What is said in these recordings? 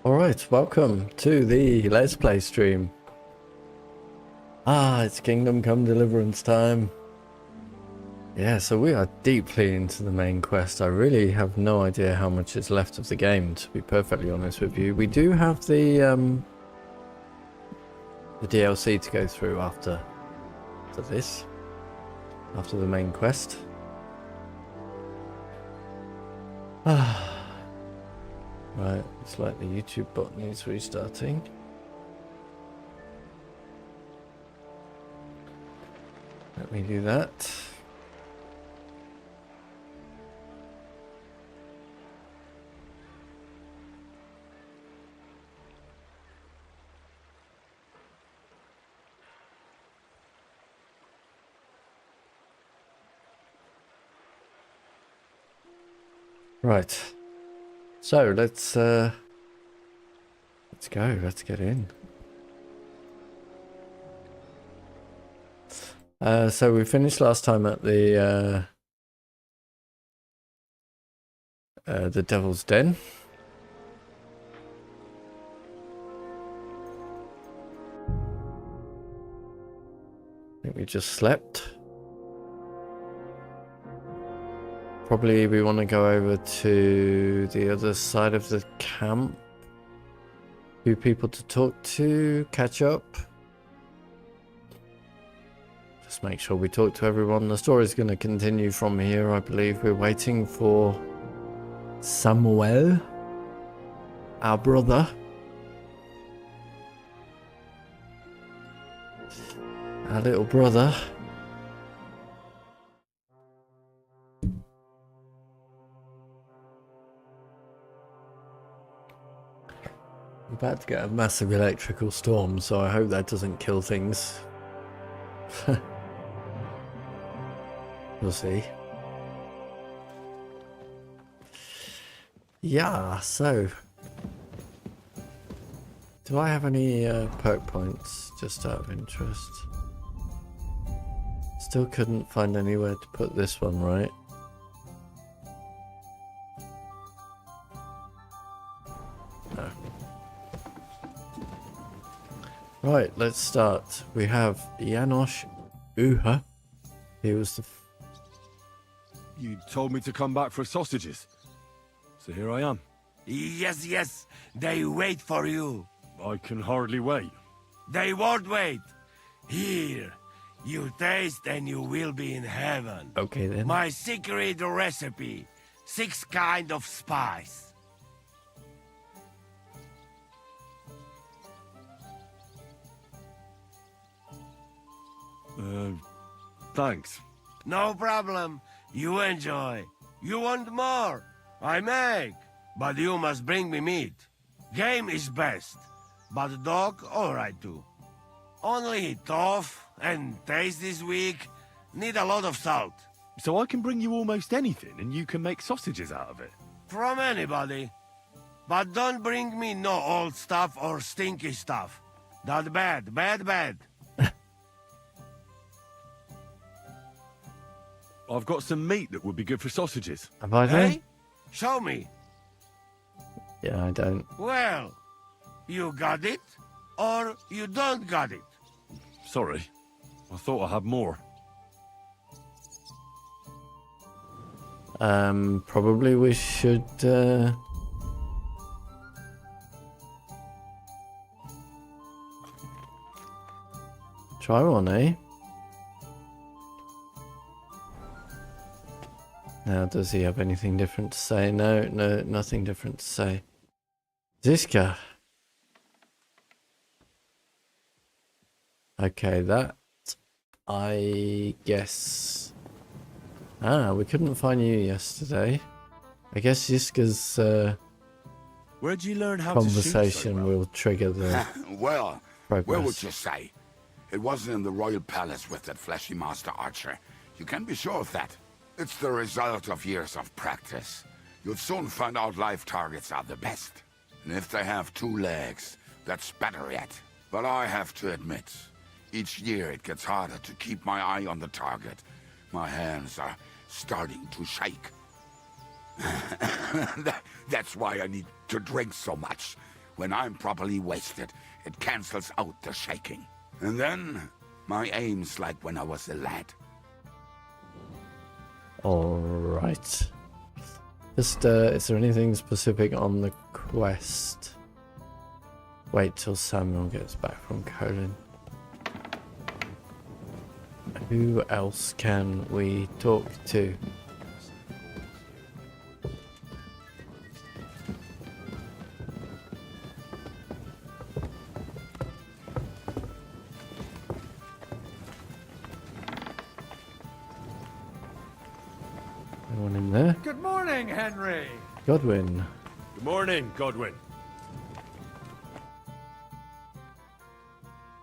Alright, welcome to the Let's Play stream. It's Kingdom Come Deliverance time. Yeah, so we are deeply into the main quest. I really have no idea how much is left of the game, to be perfectly honest with you. We do have the DLC to go through after this, after the main quest. Right, it's like the YouTube bot needs restarting. Let me do that. Right. So let's go. Let's get in. So we finished last time at the Devil's Den. I think we just slept. Probably we want to go over to the other side of the camp. Few people to talk to, catch up. Just make sure we talk to everyone. The story's going to continue from here, I believe. We're waiting for Samuel, our brother. Our little brother. We're about to get a massive electrical storm, so I hope that doesn't kill things. We'll see. Yeah, so do I have any perk points, just out of interest? Still couldn't find anywhere to put this one, right? No. Right, let's start. We have Janosh Uher. He was the... You told me to come back for sausages. So here I am. Yes, they wait for you. I can hardly wait. They won't wait. Here, you taste and you will be in heaven. Okay then. My secret recipe, 6 kind of spice. Thanks. No problem. You enjoy. You want more? I make. But you must bring me meat. Game is best. But dog, alright too. Only tough and taste this weak. Need a lot of salt. So I can bring you almost anything and you can make sausages out of it? From anybody. But don't bring me no old stuff or stinky stuff. That bad. I've got some meat that would be good for sausages. Have I then? Hey? Show me. Yeah, I don't. Well, you got it, or you don't got it. Sorry. I thought I had more. Probably we should, try one, eh? Now, does he have anything different to say? No, nothing different to say. Zizka. Okay, that, I guess... we couldn't find you yesterday. I guess Zizka's Where'd you learn how conversation to shoot so well? will trigger the Well, progress. where would you say? It wasn't in the royal palace with that fleshy master archer. You can be sure of that. It's the result of years of practice. You'll soon find out live targets are the best. And if they have 2 legs, that's better yet. But I have to admit, each year it gets harder to keep my eye on the target. My hands are starting to shake. That's why I need to drink so much. When I'm properly wasted, it cancels out the shaking. And then, my aim's like when I was a lad. Alright. Just, is there anything specific on the quest? Wait till Samuel gets back from Colin. Who else can we talk to? Anyone in there? Good morning, Henry. Godwin. Good morning, Godwin.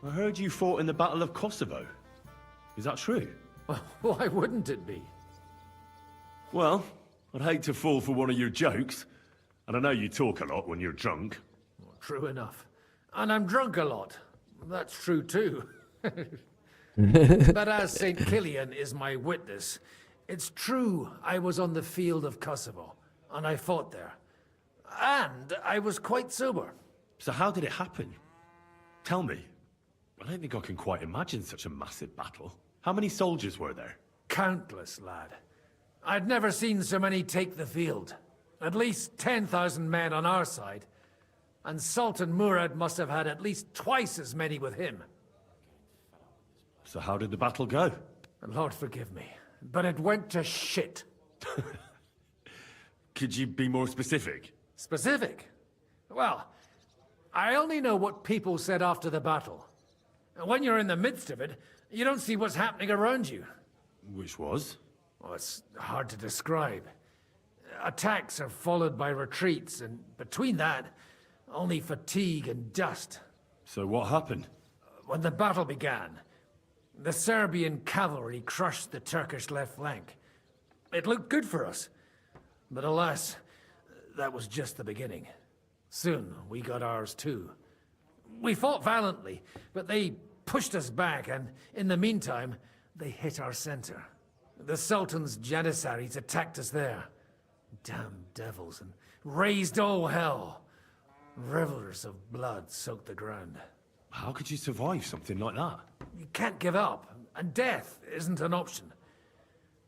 I heard you fought in the Battle of Kosovo. Is that true? Why wouldn't it be? Well, I'd hate to fall for one of your jokes. And I know you talk a lot when you're drunk. True enough. And I'm drunk a lot. That's true too. But as St. Killian is my witness, it's true I was on the field of Kosovo, and I fought there. And I was quite sober. So how did it happen? Tell me. I don't think I can quite imagine such a massive battle. How many soldiers were there? Countless, lad. I'd never seen so many take the field. At least 10,000 men on our side. And Sultan Murad must have had at least twice as many with him. So how did the battle go? Lord forgive me, but it went to shit. Could you be more specific? Specific? Well, I only know what people said after the battle. And when you're in the midst of it, you don't see what's happening around you. Which was? Well, it's hard to describe. Attacks are followed by retreats, and between that, only fatigue and dust. So what happened? When the battle began, the Serbian cavalry crushed the Turkish left flank. It looked good for us. But alas, that was just the beginning. Soon, we got ours too. We fought valiantly, but they pushed us back, and in the meantime, they hit our center. The Sultan's Janissaries attacked us there. Damn devils, and raised all hell. Rivers of blood soaked the ground. How could you survive something like that? You can't give up, and death isn't an option.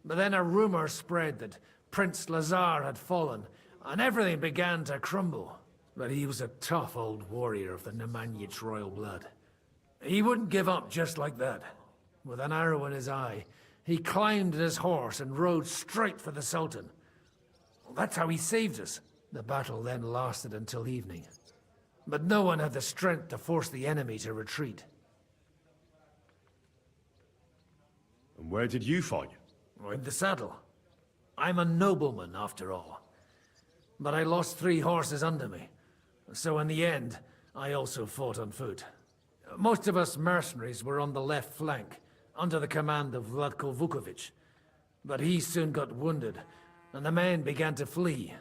But then a rumor spread that Prince Lazar had fallen, and everything began to crumble. But he was a tough old warrior of the Nemanjic royal blood. He wouldn't give up just like that. With an arrow in his eye, he climbed his horse and rode straight for the Sultan. That's how he saved us. The battle then lasted until evening. But no one had the strength to force the enemy to retreat. And where did you fight? In the saddle. I'm a nobleman, after all. But I lost 3 horses under me. So in the end, I also fought on foot. Most of us mercenaries were on the left flank, under the command of Vlatko Vukovic. But he soon got wounded, and the men began to flee.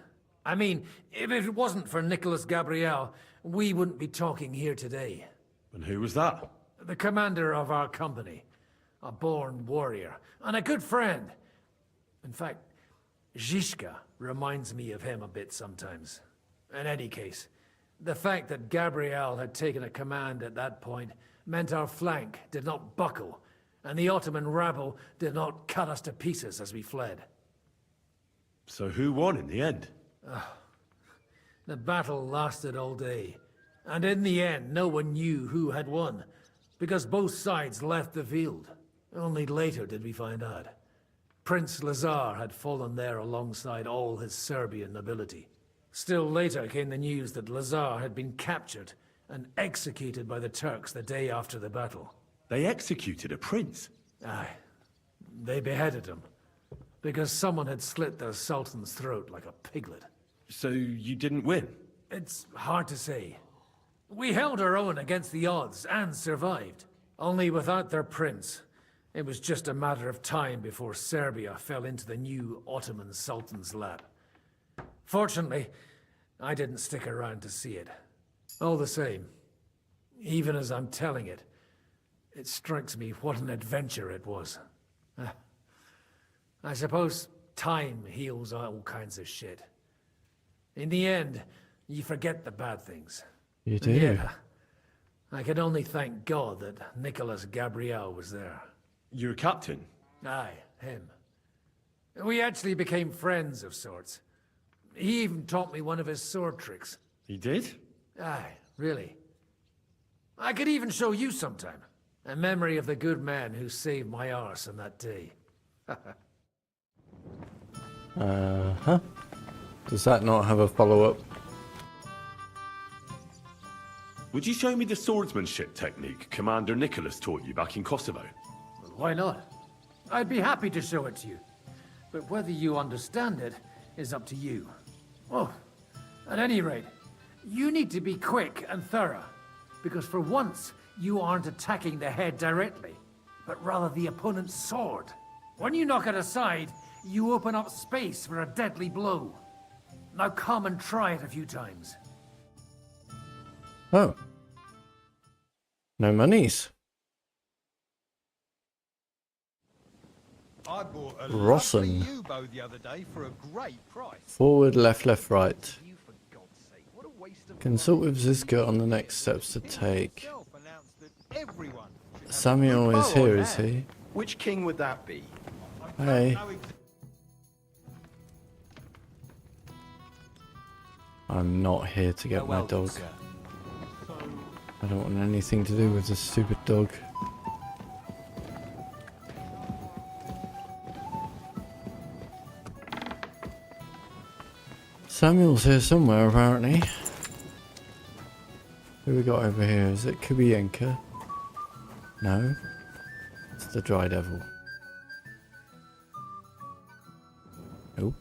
I mean, if it wasn't for Nicholas Gabriel, we wouldn't be talking here today. And who was that? The commander of our company. A born warrior, and a good friend. In fact, Zizka reminds me of him a bit sometimes. In any case, the fact that Gabriel had taken a command at that point meant our flank did not buckle, and the Ottoman rabble did not cut us to pieces as we fled. So who won in the end? The battle lasted all day, and in the end no one knew who had won, because both sides left the field. Only later did we find out. Prince Lazar had fallen there alongside all his Serbian nobility. Still later came the news that Lazar had been captured and executed by the Turks the day after the battle. They executed a prince? Aye. They beheaded him, because someone had slit the Sultan's throat like a piglet. So you didn't win? It's hard to say. We held our own against the odds and survived. Only without their prince, it was just a matter of time before Serbia fell into the new Ottoman Sultan's lap. Fortunately, I didn't stick around to see it. All the same, even as I'm telling it, it strikes me what an adventure it was. I suppose time heals all kinds of shit. In the end, you forget the bad things. You do? Yeah. I can only thank God that Nicholas Gabriel was there. You're a captain? Aye, him. We actually became friends of sorts. He even taught me one of his sword tricks. He did? Aye, really. I could even show you sometime. A memory of the good man who saved my arse on that day. Uh-huh. Does that not have a follow-up? Would you show me the swordsmanship technique Commander Nicholas taught you back in Kosovo? Well, why not? I'd be happy to show it to you. But whether you understand it is up to you. Oh, at any rate, you need to be quick and thorough. Because for once, you aren't attacking the head directly, but rather the opponent's sword. When you knock it aside, you open up space for a deadly blow. Now come and try it a few times. Oh. No monies. I bought a Rossen. lovely U-bow the other day for a great price. Forward, left, left, right. You, for God's sake, what a waste of Consult with Zizka on the next steps to take. himself announced that everyone should have Samuel is here, is he? Which king would that be? Hey. I'm not here to get my dog. I don't want anything to do with this stupid dog. Samuel's here somewhere, apparently. Who we got over here? Is it Kubyenka? No. It's the Dry Devil. Nope.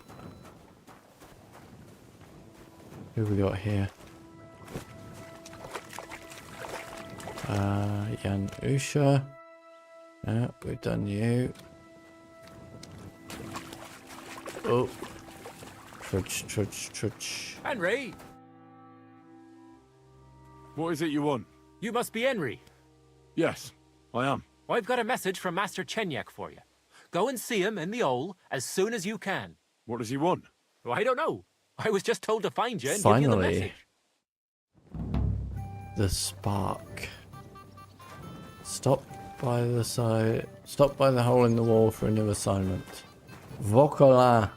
Who we got here? Jan Zizka. Yeah, we've done you. Oh. Trudge, trudge, trudge. Henry! What is it you want? You must be Henry. Yes, I am. I've got a message from Master Chenyek for you. Go and see him in the Ole as soon as you can. What does he want? Well, I don't know. I was just told to find you and give you the Finally. message. The spark. Stop by the side. Stop by the hole in the wall for a new assignment. Vokola.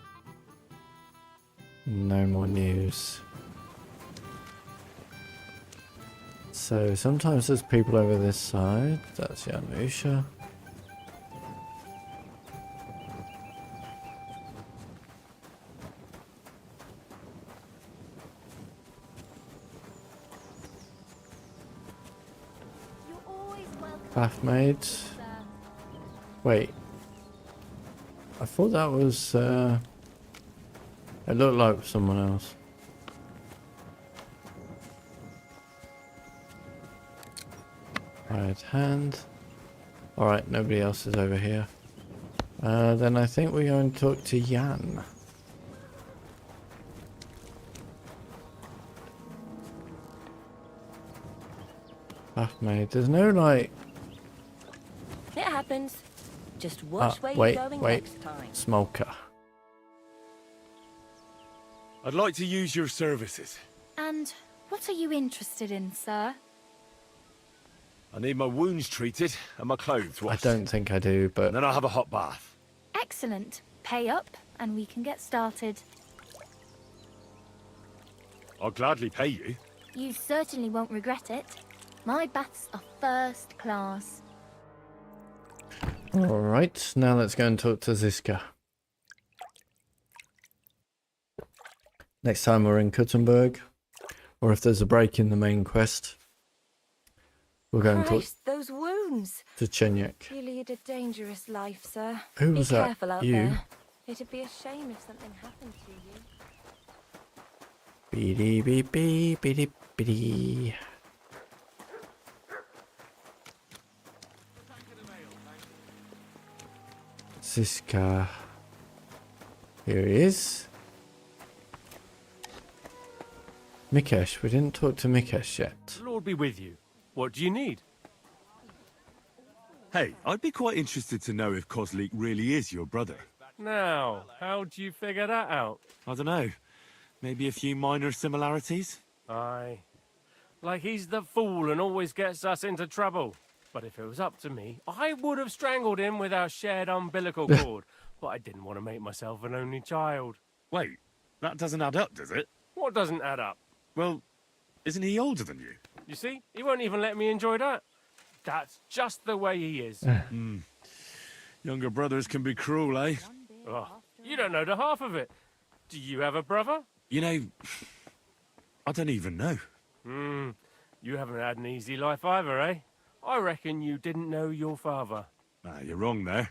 No more news. So sometimes there's people over this side. That's Jan Zizka. Bath maids. Wait. I thought that was it looked like someone else. Right hand. Alright, nobody else is over here. Then I think we're going to talk to Jan. Bath maid. There's no like... It happens. Just watch where wait, you're going wait. next time. Smolka. I'd like to use your services. And what are you interested in, sir? I need my wounds treated and my clothes washed. I don't think I do, but... And then I'll have a hot bath. Excellent. Pay up, and we can get started. I'll gladly pay you. You certainly won't regret it. My baths are first class. Alright, now let's go and talk to Zizka. Next time we're in Kuttenberg, or if there's a break in the main quest, we'll go and talk Christ, those wounds. to Chenyek. You lead a dangerous life, sir. Who Be was that? careful out You? there. It'd be a shame if something happened to you. Beady beep beep beady beady. Zizka. Here he is. Mikesh. We didn't talk to Mikesh yet. Lord be with you. What do you need? Hey, I'd be quite interested to know if Kozlik really is your brother. Now, how do you figure that out? I don't know. Maybe a few minor similarities? Aye. Like he's the fool and always gets us into trouble. But if it was up to me, I would have strangled him with our shared umbilical cord. But I didn't want to make myself an only child. Wait, that doesn't add up, does it? What doesn't add up? Well, isn't he older than you? You see, he won't even let me enjoy that. That's just the way he is. Younger brothers can be cruel, eh? Oh, you don't know the half of it. Do you have a brother? You know, I don't even know. You haven't had an easy life either, eh? I reckon you didn't know your father. Nah, you're wrong there.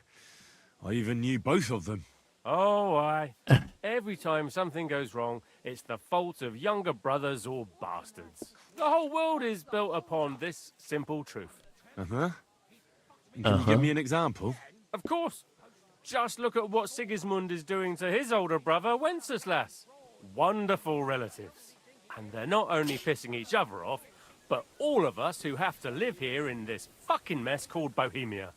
I even knew both of them. Oh, aye. Every time something goes wrong, it's the fault of younger brothers or bastards. The whole world is built upon this simple truth. Uh-huh. Can you give me an example? Of course. Just look at what Sigismund is doing to his older brother, Wenceslas. Wonderful relatives. And they're not only pissing each other off, but all of us who have to live here in this fucking mess called Bohemia.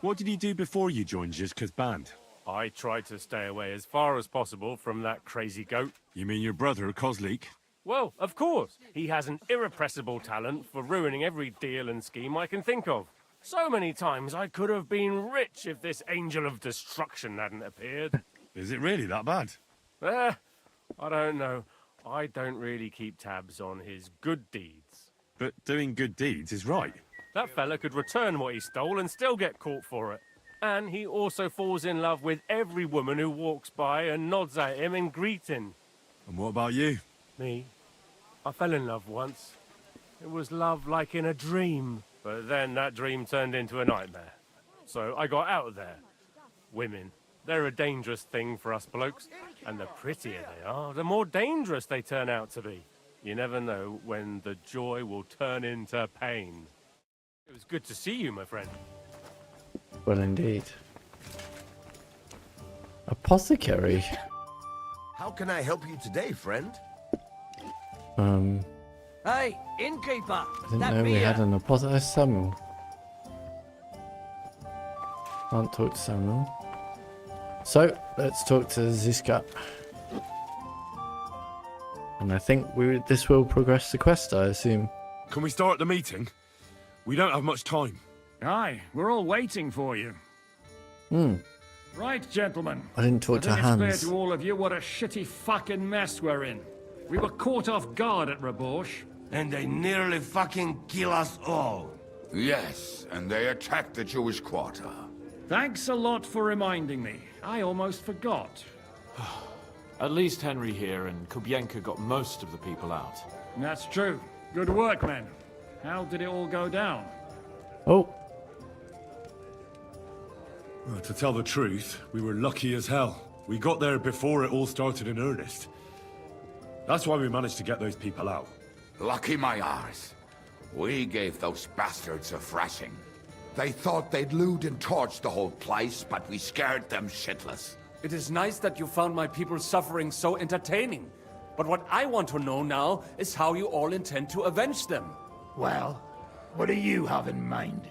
What did he do before you joined Zizka's band? I tried to stay away as far as possible from that crazy goat. You mean your brother, Kozlik? Well, of course. He has an irrepressible talent for ruining every deal and scheme I can think of. So many times I could have been rich if this angel of destruction hadn't appeared. Is it really that bad? I don't know. I don't really keep tabs on his good deeds. But doing good deeds is right. That fella could return what he stole and still get caught for it. And he also falls in love with every woman who walks by and nods at him in greeting. And what about you? Me? I fell in love once. It was love like in a dream. But then that dream turned into a nightmare. So I got out of there. Women. They're a dangerous thing for us blokes. And the prettier they are, the more dangerous they turn out to be. You never know when the joy will turn into pain. It was good to see you, my friend. Well, indeed. Apothecary. How can I help you today, friend? Hey, innkeeper! I didn't know we had an apothecary. Samuel. Can't talk to Samuel. So, let's talk to Zizka. And I think this will progress the quest, I assume. Can we start the meeting? We don't have much time. Aye, we're all waiting for you. Right, gentlemen. I didn't talk to I think it's Hans. clear to all of you what a shitty fucking mess we're in. We were caught off guard at Rabosh. And they nearly fucking kill us all. Yes, and they attacked the Jewish quarter. Thanks a lot for reminding me. I almost forgot. At least Henry here and Kubyenka got most of the people out. That's true. Good work, men. How did it all go down? Oh, Well, to tell the truth, we were lucky as hell. We got there before it all started in earnest. That's why we managed to get those people out. Lucky my arse. We gave those bastards a thrashing. They thought they'd loot and torch the whole place, but we scared them shitless. It is nice that you found my people's suffering so entertaining. But what I want to know now is how you all intend to avenge them. Well, what do you have in mind?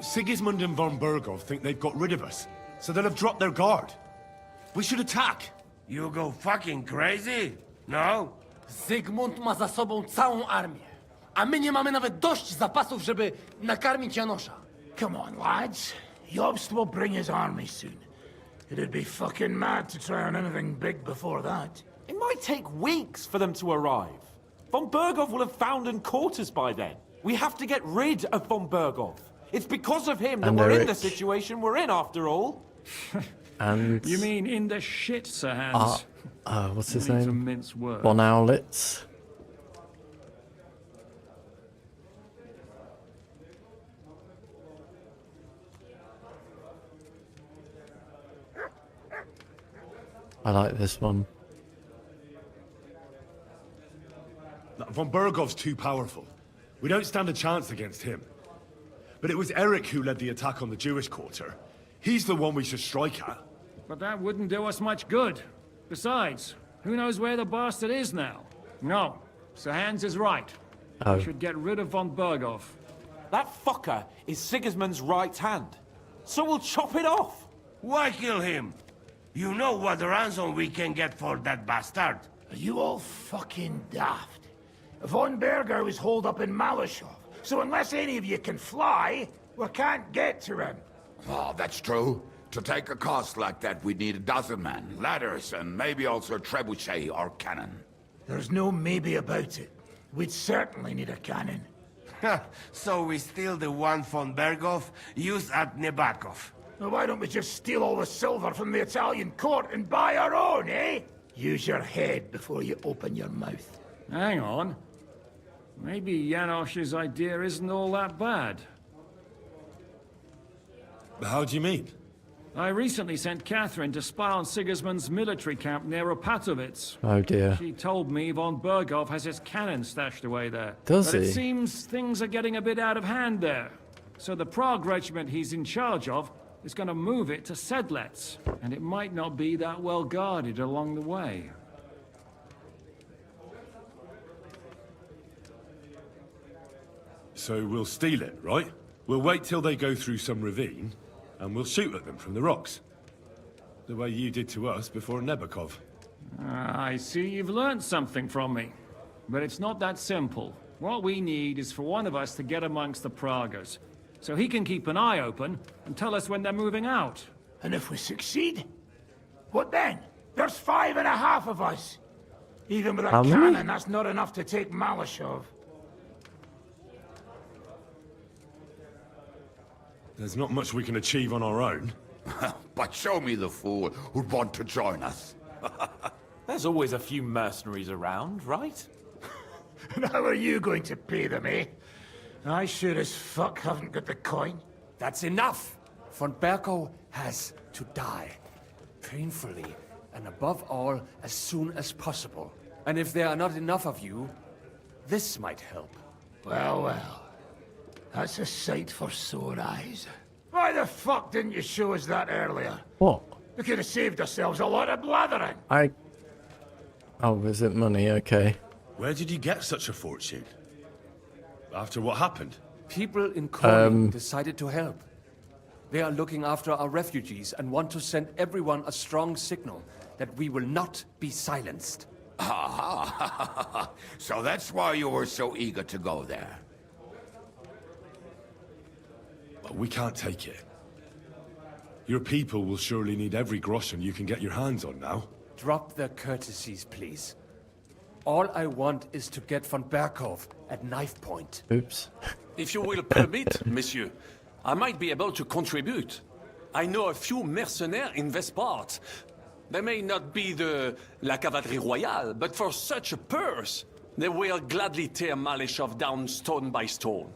Sigismund and von Bergov think they've got rid of us, so they'll have dropped their guard. We should attack. You go fucking crazy? No? Zygmunt ma za sobą całą armię. A my nie mamy nawet dość zapasów, żeby nakarmić Janosza. Come on, lads. Jobst will bring his army soon. It'd be fucking mad to try on anything big before that. It might take weeks for them to arrive. Von Bergov will have found and caught us by then. We have to get rid of von Bergov. It's because of him that And we're they're in the rich. situation we're in, after all. and You mean in the shit, Sir Hans? what's his Need to name? mince words. Von Owlitz. I like this one. Von Bergov's too powerful. We don't stand a chance against him. But it was Eric who led the attack on the Jewish quarter. He's the one we should strike at. But that wouldn't do us much good. Besides, who knows where the bastard is now? No, Sir Hans is right. We should get rid of von Bergov. That fucker is Sigismund's right hand. So we'll chop it off. Why kill him? You know what ransom we can get for that bastard. Are you all fucking daft? Von Berger was holed up in Malashov, so unless any of you can fly, we can't get to him. Oh, that's true. To take a cost like that, we'd need a dozen men, ladders, and maybe also a trebuchet or cannon. There's no maybe about it. We'd certainly need a cannon. So we steal the one von Berghoff used at Nebakov. Now why don't we just steal all the silver from the Italian court and buy our own, eh? Use your head before you open your mouth. Hang on. Maybe Janosh's idea isn't all that bad. How do you mean? I recently sent Katherine to spy on Sigismund's military camp near Opatowitz. Oh dear. She told me von Berghoff has his cannon stashed away there. Does but he? It seems things are getting a bit out of hand there. So the Prague regiment he's in charge of is going to move it to Sedlets. And it might not be that well guarded along the way. So we'll steal it, right? We'll wait till they go through some ravine, and we'll shoot at them from the rocks. The way you did to us before Nebakov. I see you've learned something from me. But it's not that simple. What we need is for one of us to get amongst the Pragas, so he can keep an eye open and tell us when they're moving out. And if we succeed? What then? There's 5.5 of us. Even with a How many? cannon, that's not enough to take Malashov. There's not much we can achieve on our own. But show me the fool who'd want to join us. There's always a few mercenaries around, right? And how are you going to pay them, eh? I sure as fuck haven't got the coin. That's enough! Von Berghoff has to die. Painfully, and above all, as soon as possible. And if there are not enough of you, this might help. Well, well. That's a sight for sore eyes. Why the fuck didn't you show us that earlier? What? We could have saved ourselves a lot of blathering. Oh, is it money? Okay. Where did you get such a fortune? After what happened? People in Korea decided to help. They are looking after our refugees and want to send everyone a strong signal that we will not be silenced. Ah, so that's why you were so eager to go there. Well, we can't take it. Your people will surely need every groschen you can get your hands on now. Drop their courtesies, please. All I want is to get von Berghoff at knife point. Oops. If you will permit, monsieur, I might be able to contribute. I know a few mercenaires in this part. They may not be la cavalerie royale, but for such a purse, they will gladly tear Malashov down stone by stone.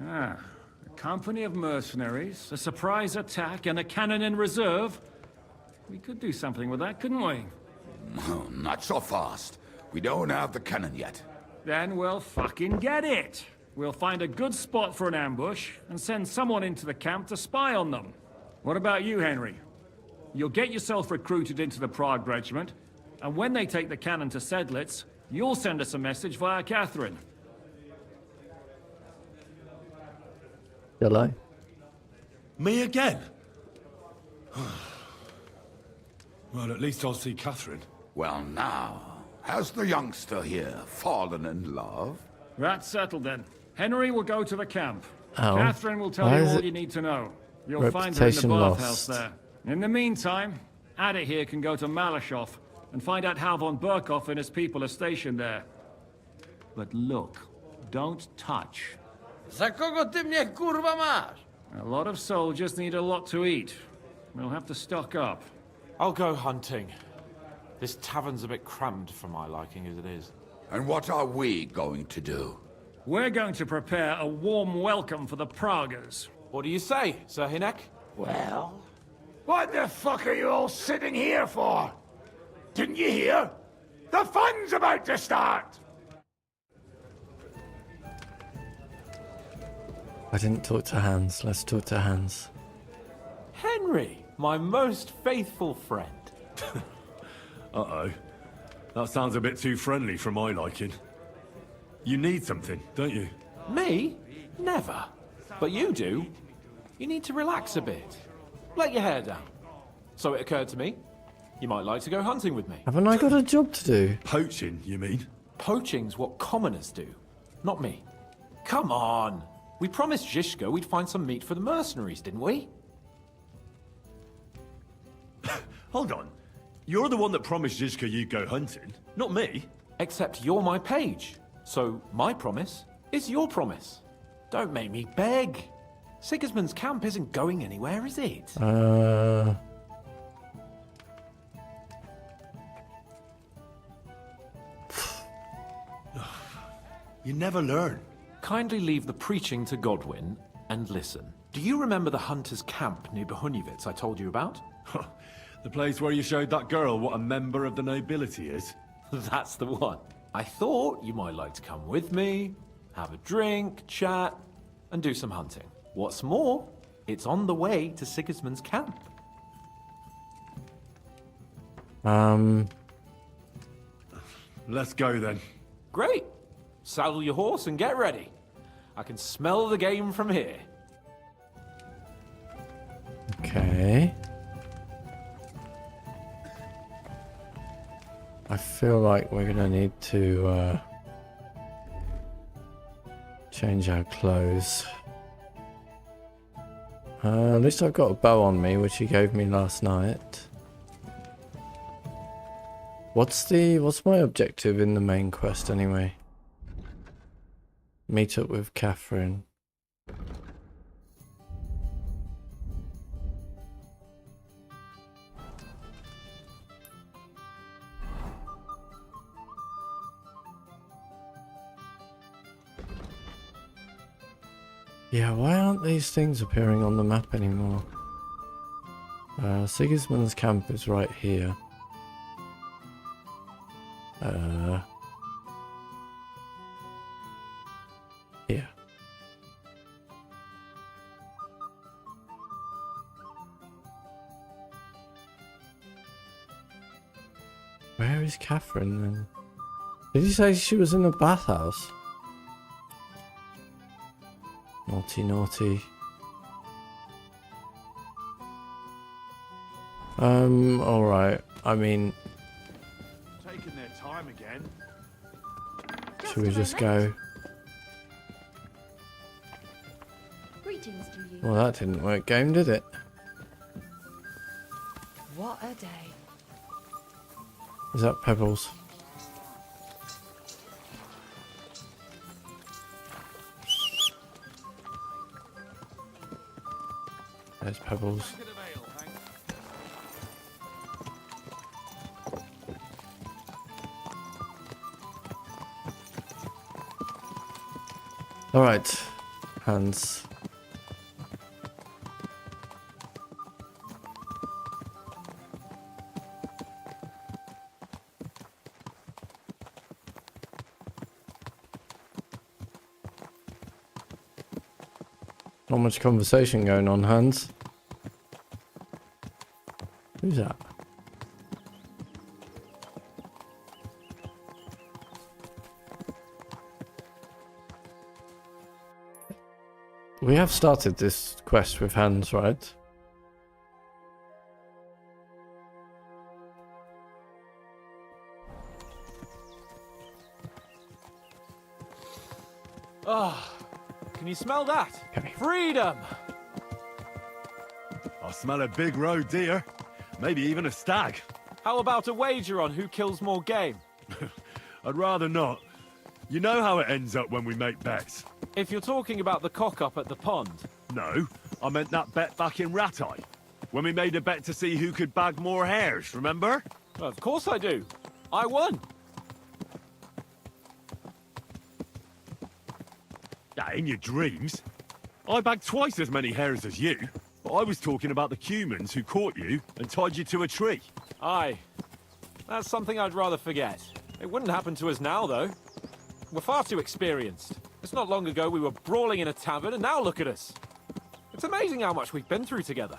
Ah, a company of mercenaries, a surprise attack, and a cannon in reserve. We could do something with that, couldn't we? No, not so fast. We don't have the cannon yet. Then we'll fucking get it. We'll find a good spot for an ambush and send someone into the camp to spy on them. What about you, Henry? You'll get yourself recruited into the Prague regiment, and when they take the cannon to Sedlitz, you'll send us a message via Katherine. Hello? Me again? Well, at least I'll see Katherine. Well now, has the youngster here fallen in love? That's settled then. Henry will go to the camp. Oh. Katherine will tell Why you is all it you need to know. You'll find her in the reputation bathhouse lost? there. In the meantime, Ada here can go to Malashov and find out how von Berghoff and his people are stationed there. But look, don't touch. Za kogo ty mnie kurwa masz? A lot of soldiers need a lot to eat. We'll have to stock up. I'll go hunting. This tavern's a bit crammed for my liking as it is. And what are we going to do? We're going to prepare a warm welcome for the Pragas. What do you say, Sir Chenyek? Well, what the fuck are you all sitting here for? Didn't you hear? The fun's about to start! I didn't talk to Hans. Let's talk to Hans. Henry, my most faithful friend. Uh-oh. That sounds a bit too friendly for my liking. You need something, don't you? Me? Never. But you do. You need to relax a bit. Let your hair down. So it occurred to me, you might like to go hunting with me. Haven't I got a job to do? Poaching, you mean? Poaching's what commoners do, not me. Come on! We promised Zizka we'd find some meat for the mercenaries, didn't we? Hold on. You're the one that promised Zizka you'd go hunting, not me. Except you're my page. So my promise is your promise. Don't make me beg. Sigismund's camp isn't going anywhere, is it? You never learn. Kindly leave the preaching to Godwin and listen. Do you remember the hunter's camp near Borumlaca I told you about? The place where you showed that girl what a member of the nobility is? That's the one. I thought you might like to come with me, have a drink, chat, and do some hunting. What's more, it's on the way to Sigismund's camp. Let's go then. Great. Saddle your horse and get ready. I can smell the game from here. Okay. I feel like we're gonna need to change our clothes. At least I've got a bow on me, which he gave me last night. What's my objective in the main quest anyway? Meet up with Katherine. Yeah, why aren't these things appearing on the map anymore? Sigismund's camp is right here. Here. Where is Katherine then? Did you say she was in the bathhouse? Naughty, naughty. Alright. I mean, Taking their time again. should we just go? Greetings to you. Well, that didn't work, game, did it? What a day. Is that Pebbles? There's Pebbles. Alright, Hans. Not much conversation going on, Hans. Who's that? We have started this quest with Hans, right? Ah, can you smell that? Okay. Freedom! I smell a big roe deer. Maybe even a stag. How about a wager on who kills more game? I'd rather not. You know how it ends up when we make bets. If you're talking about the cock-up at the pond. No, I meant that bet back in Ratai. When we made a bet to see who could bag more hares, remember? Well, of course I do. I won. Yeah, in your dreams. I bagged twice as many hares as you. But I was talking about the humans who caught you and tied you to a tree. Aye. That's something I'd rather forget. It wouldn't happen to us now, though. We're far too experienced. It's not long ago we were brawling in a tavern, and now look at us. It's amazing how much we've been through together.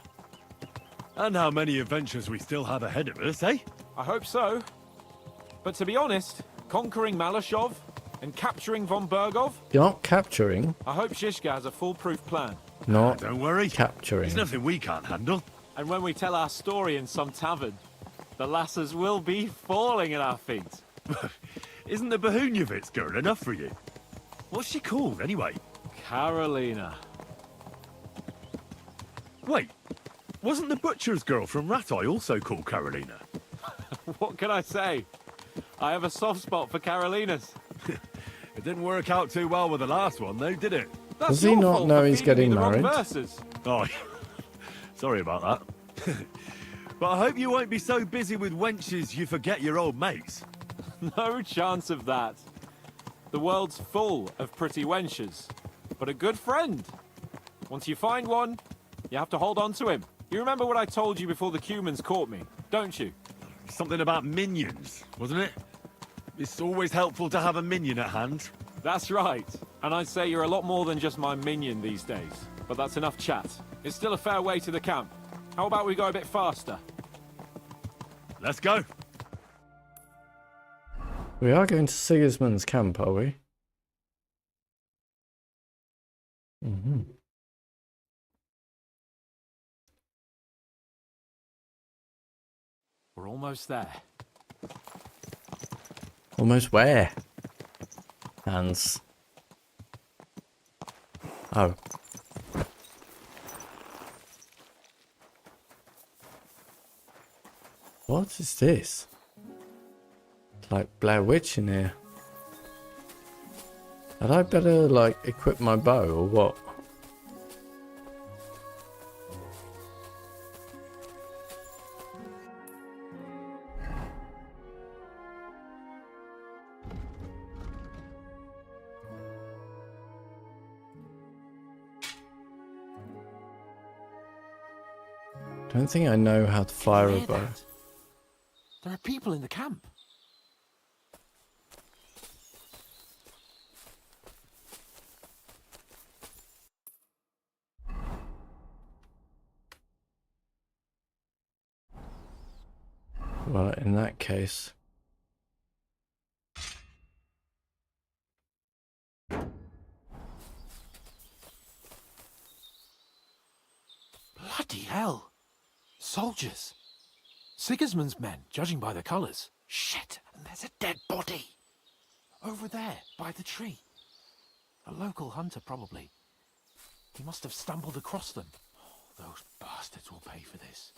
And how many adventures we still have ahead of us, eh? I hope so. But to be honest, conquering Malashov and capturing von Bergov... You're not capturing. I hope Zizka has a foolproof plan. Not don't worry. Capturing. There's nothing we can't handle. And when we tell our story in some tavern, the lasses will be falling at our feet. Isn't the Bahunyevitz girl enough for you? What's she called, anyway? Carolina. Wait, wasn't the butcher's girl from Ratai also called Carolina? What can I say? I have a soft spot for Carolinas. It didn't work out too well with the last one, though, did it? That's Does he your not fault know for he's feeding me getting the wrong married? verses. Oh, sorry about that. But I hope you won't be so busy with wenches you forget your old mates. No chance of that. The world's full of pretty wenches, but a good friend. Once you find one, you have to hold on to him. You remember what I told you before the Cumans caught me, don't you? Something about minions, wasn't it? It's always helpful to have a minion at hand. That's right. And I'd say you're a lot more than just my minion these days. But that's enough chat. It's still a fair way to the camp. How about we go a bit faster? Let's go. We are going to Sigismund's camp, are we? Mm-hmm. We're almost there. Almost where? Hans. Oh. What is this? It's like Blair Witch in here. Had I better, like, equip my bow or what? I don't think I know how to fire a bow. There are people in the camp. Well, in that case... Bloody hell! Soldiers! Sigismund's men, judging by the colours. Shit, and there's a dead body! Over there, by the tree. A local hunter, probably. He must have stumbled across them. Oh, those bastards will pay for this.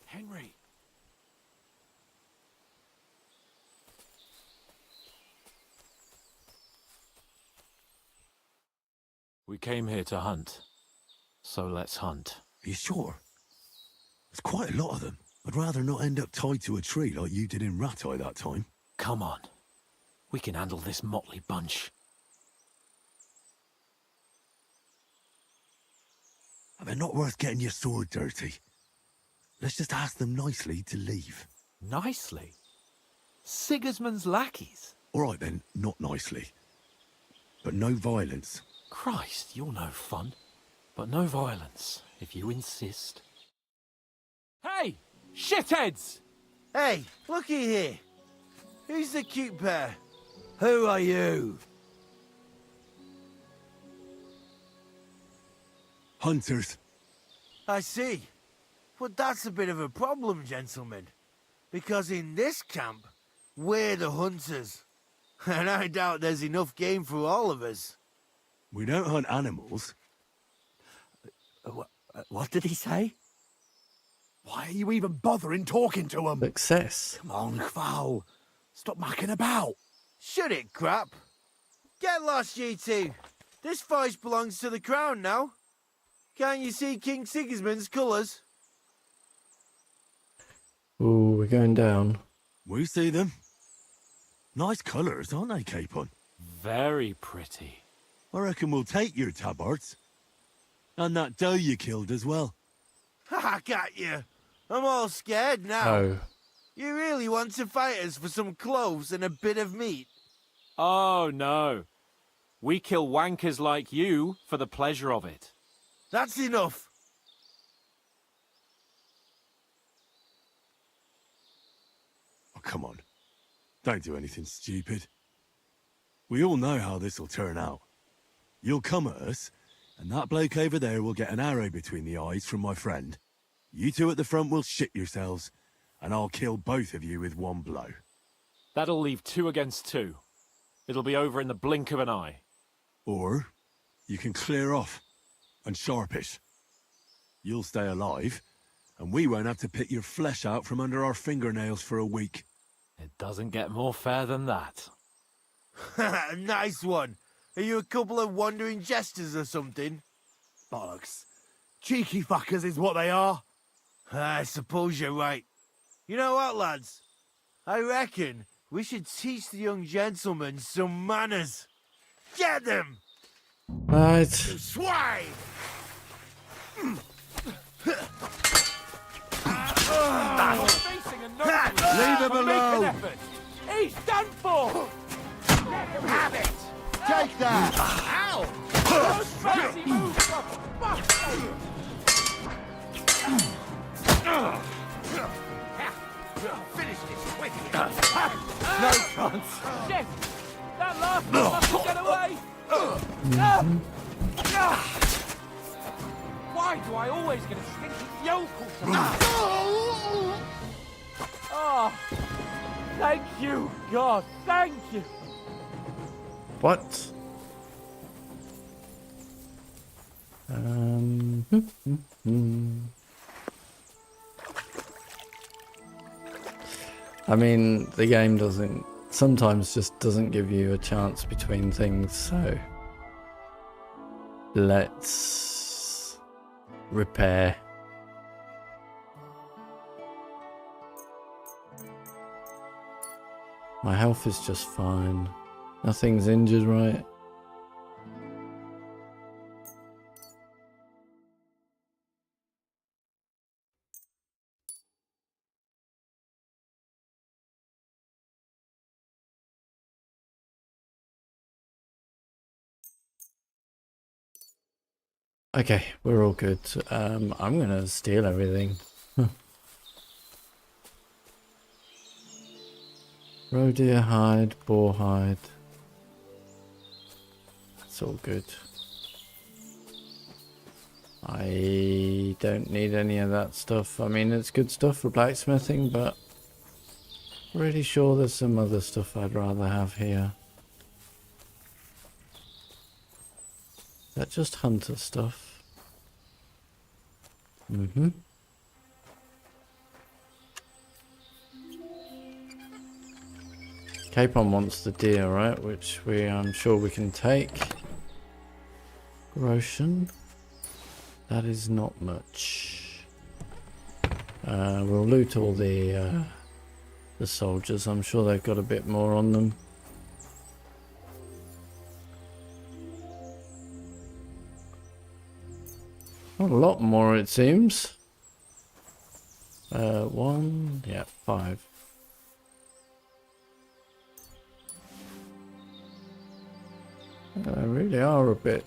Henry! We came here to hunt, so let's hunt. Are you sure? There's quite a lot of them. I'd rather not end up tied to a tree like you did in Ratai that time. Come on. We can handle this motley bunch. They're not worth getting your sword dirty. Let's just ask them nicely to leave. Nicely? Sigismund's lackeys? All right then, not nicely. But no violence. Christ, you're no fun. But no violence, if you insist. Hey! Shitheads! Hey, looky here. Who's the cute pair? Who are you? Hunters. I see. But that's a bit of a problem, gentlemen. Because in this camp, we're the hunters. And I doubt there's enough game for all of us. We don't hunt animals. What did he say? Why are you even bothering talking to him? Success. Come on, Kval. Stop mucking about. Shut it, crap. Get lost, you two. This forest belongs to the crown now. Can't you see King Sigismund's colours? Ooh, we're going down. We see them. Nice colours, aren't they, Capon? Very pretty. I reckon we'll take your tabards. And that doe you killed as well. Ha, got you. I'm all scared now. Oh. You really want to fight us for some cloves and a bit of meat? Oh, no. We kill wankers like you for the pleasure of it. That's enough. Oh, come on. Don't do anything stupid. We all know how this'll turn out. You'll come at us, and that bloke over there will get an arrow between the eyes from my friend. You two at the front will shit yourselves, and I'll kill both of you with one blow. That'll leave 2 against 2. It'll be over in the blink of an eye. Or you can clear off and sharpish. You'll stay alive, and we won't have to pick your flesh out from under our fingernails for a week. It doesn't get more fair than that. Nice one. Are you a couple of wandering jesters or something? Bollocks. Cheeky fuckers is what they are. I suppose you're right. You know what, lads? I reckon we should teach the young gentlemen some manners. Get them! Right. You swine! Leave him alone! He's done for! Have it! Take that! Ow! Crazy move, for fuck's sake! Finish this quickly! No chance! Shit! That last one must get away! Why do I always get a stinky yokel tonight? Oh! Thank you, God! Thank you! What? I mean, the game sometimes just doesn't give you a chance between things, so let's repair. My health is just fine. Nothing's injured, right? Okay, we're all good. I'm gonna steal everything. Roe deer hide, boar hide. That's all good. I don't need any of that stuff. I mean, it's good stuff for blacksmithing, but pretty sure there's some other stuff I'd rather have here. Is that just hunter stuff? Mm-hmm. Capon wants the deer, right? Which I'm sure we can take. Roshan. That is not much. We'll loot all the soldiers. I'm sure they've got a bit more on them. Not a lot more, it seems. 1, yeah, 5. They really are a bit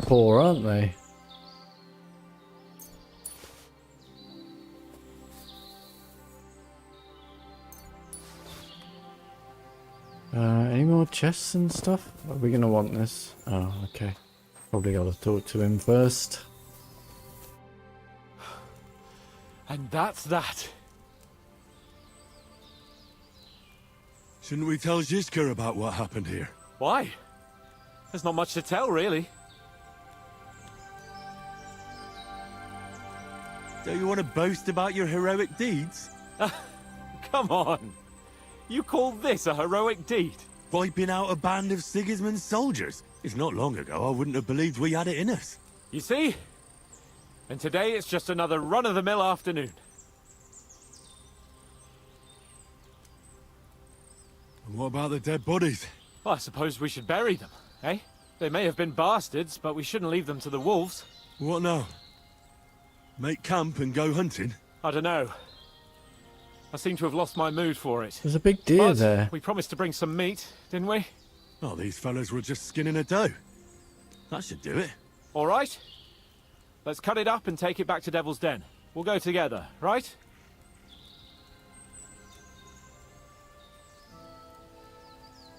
poor, aren't they? Any more chests and stuff? Are we gonna want this? Oh, okay. Probably gotta talk to him first. And that's that. Shouldn't we tell Zizka about what happened here? Why? There's not much to tell, really. Don't you want to boast about your heroic deeds? Come on. You call this a heroic deed? Wiping out a band of Sigismund's soldiers. It's not long ago I wouldn't have believed we had it in us. You see? And today it's just another run-of-the-mill afternoon. And what about the dead bodies? Well, I suppose we should bury them, eh? They may have been bastards, but we shouldn't leave them to the wolves. What now? Make camp and go hunting? I don't know. I seem to have lost my mood for it. There's a big deer But there. we promised to bring some meat, didn't we? Oh, these fellas were just skinning a doe. That should do it. All right. Let's cut it up and take it back to Devil's Den. We'll go together, right?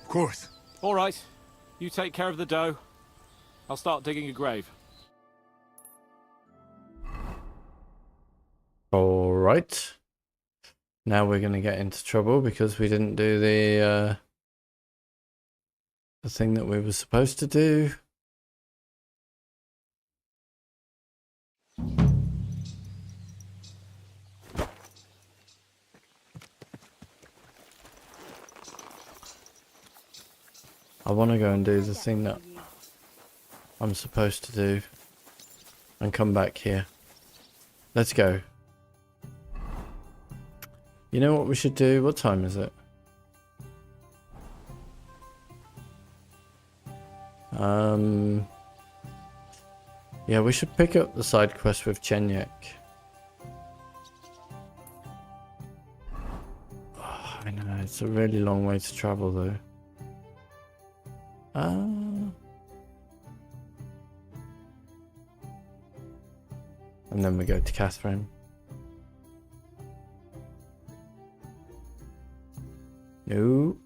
Of course. All right. You take care of the dough. I'll start digging a grave. Alright. Now we're going to get into trouble because we didn't do the thing that we were supposed to do. I want to go and do the thing that I'm supposed to do and come back here. Let's go. You know what we should do? What time is it? Yeah, we should pick up the side quest with Chenyek. Oh, I know, it's a really long way to travel though. And then we go to Katherine. No.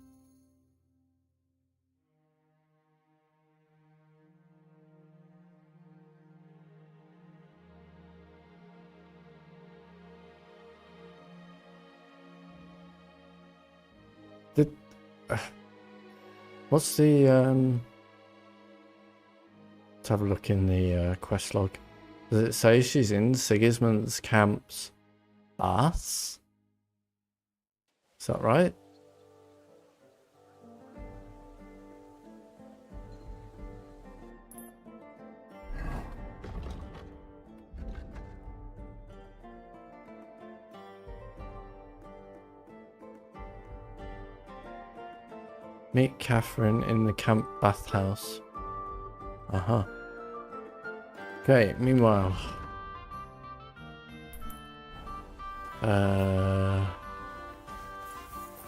What's the let's have a look in the quest log. Does it say she's in Sigismund's camp's baths? Is that right? Meet Katherine in the camp bathhouse. Uh-huh. Okay, meanwhile.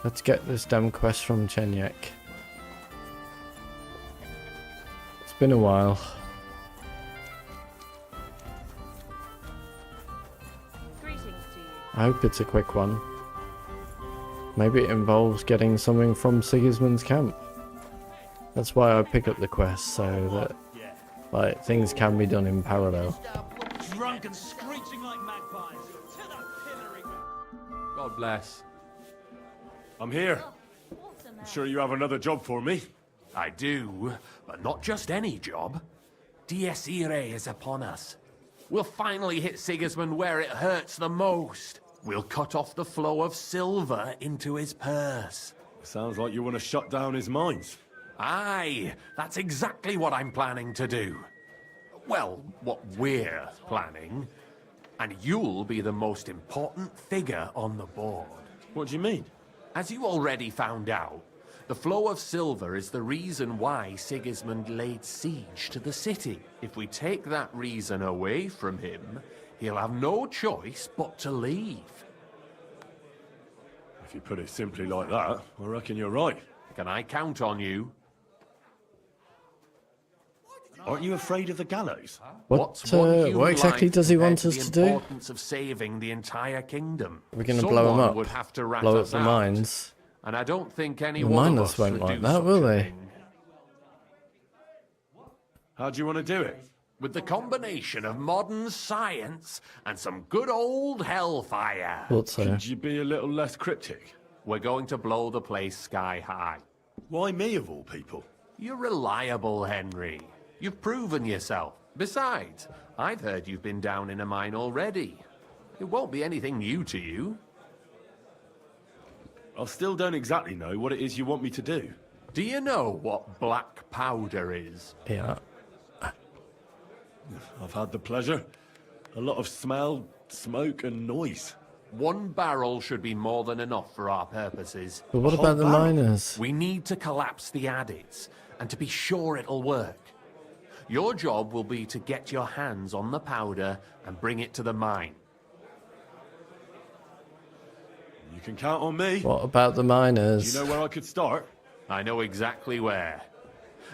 Let's get this damn quest from Chenyek. It's been a while. Greetings to you. I hope it's a quick one. Maybe it involves getting something from Sigismund's camp. That's why I pick up the quest, so that like things can be done in parallel. Drunk and screeching like magpies. To the pillory. God bless. I'm here. I'm sure you have another job for me. I do, but not just any job. Dies Irae is upon us. We'll finally hit Sigismund where it hurts the most. We'll cut off the flow of silver into his purse. Sounds like you want to shut down his mines. Aye, that's exactly what I'm planning to do. Well, what we're planning. And you'll be the most important figure on the board. What do you mean? As you already found out, the flow of silver is the reason why Sigismund laid siege to the city. If we take that reason away from him, he'll have no choice but to leave. If you put it simply like that, I reckon you're right. Can I count on you? Aren't you afraid of the gallows? What exactly does he want us to do? The importance of saving the entire kingdom. We're going to blow him up, would have to rat blow up us the out, mines. and I don't think any The one of miners us won't would like do that, such will a they? thing. How do you want to do it? With the combination of modern science and some good old hellfire. Thought so. Could you be a little less cryptic? We're going to blow the place sky high. Why me of all people? You're reliable, Henry. You've proven yourself. Besides, I've heard you've been down in a mine already. It won't be anything new to you. I still don't exactly know what it is you want me to do. Do you know what black powder is? Yeah. I've had the pleasure. A lot of smell, smoke and noise. 1 barrel should be more than enough for our purposes. But what about the miners? We need to collapse the adits, and to be sure it'll work. Your job will be to get your hands on the powder and bring it to the mine. You can count on me. What about the miners? Do you know where I could start? I know exactly where.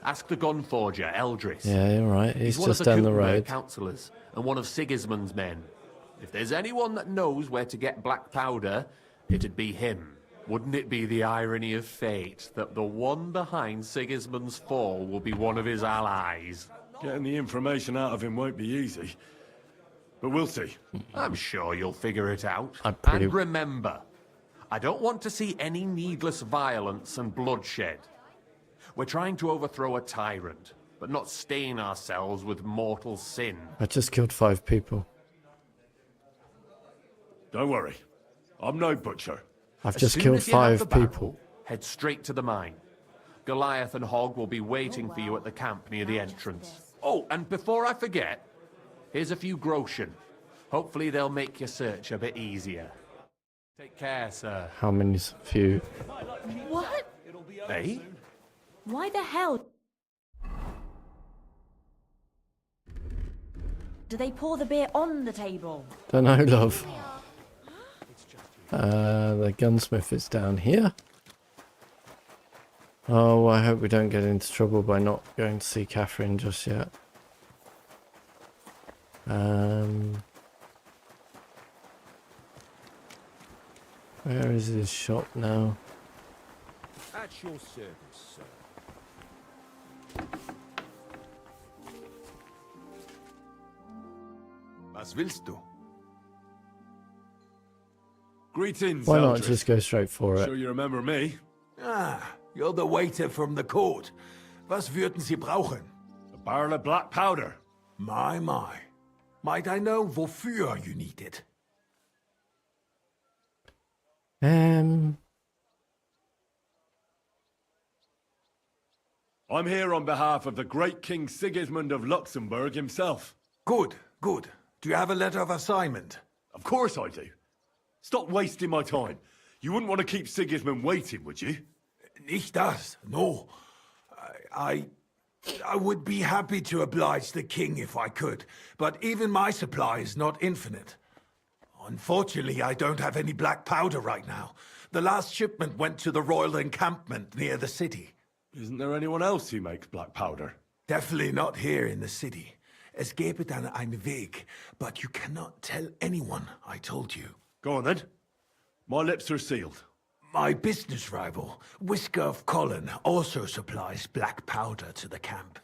Ask the gun forger, Eldris. Yeah, you're right. He's one just of the down the Kuttenberg road. councillors and one of Sigismund's men. If there's anyone that knows where to get black powder, it'd be him. Wouldn't it be the irony of fate that the one behind Sigismund's fall will be one of his allies? Getting the information out of him won't be easy. But we'll see. I'm sure you'll figure it out. pretty- And remember, I don't want to see any needless violence and bloodshed. We're trying to overthrow a tyrant, but not stain ourselves with mortal sin. I just killed 5 people. Don't worry. I'm no butcher. I've As just soon killed as you have 5 the battle, people. Head straight to the mine. Goliath and Hog will be waiting for you at the camp near the entrance. Oh, and before I forget, here's a few groschen. Hopefully they'll make your search a bit easier. Take care, sir. How many's few? What? Hey? Why the hell do they pour the beer on the table? Don't know, love. The gunsmith is down here. Oh, I hope we don't get into trouble by not going to see Katherine just yet. Where is his shop now? At your service, sir. Was willst du? Greetings, Why not Eldris. just go straight for it? Sure you remember me? Ah, you're the waiter from the court. Was würden Sie brauchen? A barrel of black powder. My. Might I know wofür you need it? I'm here on behalf of the great King Sigismund of Luxembourg himself. Good. Do you have a letter of assignment? Of course I do. Stop wasting my time. You wouldn't want to keep Sigismund waiting, would you? Nicht das, no. I would be happy to oblige the king if I could, but even my supply is not infinite. Unfortunately, I don't have any black powder right now. The last shipment went to the royal encampment near the city. Isn't there anyone else who makes black powder? Definitely not here in the city. Es gäbe dann einen Weg, but you cannot tell anyone I told you. Go on then. My lips are sealed. My business rival, Whisker of Colin, also supplies black powder to the camp.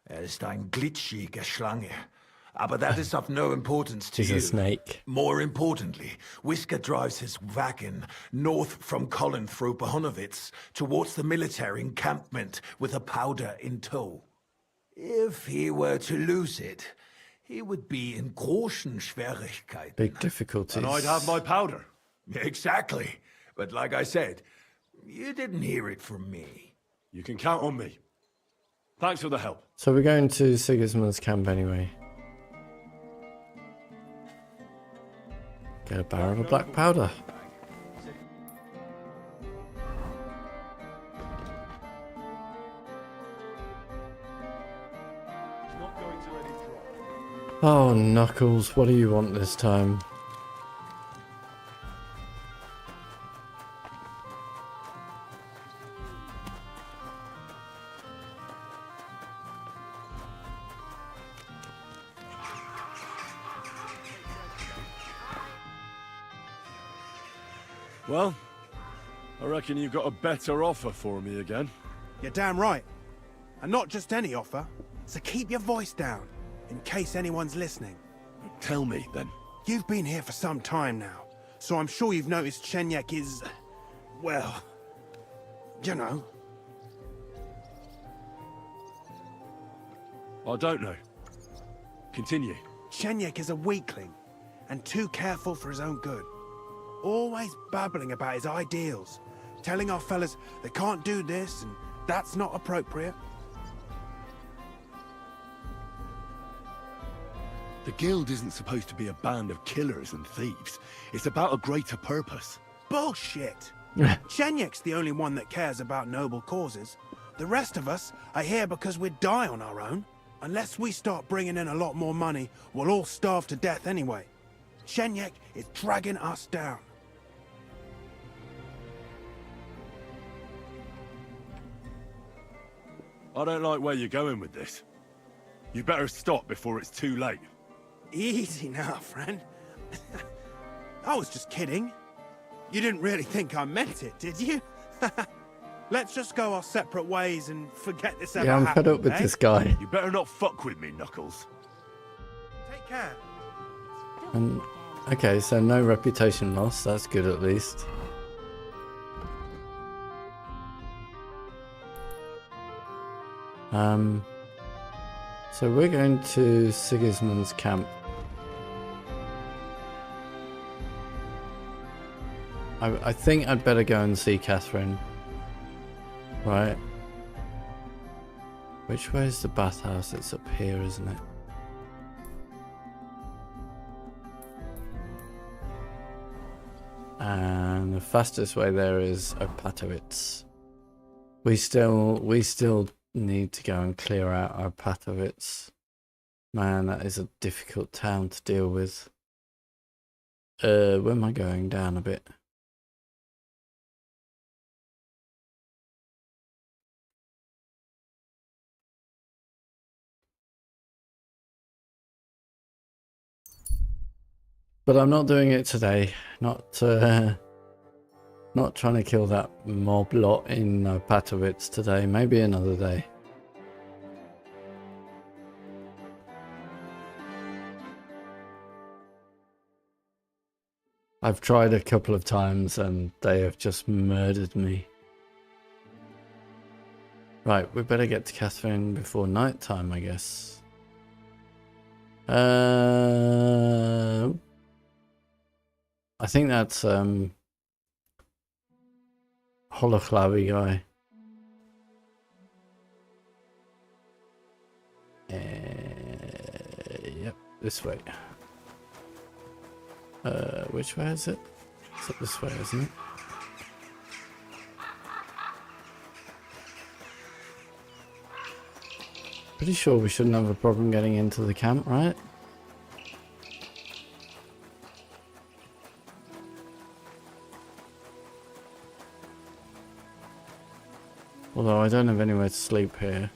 Ist ein glitschige Schlange. Aber that is of no importance to He's you. a snake. More importantly, Whisker drives his wagon north from Colin through Opatowitz towards the military encampment with a powder in tow. If he were to lose it, he would be in großen Schwierigkeiten. Big difficulties. And I'd have my powder. Exactly. But like I said, you didn't hear it from me. You can count on me. Thanks for the help. So we're going to Sigismund's camp anyway. Get a barrel of black powder. Oh, Knuckles, what do you want this time? Well, I reckon you've got a better offer for me again. You're damn right. And not just any offer. So keep your voice down, in case anyone's listening. Tell me, then. You've been here for some time now, so I'm sure you've noticed Chenyek is... well... you know. I don't know. Continue. Chenyek is a weakling, and too careful for his own good. Always babbling about his ideals, telling our fellas they can't do this and that's not appropriate. The guild isn't supposed to be a band of killers and thieves. It's about a greater purpose. Bullshit! Chenyek's the only one that cares about noble causes. The rest of us are here because we'd die on our own. Unless we start bringing in a lot more money, we'll all starve to death anyway. Chenyek is dragging us down. I don't like where you're going with this. You better stop before it's too late. Easy now, friend. I was just kidding. You didn't really think I meant it, did you? Let's just go our separate ways and forget this ever Yeah, I'm happened, fed up with eh? this guy. You better not fuck with me, Knuckles. Take care. And okay, so no reputation loss. That's good at least. So we're going to Sigismund's camp. I think I'd better go and see Katherine. Right. Which way is the bathhouse? It's up here, isn't it? And the fastest way there is Opatowitz. We still need to go and clear out Opatowitz. Man, that is a difficult town to deal with. Where am I going? Down a bit. But I'm not doing it today. Not trying to kill that mob lot in Opatowitz today. Maybe another day. I've tried a couple of times and they have just murdered me. Right, we better get to Katherine before night time, I guess. I think that's Holoclawy guy. Yep, this way. Which way is it? It's up this way, isn't it? Pretty sure we shouldn't have a problem getting into the camp, right? Although I don't have anywhere to sleep here.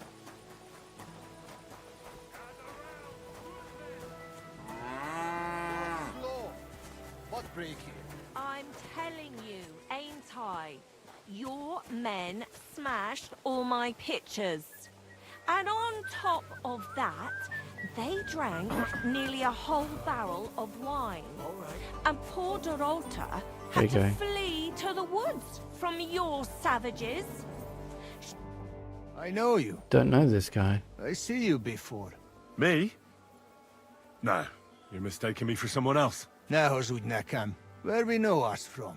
I'm telling you, ain't I? Your men smashed all my pictures. And on top of that, they drank nearly a whole barrel of wine. And poor Dorota had to flee to the woods from your savages. I know you. Don't know this guy. I see you before. Me? No, you're mistaking me for someone else. Now, Zudnakam, where we know us from?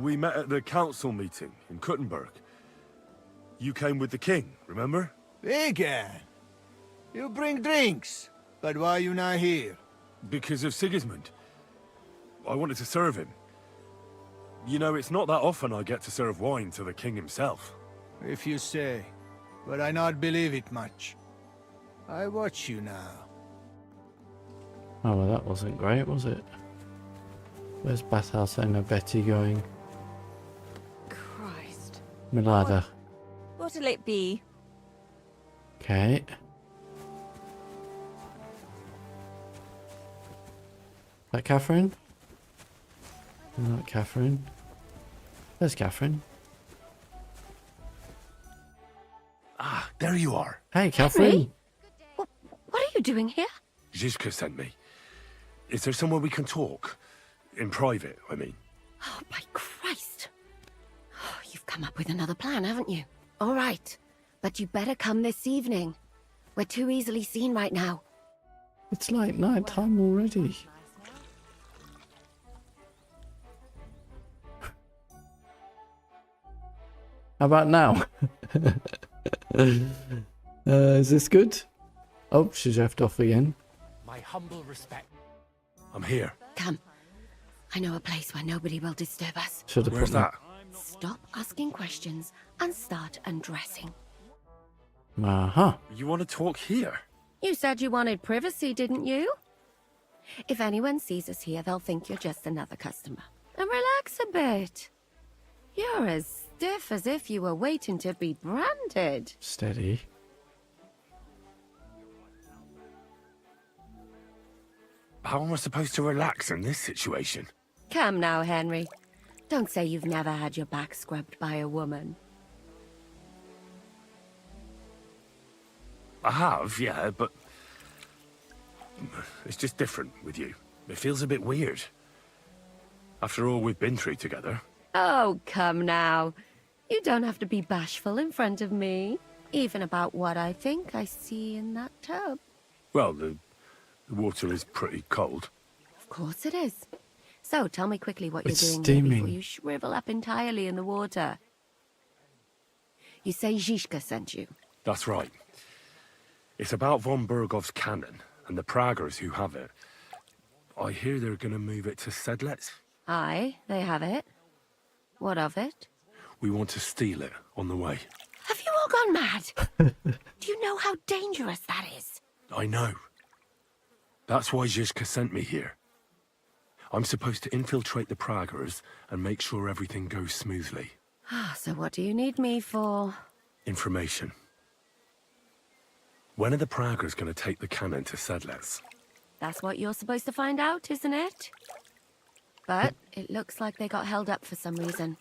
We met at the council meeting in Kuttenberg. You came with the king, remember? Vegan! You bring drinks, but why you not here? Because of Sigismund. I wanted to serve him. You know, it's not that often I get to serve wine to the king himself. If you say, but I not believe it much. I watch you now. Oh, well, that wasn't great, was it? Where's Batthouse owner Betty going? Christ. Milada. What'll it be? Okay. Is that Katherine? Not Katherine. There's Katherine. Ah, there you are. Hey, Katherine. What are you doing here? Zizka sent me. Is there somewhere we can talk? In private, I mean. Oh, by Christ. Oh, you've come up with another plan, haven't you? All right. But you better come this evening. We're too easily seen right now. It's like night time already. How about now? Is this good? Oh, she's left off again. My humble respect. I'm here. Come. I know a place where nobody will disturb us. Should have Where's put that? Stop asking questions and start undressing. Uh-huh. You want to talk here? You said you wanted privacy, didn't you? If anyone sees us here, they'll think you're just another customer. And relax a bit. You're as stiff as if you were waiting to be branded. Steady. How am I supposed to relax in this situation? Come now, Henry. Don't say you've never had your back scrubbed by a woman. I have, yeah, but it's just different with you. It feels a bit weird. After all we've been through together. Oh, come now. You don't have to be bashful in front of me. Even about what I think I see in that tub. Well, the water is pretty cold. Of course it is. So, tell me quickly what you're doing steaming. here before you shrivel up entirely in the water. You say Zizka sent you? That's right. It's about von Bergov's cannon and the Praggers who have it. I hear they're gonna move it to Sedlets. Aye, they have it. What of it? We want to steal it on the way. Have you all gone mad? Do you know how dangerous that is? I know. That's why Zizka sent me here. I'm supposed to infiltrate the Praggers and make sure everything goes smoothly. So what do you need me for? Information. When are the Praggers going to take the cannon to Sedlets? That's what you're supposed to find out, isn't it? But it looks like they got held up for some reason.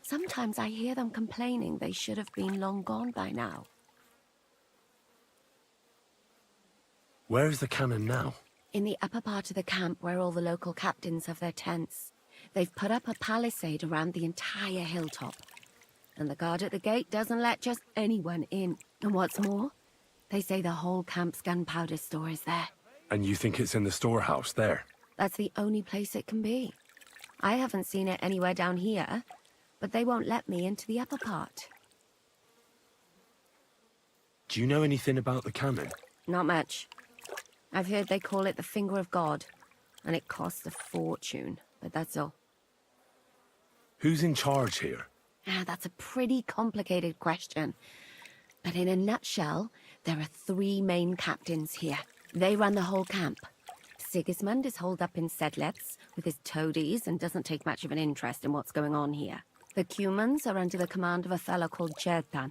Sometimes I hear them complaining they should have been long gone by now. Where is the cannon now? In the upper part of the camp where all the local captains have their tents. They've put up a palisade around the entire hilltop. And the guard at the gate doesn't let just anyone in. And what's more, they say the whole camp's gunpowder store is there. And you think it's in the storehouse there? That's the only place it can be. I haven't seen it anywhere down here, but they won't let me into the upper part. Do you know anything about the cannon? Not much. I've heard they call it the Finger of God, and it costs a fortune, but that's all. Who's in charge here? That's a pretty complicated question. But in a nutshell, there are 3 main captains here. They run the whole camp. Sigismund is holed up in Sedlets with his toadies and doesn't take much of an interest in what's going on here. The Cumans are under the command of a fellow called Chertan.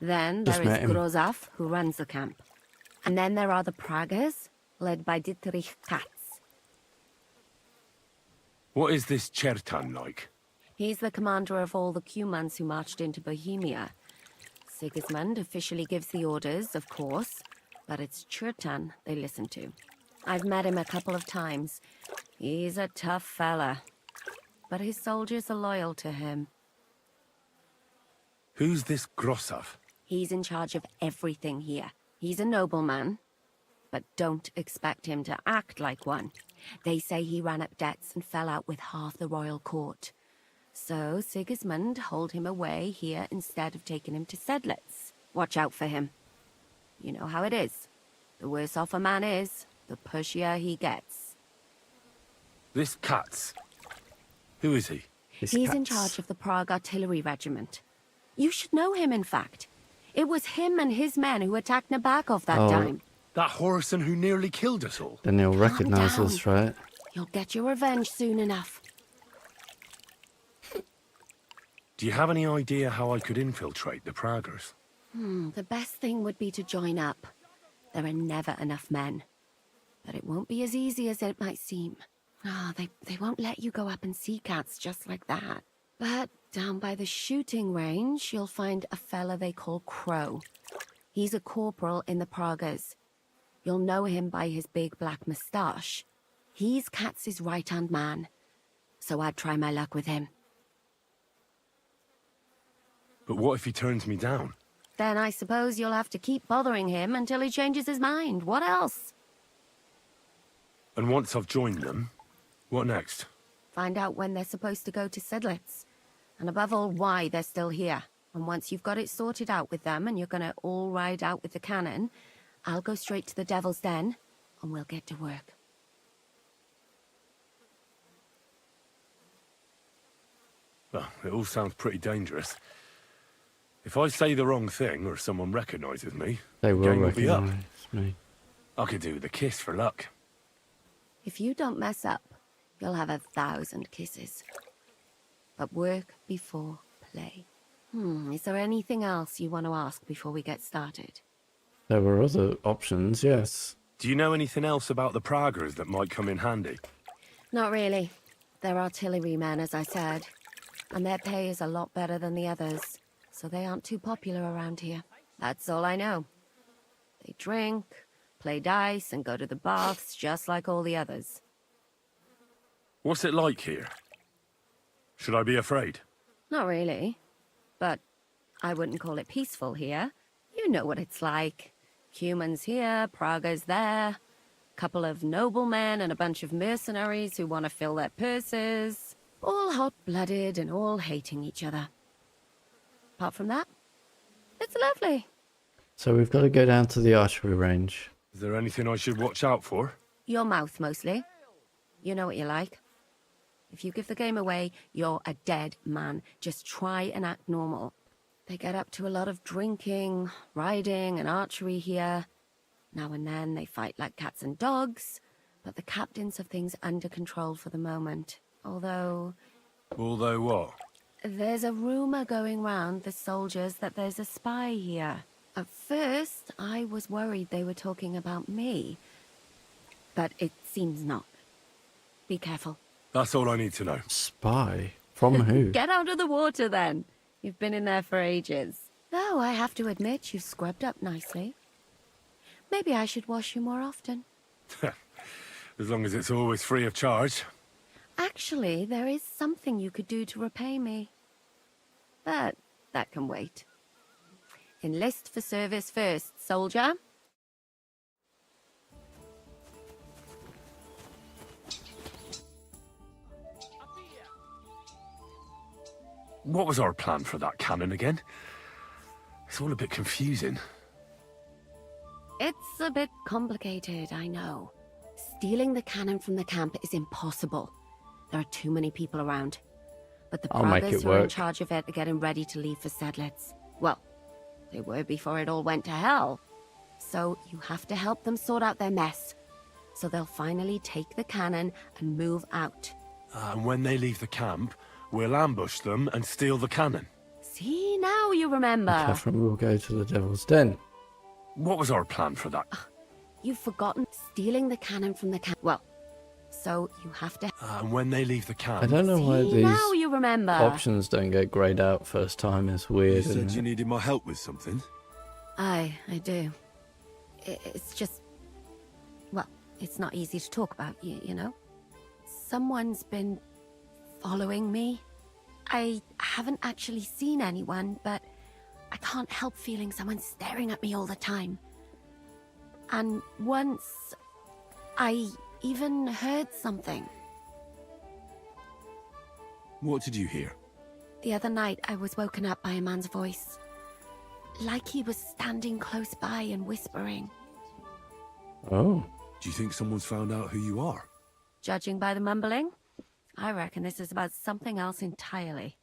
Then there is Grozam, who runs the camp. And then there are the Praggers, led by Ditrich Katz. What is this Chertan like? He's the commander of all the Cumans who marched into Bohemia. Sigismund officially gives the orders, of course, but it's Chatan they listen to. I've met him a couple of times. He's a tough fella, but his soldiers are loyal to him. Who's this Grozam? He's in charge of everything here. He's a nobleman, but don't expect him to act like one. They say he ran up debts and fell out with half the royal court. So Sigismund holed him away here instead of taking him to Sedlets. Watch out for him. You know how it is. The worse off a man is, the pushier he gets. This Katz. Who is he? He's in charge of the Prague Artillery Regiment. You should know him, in fact. It was him and his men who attacked Nabokov that time. That Horison who nearly killed us all. Then he'll recognize us, right? You'll get your revenge soon enough. Do you have any idea how I could infiltrate the Praggers? The best thing would be to join up. There are never enough men. But it won't be as easy as it might seem. They won't let you go up and see Katz just like that. But down by the shooting range, you'll find a fella they call Crow. He's a corporal in the Praggers. You'll know him by his big black moustache. He's Katz's right-hand man. So I'd try my luck with him. But what if he turns me down? Then I suppose you'll have to keep bothering him until he changes his mind. What else? And once I've joined them, what next? Find out when they're supposed to go to Sedlets. And above all, why they're still here. And once you've got it sorted out with them and you're gonna all ride out with the cannon, I'll go straight to the Devil's Den and we'll get to work. Well, it all sounds pretty dangerous. If I say the wrong thing or someone recognizes me, They the will game will be up. recognise me. I could do with a kiss for luck. If you don't mess up, you'll have 1,000 kisses. But work before play. Is there anything else you want to ask before we get started? There were other options, yes. Do you know anything else about the Praggers that might come in handy? Not really. They're artillerymen, as I said. And their pay is a lot better than the others, so they aren't too popular around here. That's all I know. They drink, play dice, and go to the baths just like all the others. What's it like here? Should I be afraid? Not really. But I wouldn't call it peaceful here. You know what it's like. Humans here, Praggers there. Couple of noblemen and a bunch of mercenaries who want to fill their purses. All hot-blooded and all hating each other. Apart from that, it's lovely. So we've got to go down to the archery range. Is there anything I should watch out for? Your mouth, mostly. You know what you like. If you give the game away, you're a dead man. Just try and act normal. They get up to a lot of drinking, riding, and archery here. Now and then they fight like cats and dogs, but the captains have things under control for the moment. Although what? there's a rumor going round the soldiers that there's a spy here. At first, I was worried they were talking about me, but it seems not. Be careful. That's all I need to know. Spy? From who? Get out of the water, then. You've been in there for ages. Though I have to admit, you've scrubbed up nicely. Maybe I should wash you more often. As long as it's always free of charge. Actually, there is something you could do to repay me. But that can wait. Enlist for service first, soldier. What was our plan for that cannon again? It's all a bit confusing. It's a bit complicated, I know. Stealing the cannon from the camp is impossible. There are too many people around. But the I'll make Praggers it who are in work. charge of it are getting ready to leave for Sedlitz. Well, they were before it all went to hell. So you have to help them sort out their mess. So they'll finally take the cannon and move out. And when they leave the camp, we'll ambush them and steal the cannon. See, now you remember. Catherine will go to the Devil's Den. What was our plan for that? You've forgotten stealing the cannon from the camp. Well, so you have to... And when they leave the camp... I don't know why See, these now you remember. options don't get grayed out first time. It's weird, You isn't said you it? needed my help with something? I do. It's just... Well, it's not easy to talk about, you know? Someone's been following me. I haven't actually seen anyone, but I can't help feeling someone staring at me all the time. And once, I even heard something. What did you hear? The other night, I was woken up by a man's voice. Like he was standing close by and whispering. Oh. Do you think someone's found out who you are? Judging by the mumbling, I reckon this is about something else entirely.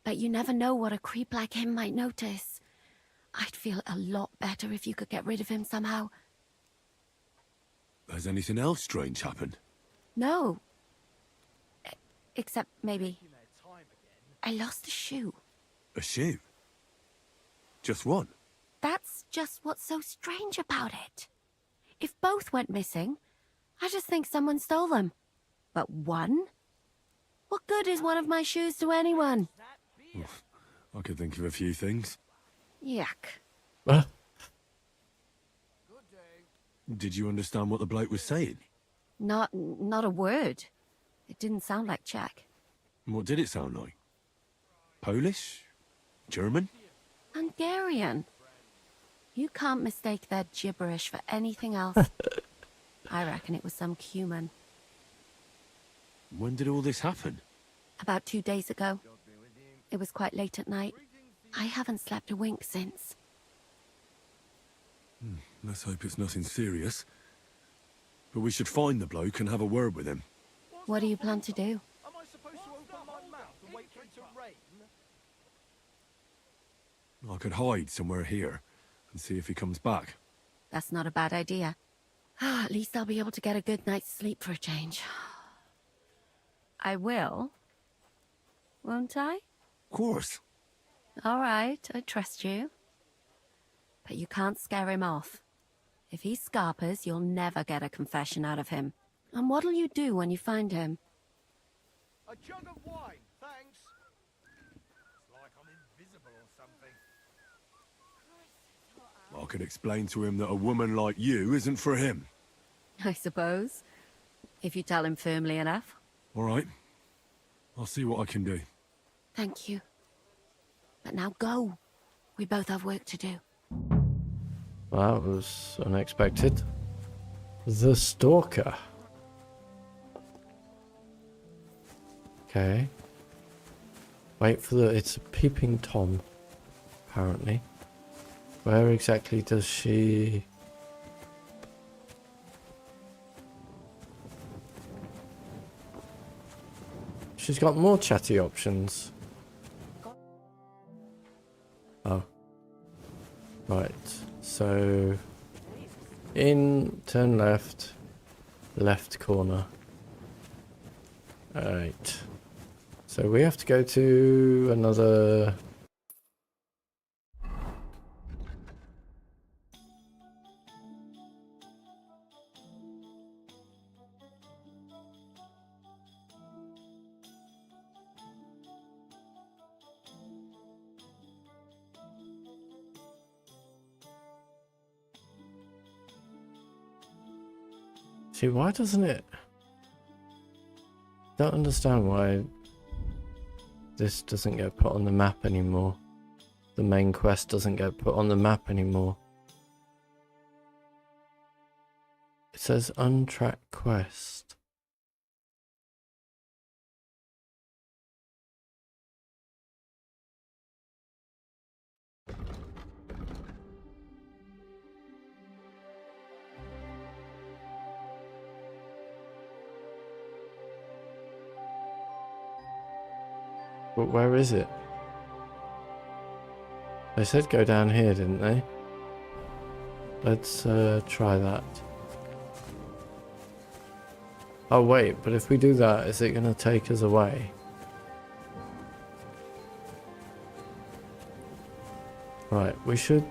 But you never know what a creep like him might notice. I'd feel a lot better if you could get rid of him somehow. Has anything else strange happened? No. Except maybe... I lost a shoe. A shoe? Just one? That's just what's so strange about it. If both went missing, I just think someone stole them. But one? What good is one of my shoes to anyone? I could think of a few things. Yuck. Did you understand what the bloke was saying? Not a word. It didn't sound like Czech. What did it sound like? Polish? German? Hungarian. You can't mistake their gibberish for anything else. I reckon it was some Cuman. When did all this happen? About 2 days ago. It was quite late at night. I haven't slept a wink since. Let's hope it's nothing serious. But we should find the bloke and have a word with him. What do you plan to do? I could hide somewhere here and see if he comes back. That's not a bad idea. At least I'll be able to get a good night's sleep for a change. I will. Won't I? Of course. All right, I trust you. But you can't scare him off. If he scarpers, you'll never get a confession out of him. And what'll you do when you find him? A jug of wine, thanks. It's like I'm invisible or something. I could explain to him that a woman like you isn't for him. I suppose. If you tell him firmly enough. All right. I'll see what I can do. Thank you. But now go. We both have work to do. Well, that was unexpected. The Stalker. Okay. Wait for the... It's a peeping Tom, apparently. Where exactly does she... She's got more chatty options. Oh. Right. So... turn left. Left corner. Alright. So we have to go to another... See, why doesn't it... Don't understand why this doesn't get put on the map anymore. The main quest doesn't get put on the map anymore. It says untracked quest. But where is it? They said go down here, didn't they? Let's try that. Oh wait, but if we do that, is it going to take us away? Right, we should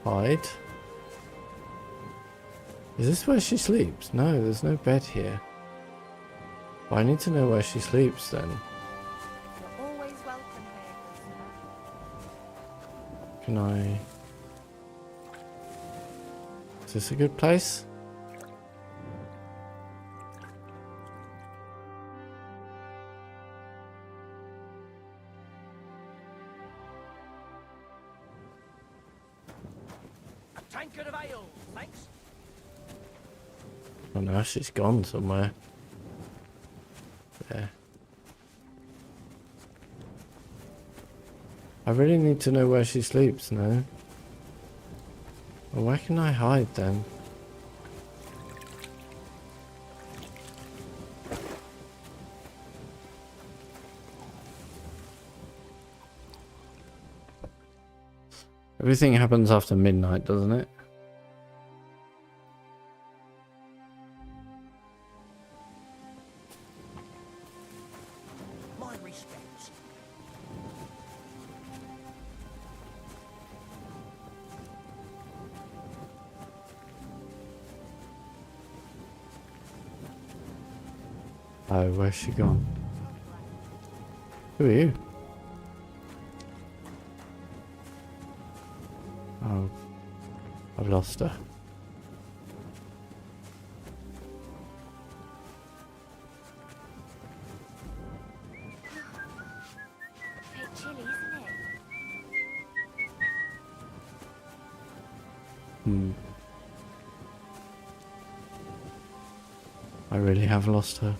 hide. Is this where she sleeps? No, there's no bed here. Well, I need to know where she sleeps then. Can I... Is this a good place? A tankard of ale, thanks. Oh no, she's gone somewhere. There. I really need to know where she sleeps now. Well, where can I hide then? Everything happens after midnight, doesn't it? My respects. Oh, where's she gone? Who are you? Oh, I've lost her. Bit chilly, isn't it? I really have lost her.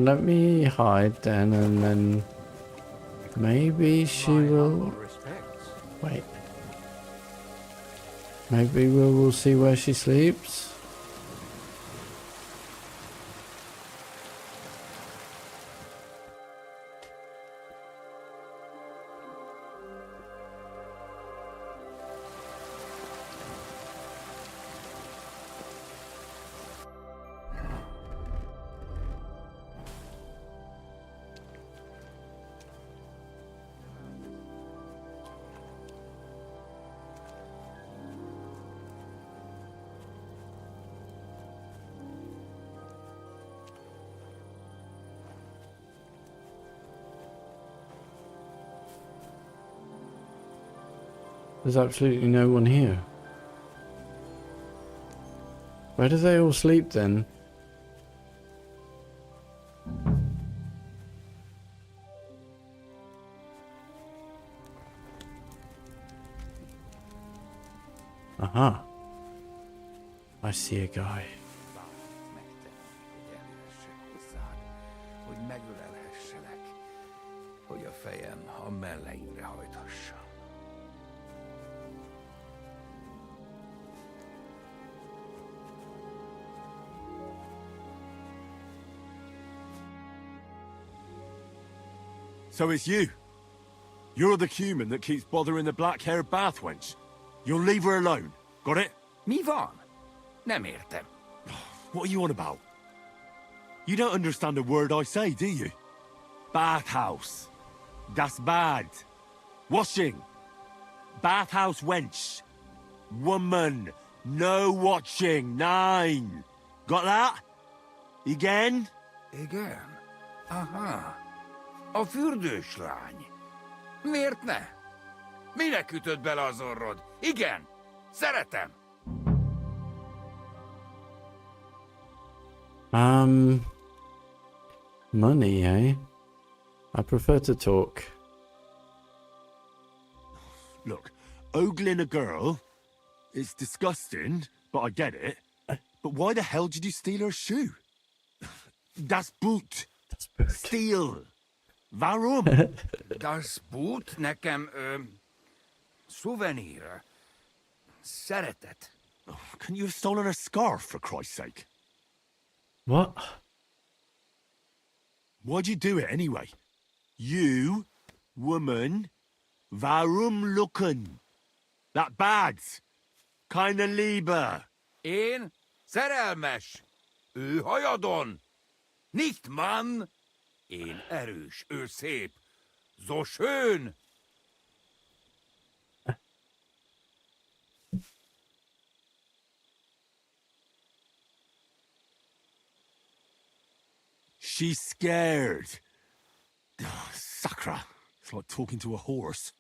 Let me hide then, and then maybe she will... Wait. Maybe we'll see where she sleeps. There's absolutely no one here. Where do they all sleep then? Aha. I see a guy. Hogy megölelhesselek, hogy a fejem a melleimre hajthassa. So it's you. You're the human that keeps bothering the black-haired bath wench. You'll leave her alone. Got it? Mi van? Nem értem. What are you on about? You don't understand a word I say, do you? Batthouse. Das bad. Washing. Batthouse wench. Woman. No watching. 9. Got that? Again? Igen? Aha. A fürdős lány. Miért ne? Minek ütöd bele az orrod? Igen, szeretem. Money, eh? I prefer to talk. Look, ogling a girl, it's disgusting, but I get it. But why the hell did you steal her shoe? Das Boot. Steal. Warum? Das Boot nekem, szuvenír. Szeretet. Couldn't you have stolen her scarf, for Christ's sake? What? Why'd you do it anyway? You, woman, warum lucken? That bad. Keine Liebe. Én szerelmes. Ő hajadon. Nicht Mann. Én erős, ő szép. So schön. She's scared. Sakra. It's like talking to a horse.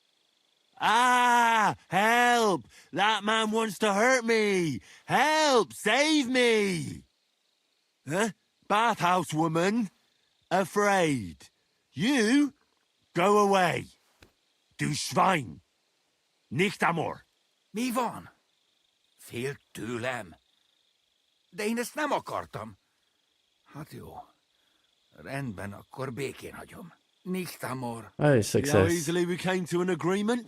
Ah! Help! That man wants to hurt me! Help! Save me! Huh? Bathhouse woman? Afraid. You? Go away. Du Schwein. Nicht amor. Mi van? Félt tőlem. De én ezt nem akartam. Hát jó. Rendben, akkor békén hagyom. Nicht amor. Hey, See how success. easily we came to an agreement?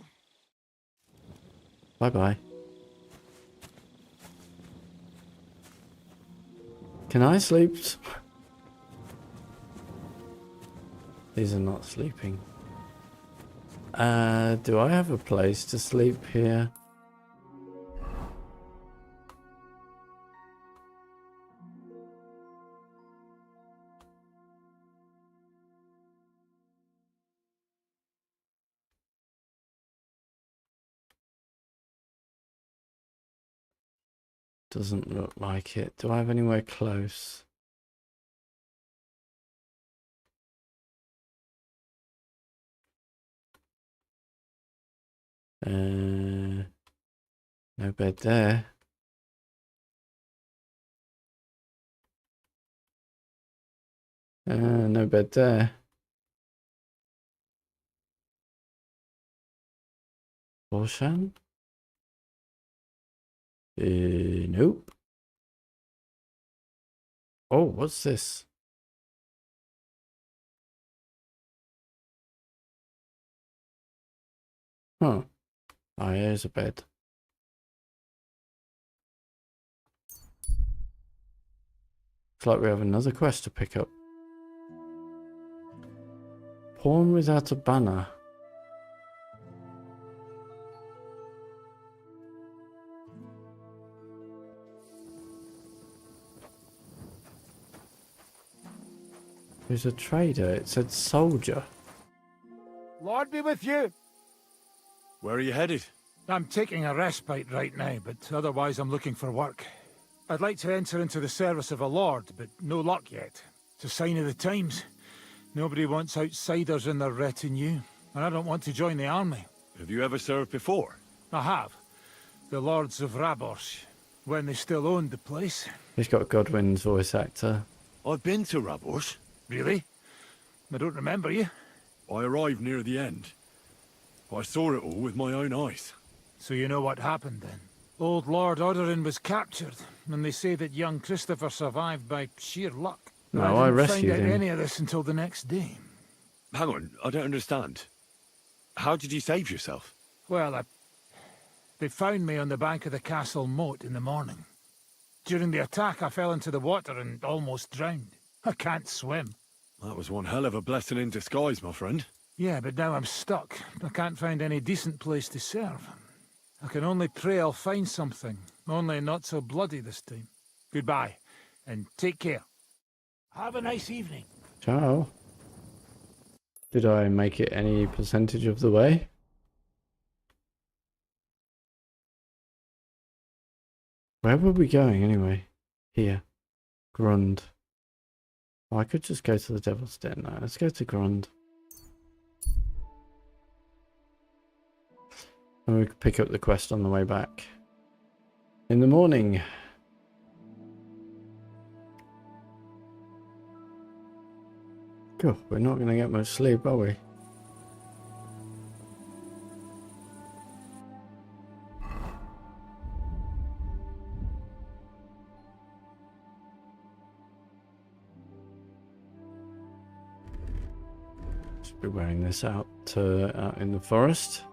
Bye-bye. Can I sleep? These are not sleeping. Do I have a place to sleep here? Doesn't look like it. Do I have anywhere close? No bed there. No bed there. Borshan? Nope. Oh, what's this? Huh. Oh, here's a bed. Looks like we have another quest to pick up. Pawn without a banner. There's a trader. It said soldier. Lord be with you. Where are you headed? I'm taking a respite right now, but otherwise I'm looking for work. I'd like to enter into the service of a lord, but no luck yet. It's a sign of the times. Nobody wants outsiders in their retinue, and I don't want to join the army. Have you ever served before? I have. The Lords of Rabors, when they still owned the place. He's got Godwin's voice actor. I've been to Rabors. Really? I don't remember you. I arrived near the end. I saw it all with my own eyes. So you know what happened then? Old Lord Odorin was captured, and they say that young Christopher survived by sheer luck. No, I I didn't rescued find out him. any of this until the next day. Hang on, I don't understand. How did you save yourself? Well, they found me on the bank of the castle moat in the morning. During the attack, I fell into the water and almost drowned. I can't swim. That was one hell of a blessing in disguise, my friend. Yeah, but now I'm stuck. I can't find any decent place to serve. I can only pray I'll find something, only not so bloody this time. Goodbye, and take care. Have a nice evening. Ciao. Did I make it any percentage of the way? Where were we going anyway? Here. Grund. Oh, I could just go to the Devil's Den now. Let's go to Grund. And we could pick up the quest on the way back. In the morning. Cool, we're not going to get much sleep, are we? Just be wearing this out in the forest.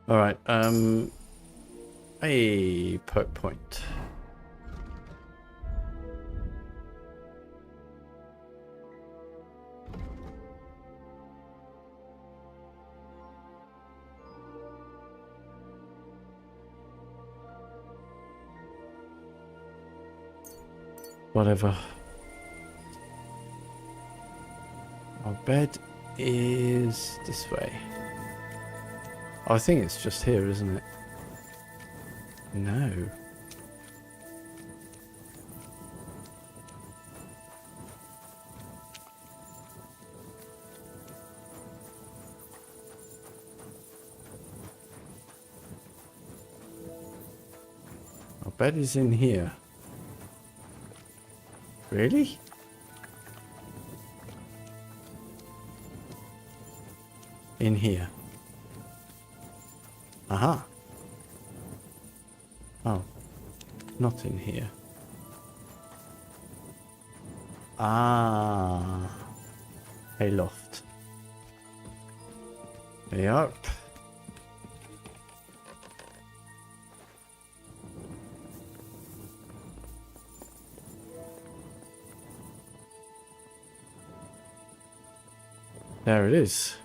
All right, a perk point. Whatever. Our bed is this way. I think it's just here, isn't it? No. Our bed is in here. Really? In here. Aha. Oh. Not in here. Ah. A loft. Yep. There it is.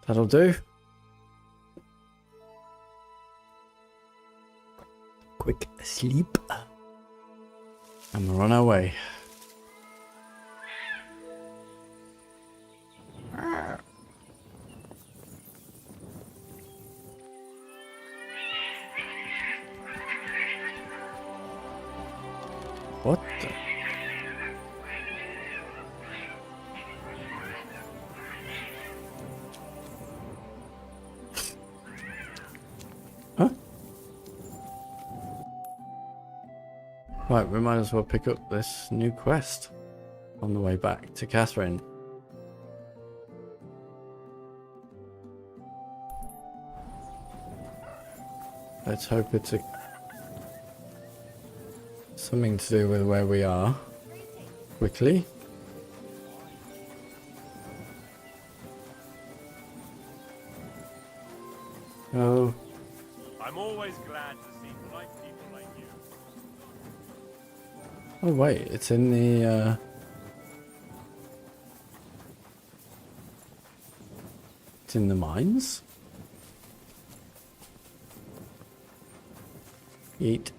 That'll do. Quick sleep. And we're on our way. What the? Right, we might as well pick up this new quest on the way back to Katherine. Let's hope it's something to do with where we are. Quickly. Oh. I'm always glad to see polite people like you. Oh wait, it's in the it's in the mines? Yeet.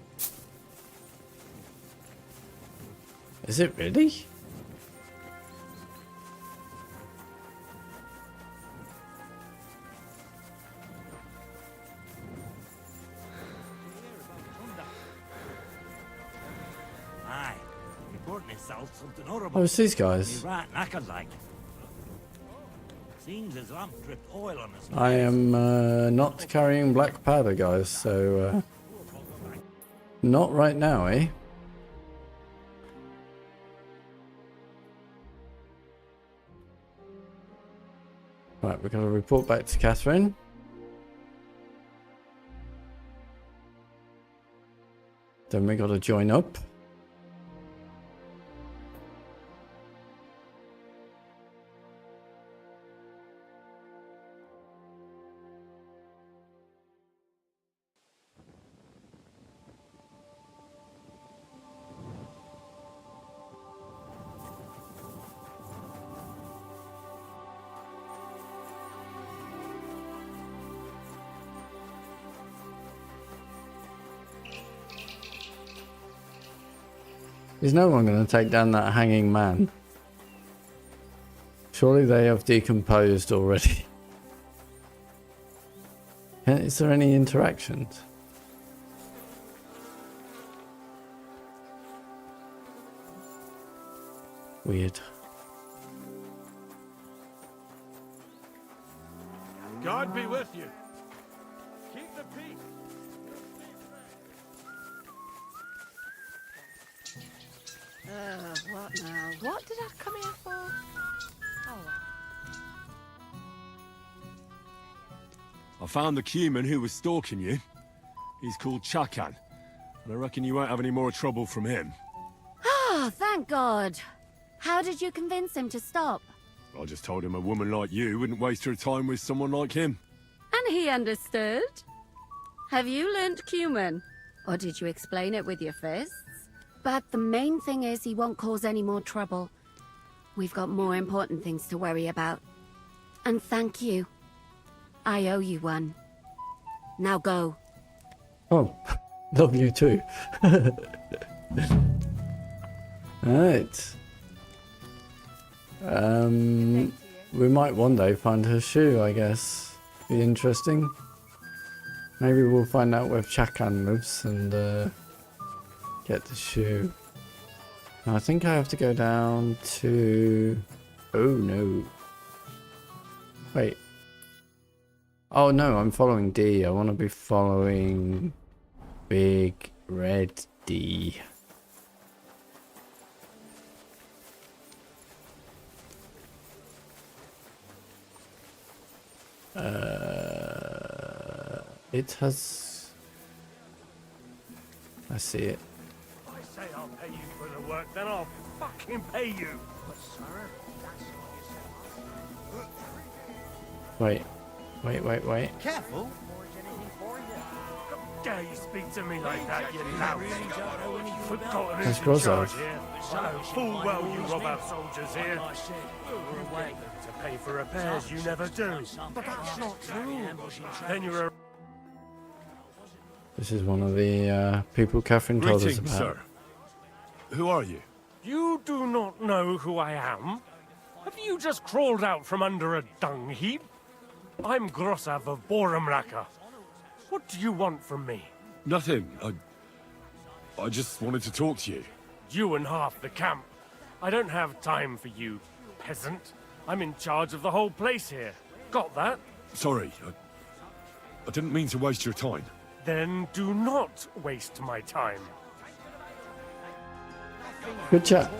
Is it really? Aye, reporting itself something horrible. Oh, it's these guys. Right, knackered like. Seems his lamp dripped oil on his I am not carrying black powder, guys, so not right now, eh? Right, we're going to report back to Katherine. Then we got to join up. Is no one going to take down that hanging man? Surely they have decomposed already. Is there any interactions? Weird. God be with you. Keep the peace. What now? What did I come here for? Oh, I found the Cuman who was stalking you. He's called Chakan, and I reckon you won't have any more trouble from him. oh, thank God. How did you convince him to stop? I just told him a woman like you wouldn't waste her time with someone like him. And he understood? Have you learnt Cuman? Or did you explain it with your fists? But the main thing is he won't cause any more trouble. We've got more important things to worry about. And thank you. I owe you one. Now go. Oh, love you too. Alright. We might one day find her shoe, I guess. Be interesting. Maybe we'll find out where Chakan lives and get the shoe. Now, I think I have to go down to... Oh no. Wait. Oh no, I'm following D. I want to be following Big Red D. It has... I see it. I say I'll pay you for the work, then I'll fucking pay you. But sir, that's Wait. Careful. How dare you speak to me like that, you louse? You've forgotten That's who's in Grozam. charge here. I know full well you rob our soldiers here. To pay for repairs you never do. But that's not true. Then you're a... This is one of the people Katherine told us Greetings, about. sir. Who are you? You do not know who I am? Have you just crawled out from under a dung heap? I'm Grozam of Borumlaca. What do you want from me? Nothing. I just wanted to talk to you. You and half the camp. I don't have time for you, peasant. I'm in charge of the whole place here. Got that? Sorry, I didn't mean to waste your time. Then do not waste my time. Good chat.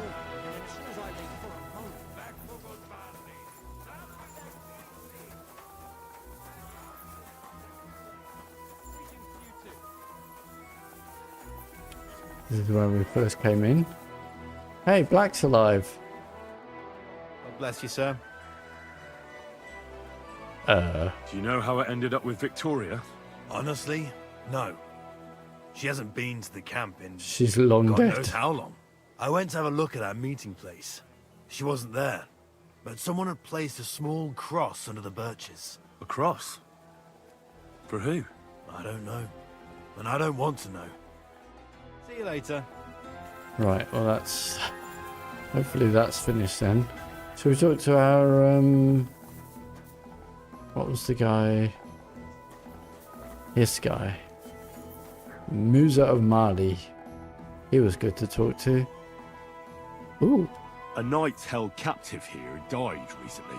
This is when we first came in. Hey, Black's alive. God bless you, sir. Do you know how it ended up with Victoria? Honestly, no. She hasn't been to the camp in She's long God dead. knows how long. I went to have a look at our meeting place. She wasn't there, but someone had placed a small cross under the birches. A cross? For who? I don't know, and I don't want to know. See you later. Right, well that's... Hopefully that's finished then. So we talked to our, what was the guy? This guy. Musa of Mali. He was good to talk to. Ooh. A knight held captive here died recently.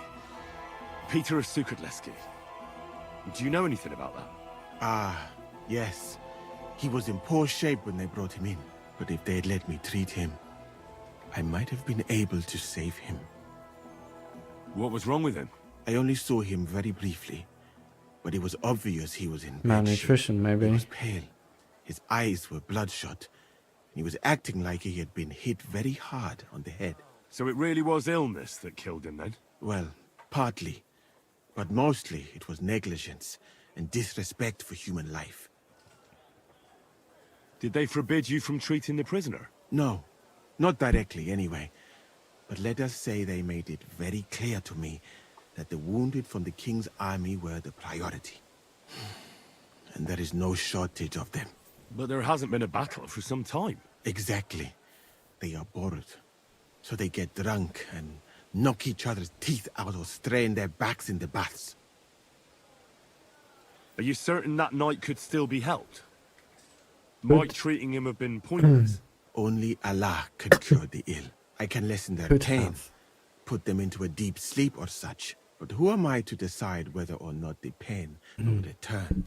Peter of Sukotleski. Do you know anything about that? Ah, yes. He was in poor shape when they brought him in. But if they'd let me treat him, I might have been able to save him. What was wrong with him? I only saw him very briefly, but it was obvious he was in bad shape. Malnutrition, maybe. He was pale. His eyes were bloodshot. And he was acting like he had been hit very hard on the head. So it really was illness that killed him then? Well, partly. But mostly it was negligence and disrespect for human life. Did they forbid you from treating the prisoner? No, not directly anyway. But let us say they made it very clear to me that the wounded from the king's army were the priority. And there is no shortage of them. But there hasn't been a battle for some time. Exactly. They are bored. So they get drunk and knock each other's teeth out or strain their backs in the baths. Are you certain that knight could still be helped? Might treating him have been pointless? Only Allah could cure the ill. I can lessen their pain, put them into a deep sleep or such. But who am I to decide whether or not the pain will return,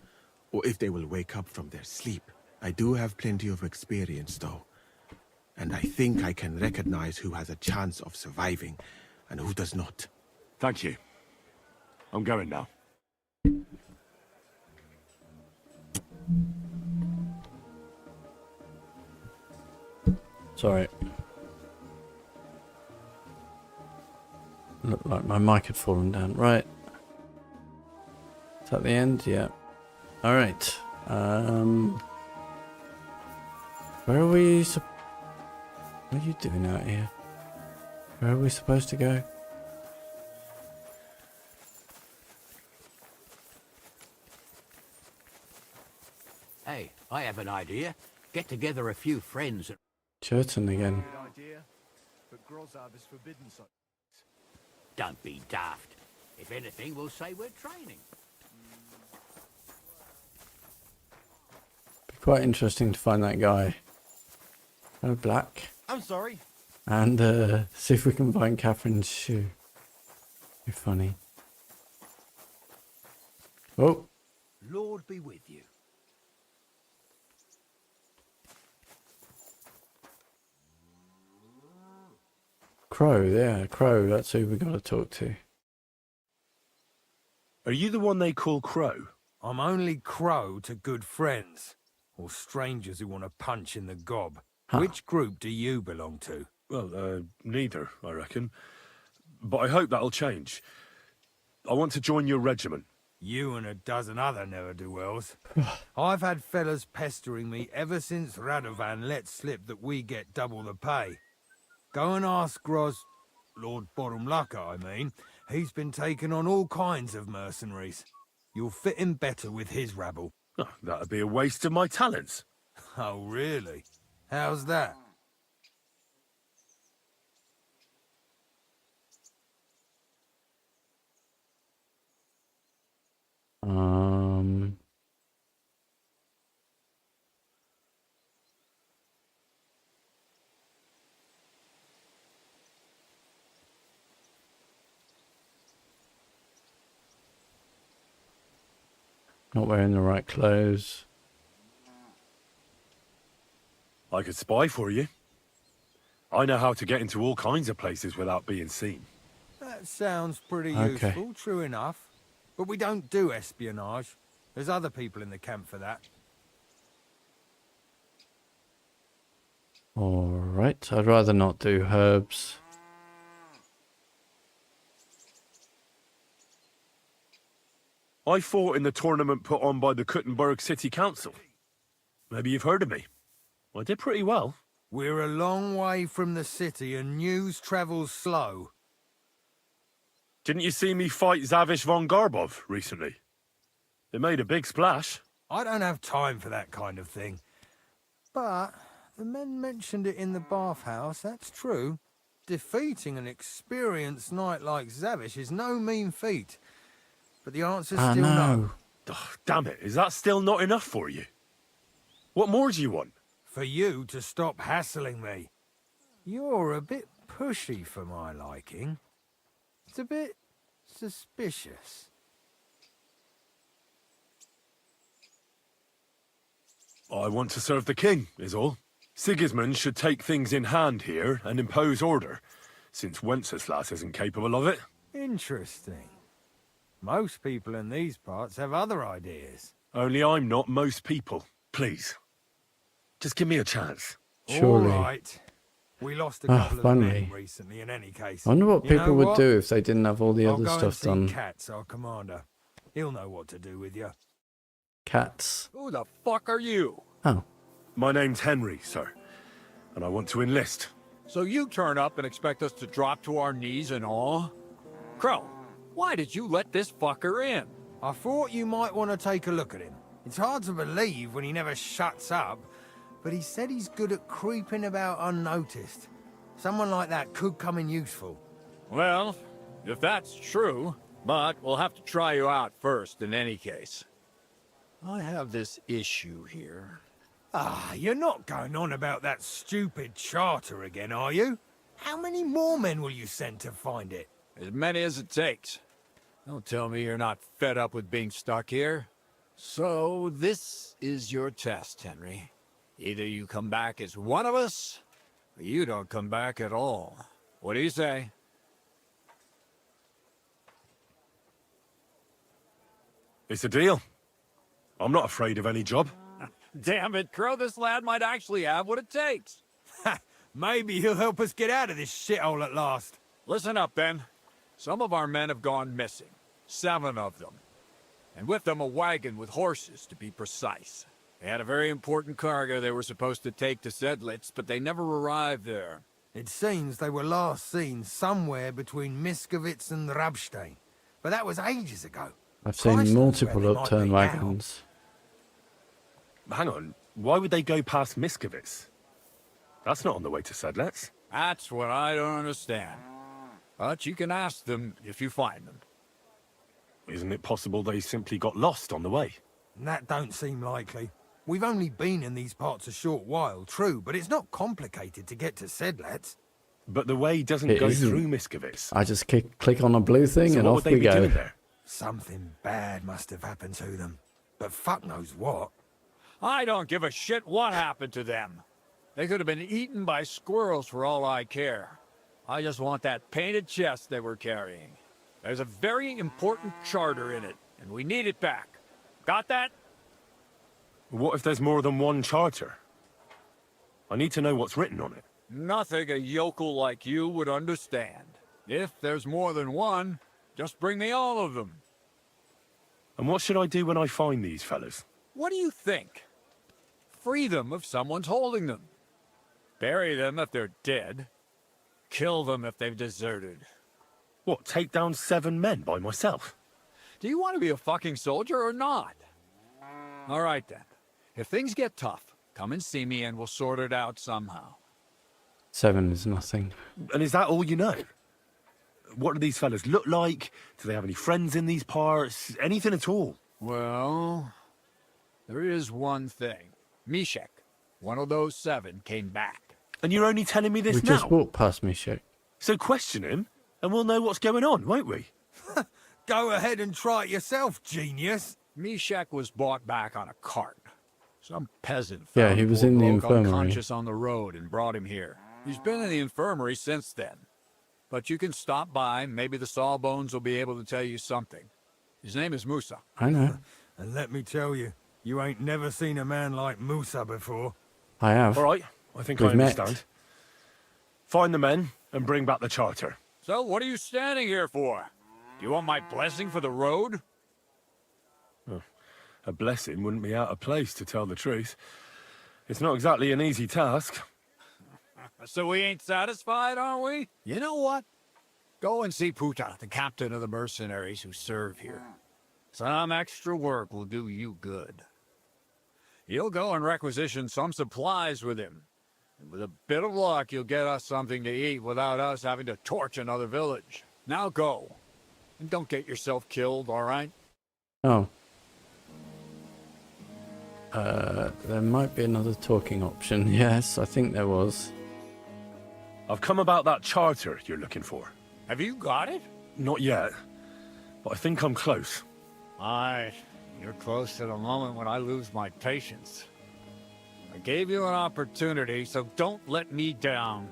or if they will wake up from their sleep? I do have plenty of experience, though. And I think I can recognize who has a chance of surviving, and who does not. Thank you. I'm going now. Sorry. Looked like my mic had fallen down. Right. Is that the end? Yeah. Alright. Where are we? What are you doing out here? Where are we supposed to go? Hey, I have an idea. Get together a few friends and... Chertan again. Good idea, but Grozam is forbidden such. Don't be daft. If anything, we'll say we're training. Be quite interesting to find that guy. Oh, black. I'm sorry. And see if we can find Catherine's shoe. Be funny. Oh. Lord be with you. Crow, yeah, Crow, that's who we gotta talk to. Are you the one they call Crow? I'm only Crow to good friends, or strangers who want to punch in the gob. Huh. Which group do you belong to? Well, neither, I reckon. But I hope that'll change. I want to join your regiment. You and a dozen other ne'er-do-wells. I've had fellas pestering me ever since Radovan let slip that we get double the pay. Go and ask Lord Borumlaca, I mean. He's been taking on all kinds of mercenaries. You'll fit in better with his rabble. Oh, that'd be a waste of my talents. Oh, really? How's that? Not wearing the right clothes. I could spy for you. I know how to get into all kinds of places without being seen. That sounds pretty Okay. useful, true enough. But we don't do espionage. There's other people in the camp for that. Alright, I'd rather not do herbs. I fought in the tournament put on by the Kuttenberg City Council. Maybe you've heard of me. I did pretty well. We're a long way from the city and news travels slow. Didn't you see me fight Zavish von Garbov recently? It made a big splash. I don't have time for that kind of thing. But the men mentioned it in the bathhouse, that's true. Defeating an experienced knight like Zavish is no mean feat. But the answer's still no. Oh, damn it, is that still not enough for you? What more do you want? For you to stop hassling me. You're a bit pushy for my liking. It's a bit suspicious. I want to serve the king, is all. Sigismund should take things in hand here and impose order, since Wenceslas isn't capable of it. Interesting. Most people in these parts have other ideas. Only I'm not most people. Please. Just give me a chance. Surely. All right. We lost a couple of finally. men recently in any case. I wonder what You know people would what? do if they didn't have all the I'll other go stuff and done. see Katz, our commander. He'll know what to do with you. Cats. Who the fuck are you? Oh. My name's Henry, sir, and I want to enlist. So you turn up and expect us to drop to our knees in awe? Crow, why did you let this fucker in? I thought you might want to take a look at him. It's hard to believe when he never shuts up, but he said he's good at creeping about unnoticed. Someone like that could come in useful. Well, if that's true, but we'll have to try you out first in any case. I have this issue here. Ah, you're not going on about that stupid charter again, are you? How many more men will you send to find it? As many as it takes. Don't tell me you're not fed up with being stuck here. So this is your test, Henry. Either you come back as one of us, or you don't come back at all. What do you say? It's a deal. I'm not afraid of any job. Damn it, Crow, this lad might actually have what it takes. Maybe he'll help us get out of this shithole at last. Listen up, then. Some of our men have gone missing. 7 of them. And with them a wagon with horses, to be precise. They had a very important cargo they were supposed to take to Sedlitz, but they never arrived there. It seems they were last seen somewhere between Miskovitz and Rabstein. But that was ages ago. I've seen Christ knows multiple where they might upturned be now. wagons. Hang on, why would they go past Miskovitz? That's not on the way to Sedlitz. That's what I don't understand. But you can ask them if you find them. Isn't it possible they simply got lost on the way? That don't seem likely. We've only been in these parts a short while, true, but it's not complicated to get to Sedlitz. But the way doesn't It go isn't. through Miskovitz. I just click on a blue thing So and what off would they we be go. doing there? Something bad must have happened to them. But fuck knows what. I don't give a shit what happened to them. They could have been eaten by squirrels for all I care. I just want that painted chest they were carrying. There's a very important charter in it, and we need it back. Got that? What if there's more than one charter? I need to know what's written on it. Nothing a yokel like you would understand. If there's more than one, just bring me all of them. And what should I do when I find these fellas? What do you think? Free them if someone's holding them. Bury them if they're dead. Kill them if they've deserted. What, take down 7 men by myself? Do you want to be a fucking soldier or not? All right then. If things get tough, come and see me and we'll sort it out somehow. 7 is nothing. And is that all you know? What do these fellas look like? Do they have any friends in these parts? Anything at all? Well, there is one thing. Mishek, one of those 7, came back. And you're only telling me this We now? just walked past Mishek. So question him, and we'll know what's going on, won't we? Go ahead and try it yourself, genius. Mishek was brought back on a cart. Some peasant Yeah, found he was poor in the bloke infirmary. unconscious on the road and brought him here. He's been in the infirmary since then. But you can stop by. Maybe the Sawbones will be able to tell you something. His name is Musa. I know. And let me tell you, you ain't never seen a man like Musa before. I have. All right, I think We've I understand. met. Find the men and bring back the charter. So what are you standing here for? Do you want my blessing for the road? Oh, a blessing wouldn't be out of place, to tell the truth. It's not exactly an easy task. So we ain't satisfied, are we? You know what? Go and see Puta, the captain of the mercenaries who serve here. Some extra work will do you good. You'll go and requisition some supplies with him. And with a bit of luck, you'll get us something to eat without us having to torch another village. Now go. And don't get yourself killed, all right? Oh. There might be another talking option. Yes, I think there was. I've come about that charter you're looking for. Have you got it? Not yet, but I think I'm close. Aye, you're close to the moment when I lose my patience. I gave you an opportunity, so don't let me down.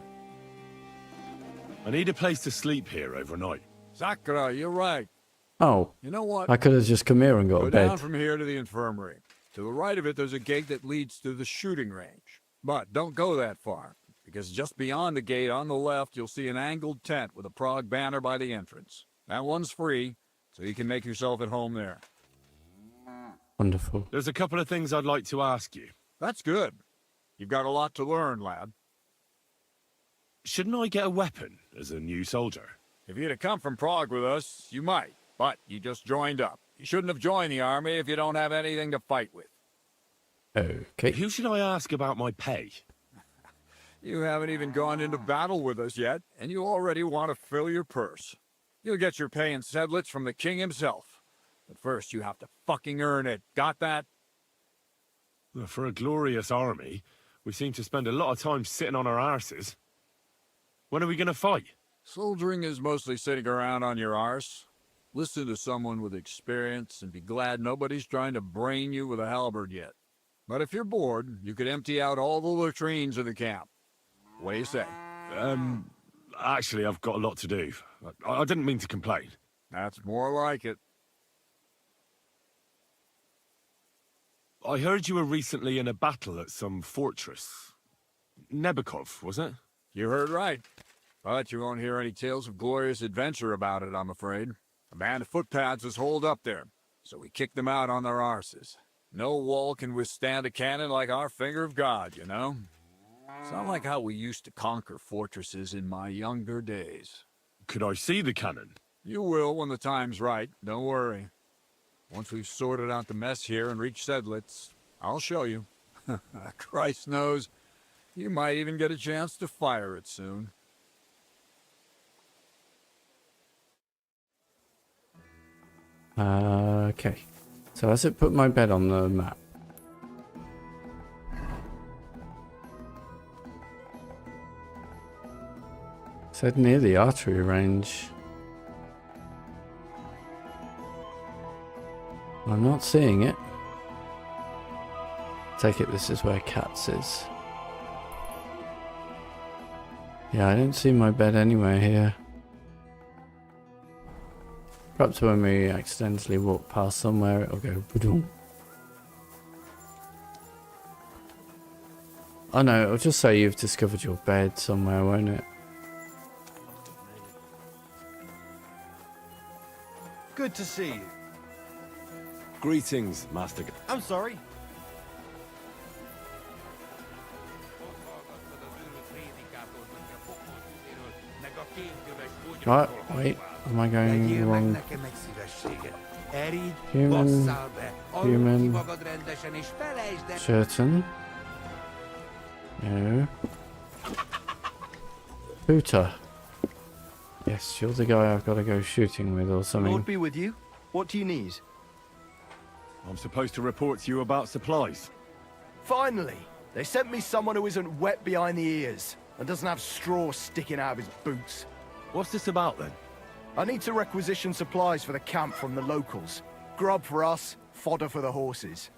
I need a place to sleep here overnight. Sakura, you're right. Oh. You know what? I could have just come here and got Go a bed. down from here to the infirmary. To the right of it, there's a gate that leads to the shooting range. But don't go that far, because just beyond the gate on the left, you'll see an angled tent with a Prague banner by the entrance. That one's free, so you can make yourself at home there. Wonderful. There's a couple of things I'd like to ask you. That's good. You've got a lot to learn, lad. Shouldn't I get a weapon as a new soldier? If you'd have come from Prague with us, you might, but you just joined up. You shouldn't have joined the army if you don't have anything to fight with. Okay. Who should I ask about my pay? You haven't even gone into battle with us yet, and you already want to fill your purse. You'll get your pay in sedlets from the king himself. But first, you have to fucking earn it. Got that? Well, for a glorious army, we seem to spend a lot of time sitting on our arses. When are we going to fight? Soldiering is mostly sitting around on your arse. Listen to someone with experience and be glad nobody's trying to brain you with a halberd yet. But if you're bored, you could empty out all the latrines of the camp. What do you say? Actually, I've got a lot to do. I didn't mean to complain. That's more like it. I heard you were recently in a battle at some fortress. Nebukov, was it? You heard right. But you won't hear any tales of glorious adventure about it, I'm afraid. A band of footpads was holed up there, so we kicked them out on their arses. No wall can withstand a cannon like our finger of God, you know? It's not like how we used to conquer fortresses in my younger days. Could I see the cannon? You will when the time's right, don't worry. Once we've sorted out the mess here and reached Sedlitz, I'll show you. Christ knows, you might even get a chance to fire it soon. Okay. So has it put my bed on the map? Said near the archery range. I'm not seeing it. Take it this is where Katz is. Yeah, I don't see my bed anywhere here. Perhaps when we accidentally walk past somewhere, it'll go boom. Oh no, it'll just say you've discovered your bed somewhere, won't it? Good to see you. Greetings, Master. I'm sorry. Right, wait, am I going wrong? Human, Chertan. No. Puta. Yes, you're the guy I've got to go shooting with or something. Lord be with you. What do you need? I'm supposed to report to you about supplies. Finally! They sent me someone who isn't wet behind the ears and doesn't have straw sticking out of his boots. What's this about then? I need to requisition supplies for the camp from the locals. Grub for us, fodder for the horses.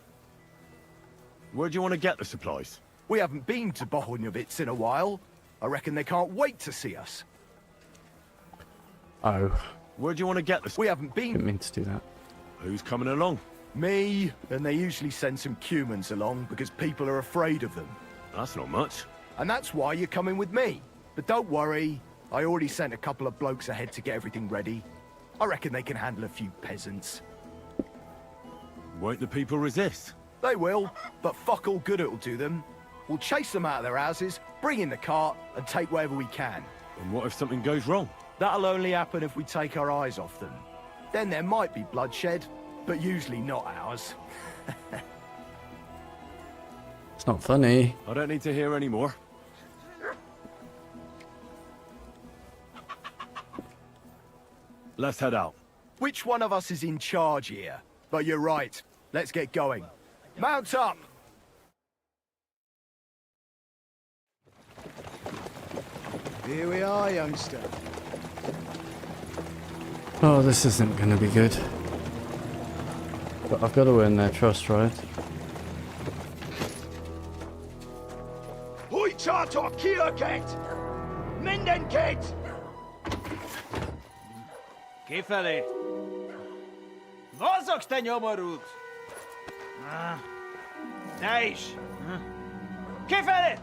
Where do you want to get the supplies? We haven't been to Bohunjovitz in a while. I reckon they can't wait to see us. Oh. Where do you want to get this? We haven't been. Didn't mean to do that. Who's coming along? Me, and they usually send some humans along because people are afraid of them. That's not much. And that's why you're coming with me. But don't worry, I already sent a couple of blokes ahead to get everything ready. I reckon they can handle a few peasants. Won't the people resist? They will, but fuck all good it'll do them. We'll chase them out of their houses, bring in the cart, and take whatever we can. And what if something goes wrong? That'll only happen if we take our eyes off them. Then there might be bloodshed, but usually not ours. It's not funny. I don't need to hear any more. Let's head out. Which one of us is in charge here? But you're right. Let's get going. Mount up! Here we are, youngster. Oh, this isn't going to be good. But I've got to earn their trust, right? Hoi charter Kierket! Mindenket! Kifelé! Mozogsz, te nyomorult! Te is! Kifelé!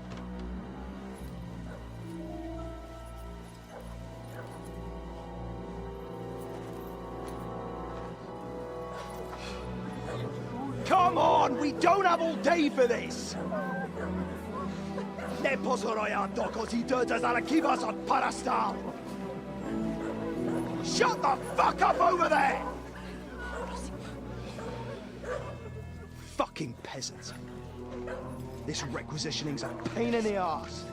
Come on, we don't have all day for this! Ne pozorojando così dödas alla kivas od parastal! Shut the fuck up over there! Fucking peasants. This requisitioning's a pain in the arse.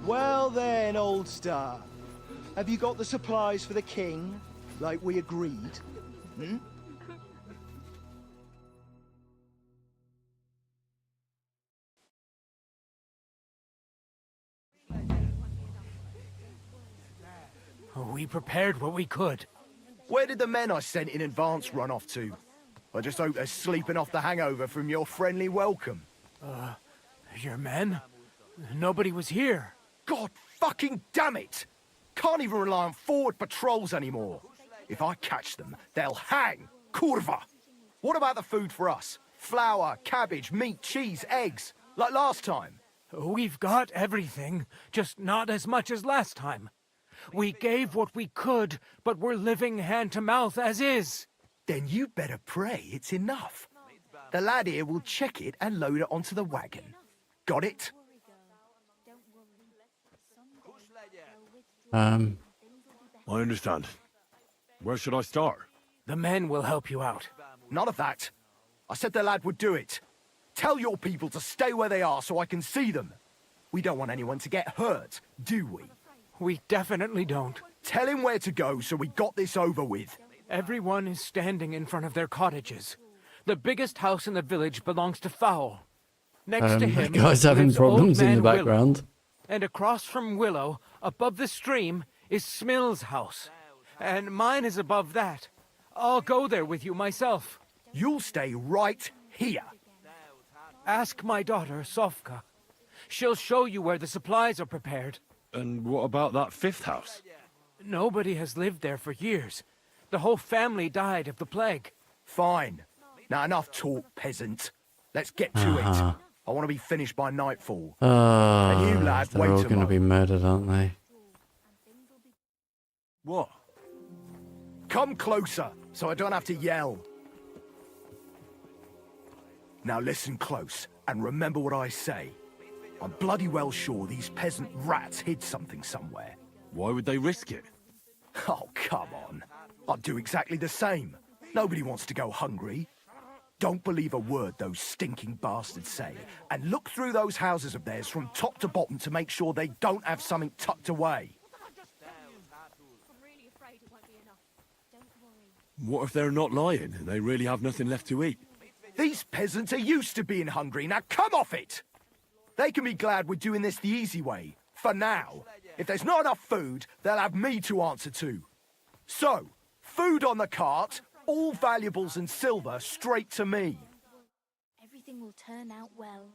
Well then, old star. Have you got the supplies for the king? Like we agreed? Hmm? We prepared what we could. Where did the men I sent in advance run off to? I just hope they're sleeping off the hangover from your friendly welcome. Your men? Nobody was here. God fucking damn it! Can't even rely on forward patrols anymore. If I catch them, they'll hang. Kurva! What about the food for us? Flour, cabbage, meat, cheese, eggs. Like last time. We've got everything, just not as much as last time. We gave what we could, but we're living hand to mouth as is. Then you better pray it's enough. The lad here will check it and load it onto the wagon. Got it? I understand. Where should I start? The men will help you out. None of that. I said the lad would do it. Tell your people to stay where they are so I can see them. We don't want anyone to get hurt, do we? We definitely don't. Tell him where to go so we got this over with. Everyone is standing in front of their cottages. The biggest house in the village belongs to Fowl. Next to him, the guy's having lives problems Old in the Man background. Willow. And across from Willow, above the stream, is Smill's house. And mine is above that. I'll go there with you myself. You'll stay right here. Ask my daughter, Sofka. She'll show you where the supplies are prepared. And what about that fifth house? Nobody has lived there for years. The whole family died of the plague. Fine. Now enough talk, peasant. Let's get to it. I want to be finished by nightfall. And you, lad, they're wait all a going to be murdered, aren't they? What? Come closer, so I don't have to yell. Now listen close, and remember what I say. I'm bloody well sure these peasant rats hid something somewhere. Why would they risk it? Oh, come on. I'd do exactly the same. Nobody wants to go hungry. Don't believe a word those stinking bastards say, and look through those houses of theirs from top to bottom to make sure they don't have something tucked away. What if they're not lying and they really have nothing left to eat? These peasants are used to being hungry, now come off it! They can be glad we're doing this the easy way, for now. If there's not enough food, they'll have me to answer to. So, food on the cart, all valuables and silver straight to me. everything will turn out well.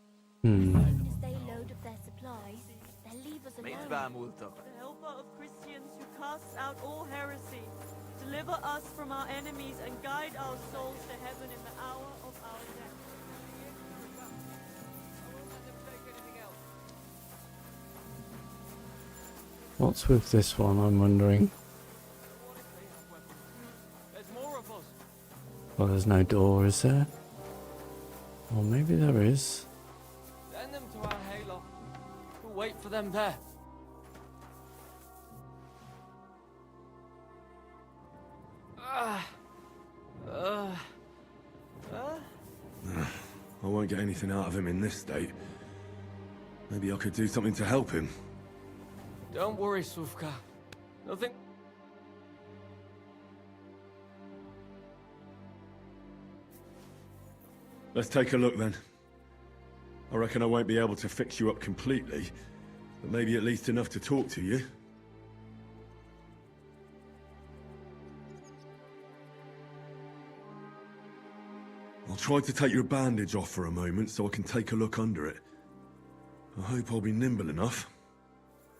Hmm. As soon as they load up their supplies, they'll leave us alone. The helper of Christians who casts out all heresy. Deliver us from our enemies and guide our souls to heaven in the hour of our death. What's with this one, I'm wondering? There's more of us. Well, there's no door, is there? Or maybe there is. Send them to our hayloft. We'll wait for them there. I won't get anything out of him in this state. Maybe I could do something to help him. Don't worry, Suvka. Nothing. Let's take a look then. I reckon I won't be able to fix you up completely, but maybe at least enough to talk to you. I'll try to take your bandage off for a moment so I can take a look under it. I hope I'll be nimble enough.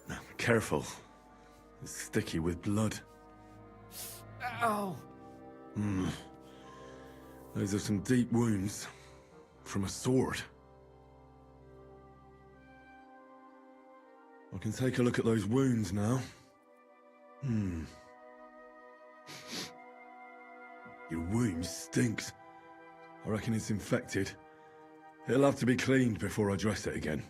Now, careful. It's sticky with blood. Ow! Those are some deep wounds. From a sword. I can take a look at those wounds now. Your wound stinks. I reckon it's infected. It'll have to be cleaned before I dress it again.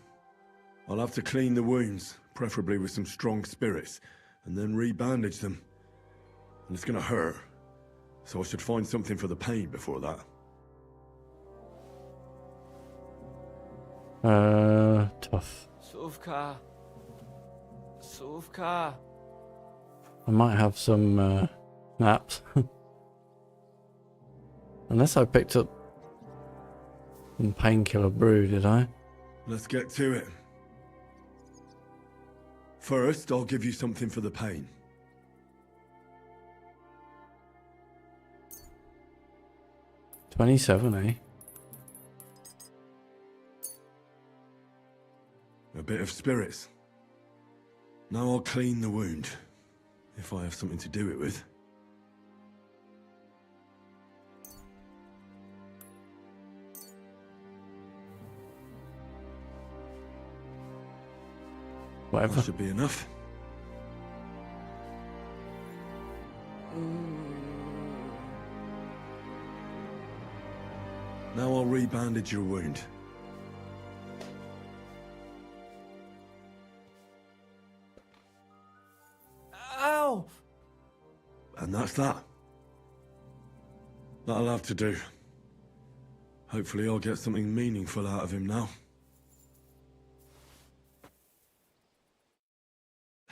I'll have to clean the wounds, preferably with some strong spirits, and then re-bandage them. And it's gonna hurt, so I should find something for the pain before that. Tough. Suvka. Suvka. I might have some naps. Unless I picked up some painkiller brew, did I? Let's get to it. First, I'll give you something for the pain. $27, eh? A bit of spirits. Now I'll clean the wound, if I have something to do it with. Whatever. That should be enough. Now I'll re-bandage your wound. Ow! And that's that. That'll have to do. Hopefully I'll get something meaningful out of him now.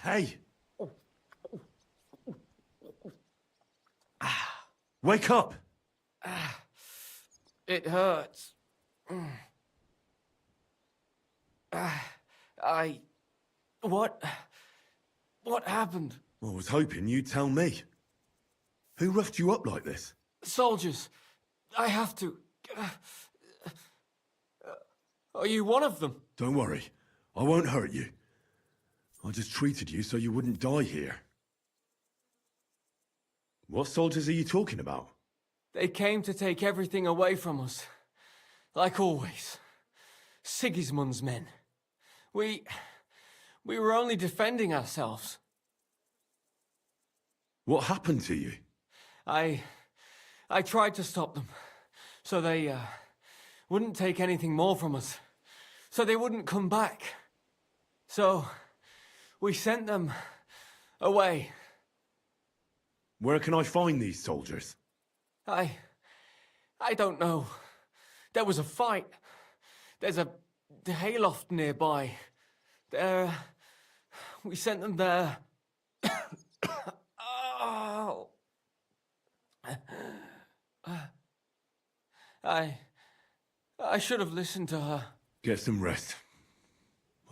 Hey! Wake up! It hurts. What happened? I was hoping you'd tell me. Who roughed you up like this? Soldiers. I have to. Are you one of them? Don't worry. I won't hurt you. I just treated you so you wouldn't die here. What soldiers are you talking about? They came to take everything away from us. Like always. Sigismund's men. We were only defending ourselves. What happened to you? I tried to stop them. So they wouldn't take anything more from us. So they wouldn't come back. So we sent them away. Where can I find these soldiers? I don't know. There was a fight. There's a hayloft nearby. We sent them there. Oh. I should have listened to her. Get some rest.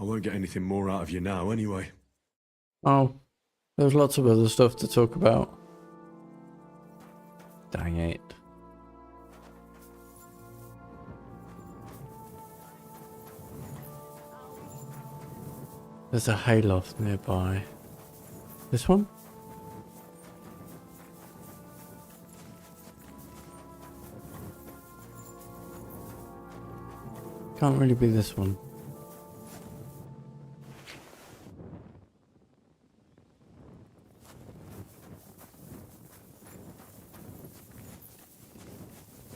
I won't get anything more out of you now anyway. Oh, there's lots of other stuff to talk about. Dang it. There's a hayloft nearby. This one? Can't really be this one.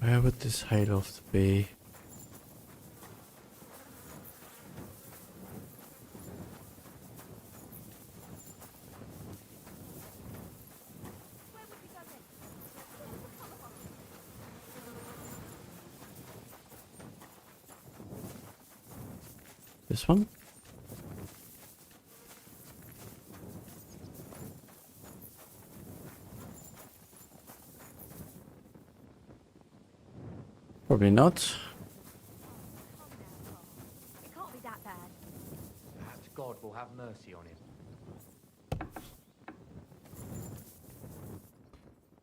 Where would this hayloft be? This one? Probably not. It can't be that bad. Perhaps God will have mercy on him.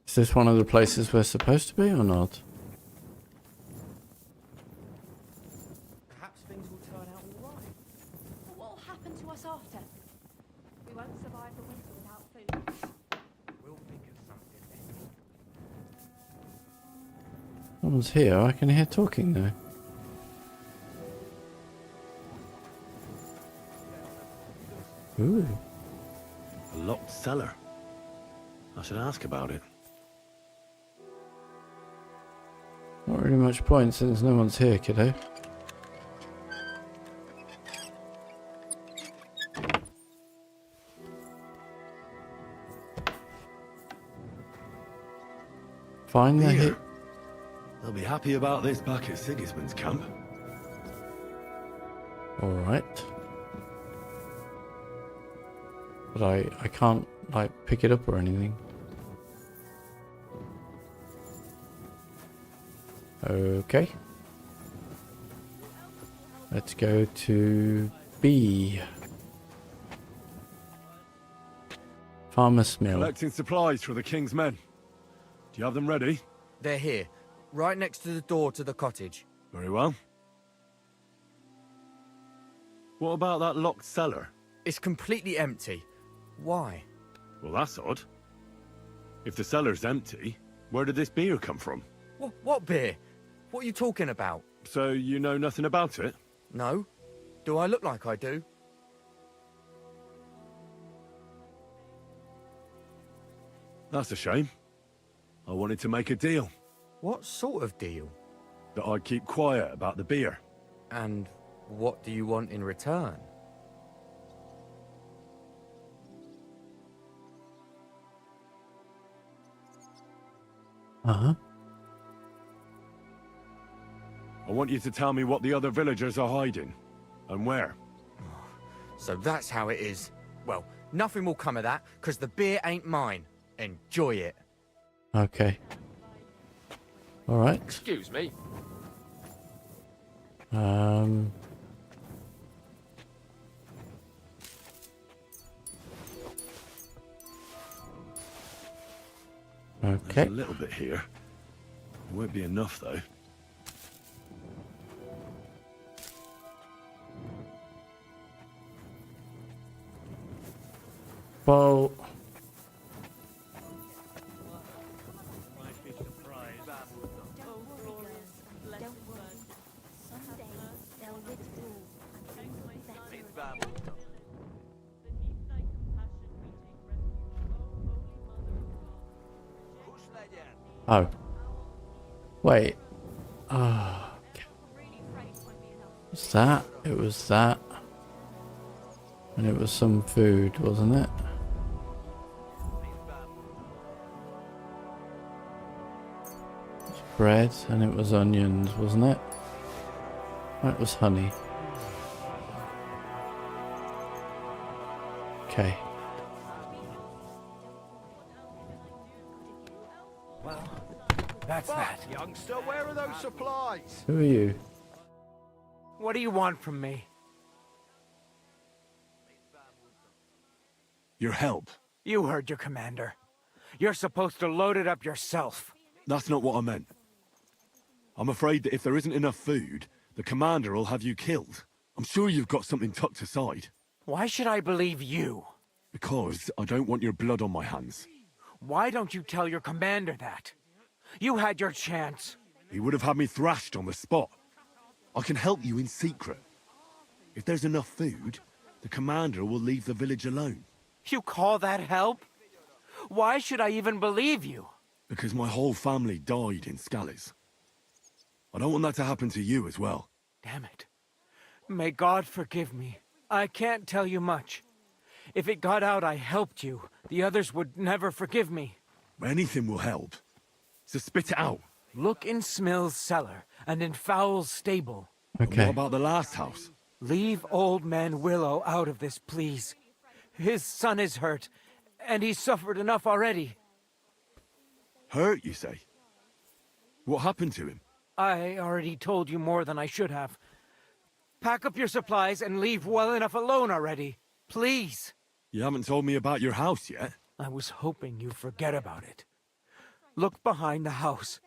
Is this one of the places we're supposed to be or not? Perhaps things will turn out all right. But what will happen to us after? We won't survive the winter without food. We'll think of something then. Someone's here. I can hear talking though. Ooh. A locked cellar. I should ask about it. Not really much point since no one's here, kiddo. Find the hit. They'll be happy about this back at Sigismund's camp. Alright. But I can't, like, pick it up or anything. Okay. Let's go to B. Farmer's Mill. Collecting supplies for the king's men. Do you have them ready? They're here, right next to the door to the cottage. Very well. What about that locked cellar? It's completely empty. Why? Well, that's odd. If the cellar's empty, where did this beer come from? What beer? What are you talking about? So you know nothing about it? No. Do I look like I do? That's a shame. I wanted to make a deal. What sort of deal? That I'd keep quiet about the beer. And what do you want in return? Uh-huh. I want you to tell me what the other villagers are hiding. And where. So that's how it is. Well, nothing will come of that, because the beer ain't mine. Enjoy it. Okay. Alright. Excuse me. Okay. There's a little bit here. It won't be enough, though. Well... Oh. Wait. Oh. Okay. What's that? It was that. And it was some food, wasn't it? It was bread and it was onions, wasn't it? That was honey. Okay. That's that. Youngster, where are those supplies? Who are you? What do you want from me? Your help. You heard your commander. You're supposed to load it up yourself. That's not what I meant. I'm afraid that if there isn't enough food, the commander will have you killed. I'm sure you've got something tucked aside. Why should I believe you? Because I don't want your blood on my hands. Why don't you tell your commander that? You had your chance. He would have had me thrashed on the spot. I can help you in secret. If there's enough food, the commander will leave the village alone. You call that help? Why should I even believe you? Because my whole family died in Scalise. I don't want that to happen to you as well. Damn it. May God forgive me. I can't tell you much. If it got out I helped you, the others would never forgive me. Anything will help. So spit it out. Look in Smil's cellar and in Fowl's stable. Okay. What about the last house? Leave old man Willow out of this, please. His son is hurt, and he's suffered enough already. Hurt, you say? What happened to him? I already told you more than I should have. Pack up your supplies and leave well enough alone already. Please. You haven't told me about your house yet. I was hoping you'd forget about it. Look behind the house,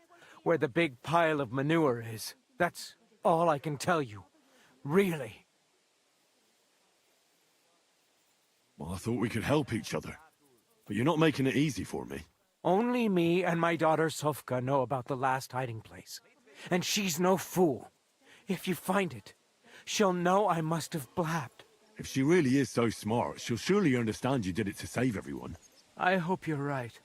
where the big pile of manure is. That's all I can tell you. Really. Well, I thought we could help each other. But you're not making it easy for me. Only me and my daughter Sofka know about the last hiding place. And she's no fool. If you find it, she'll know I must have blabbed. If she really is so smart, she'll surely understand you did it to save everyone. I hope you're right.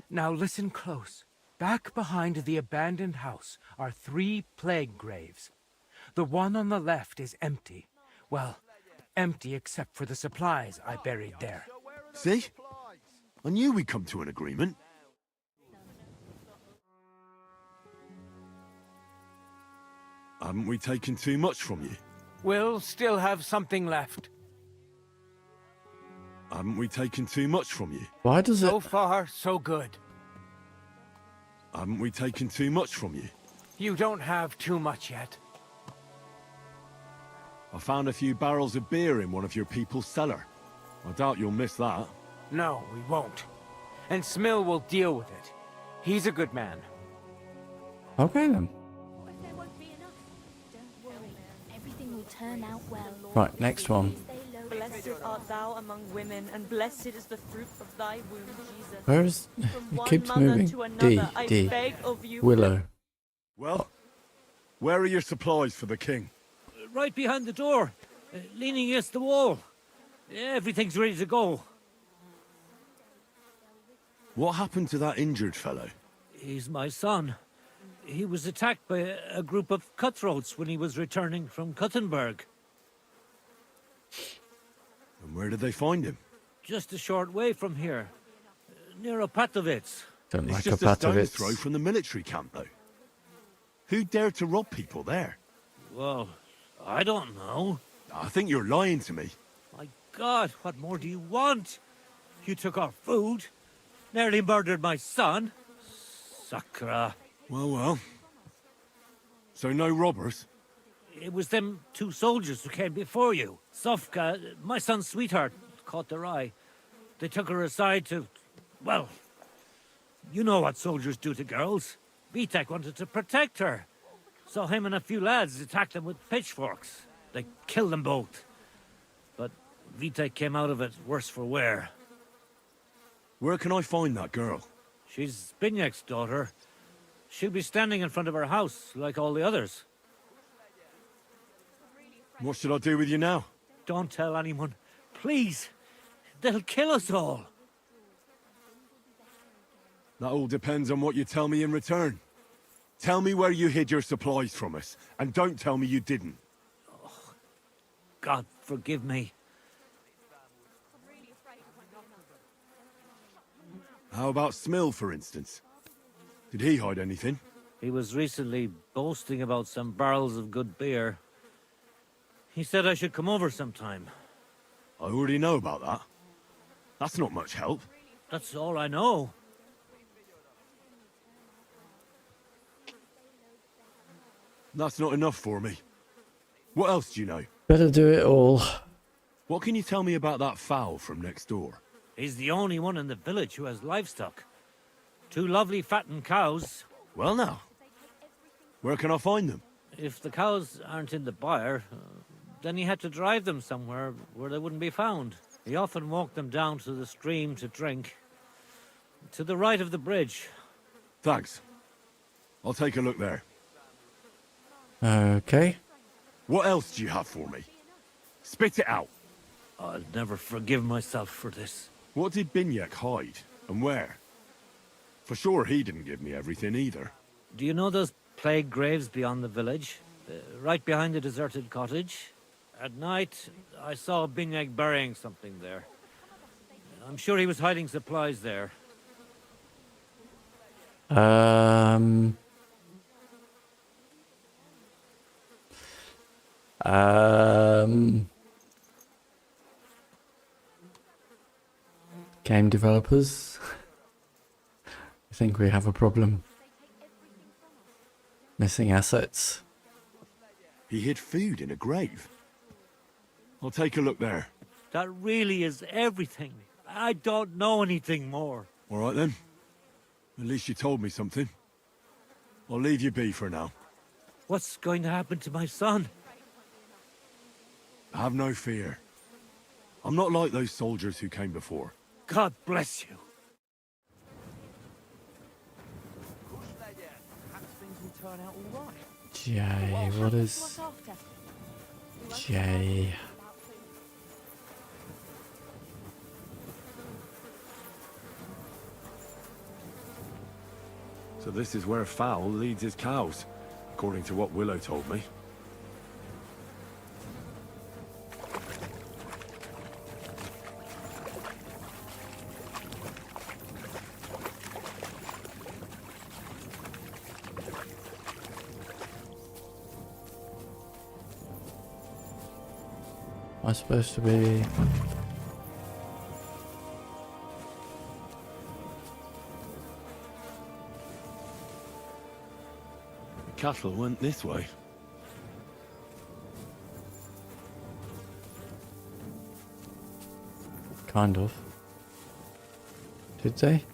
Now listen close. Back behind the abandoned house are 3 plague graves. The one on the left is empty. Well, empty except for the supplies I buried there. See? I knew we'd come to an agreement. Haven't we taken too much from you? We'll still have something left. Haven't we taken too much from you? Why does it... So far, so good. Haven't we taken too much from you? You don't have too much yet. I found a few barrels of beer in one of your people's cellar. I doubt you'll miss that. No, we won't. And Smil will deal with it. He's a good man. Okay then. Everything will turn out well. Right, next one. Blessed art thou among women, and blessed is the fruit of thy womb, Jesus. Where is... It keeps moving. D. Willow. Well, where are your supplies for the king? Right behind the door, leaning against the wall. Everything's ready to go. What happened to that injured fellow? He's my son. He was attacked by a group of cutthroats when he was returning from Kuttenberg. And where did they find him? Just a short way from here, near Opatowitz. Don't like It's just a stone's Opatowitz. throw from the military camp, though. Who dared to rob people there? Well, I don't know. I think you're lying to me. My God, what more do you want? You took our food, nearly murdered my son. Sakra. Well. So no robbers? It was them 2 soldiers who came before you. Sofka, my son's sweetheart, caught their eye. They took her aside to... well, you know what soldiers do to girls. Vitek wanted to protect her. Saw him and a few lads attack them with pitchforks. They killed them both. But Vitek came out of it worse for wear. Where can I find that girl? She's Chenyek's daughter. She'll be standing in front of her house, like all the others. What should I do with you now? Don't tell anyone. Please. They'll kill us all. That all depends on what you tell me in return. Tell me where you hid your supplies from us, and don't tell me you didn't. Oh, God forgive me. How about Smil, for instance? Did he hide anything? He was recently boasting about some barrels of good beer. He said I should come over sometime. I already know about that. That's not much help. That's all I know. That's not enough for me. What else do you know? Better do it all. What can you tell me about that fowl from next door? He's the only one in the village who has livestock. 2 lovely fattened cows. Well now, where can I find them? If the cows aren't in the byre, then he had to drive them somewhere where they wouldn't be found. He often walked them down to the stream to drink. To the right of the bridge. Thanks. I'll take a look there. Okay. What else do you have for me? Spit it out. I'll never forgive myself for this. What did Chenyek hide, and where? For sure he didn't give me everything either. Do you know those plague graves beyond the village? Right behind the deserted cottage? At night, I saw Chenyek burying something there. I'm sure he was hiding supplies there. Game developers, I think we have a problem. Missing assets. He hid food in a grave. I'll take a look there. That really is everything. I don't know anything more. All right then. At least you told me something. I'll leave you be for now. What's going to happen to my son? Have no fear. I'm not like those soldiers who came before. God bless you. Jay, what is... Jay... So this is where Fowl leads his cows, according to what Willow told me. Am I supposed to be... Cattle went this way. Kind of. Did they?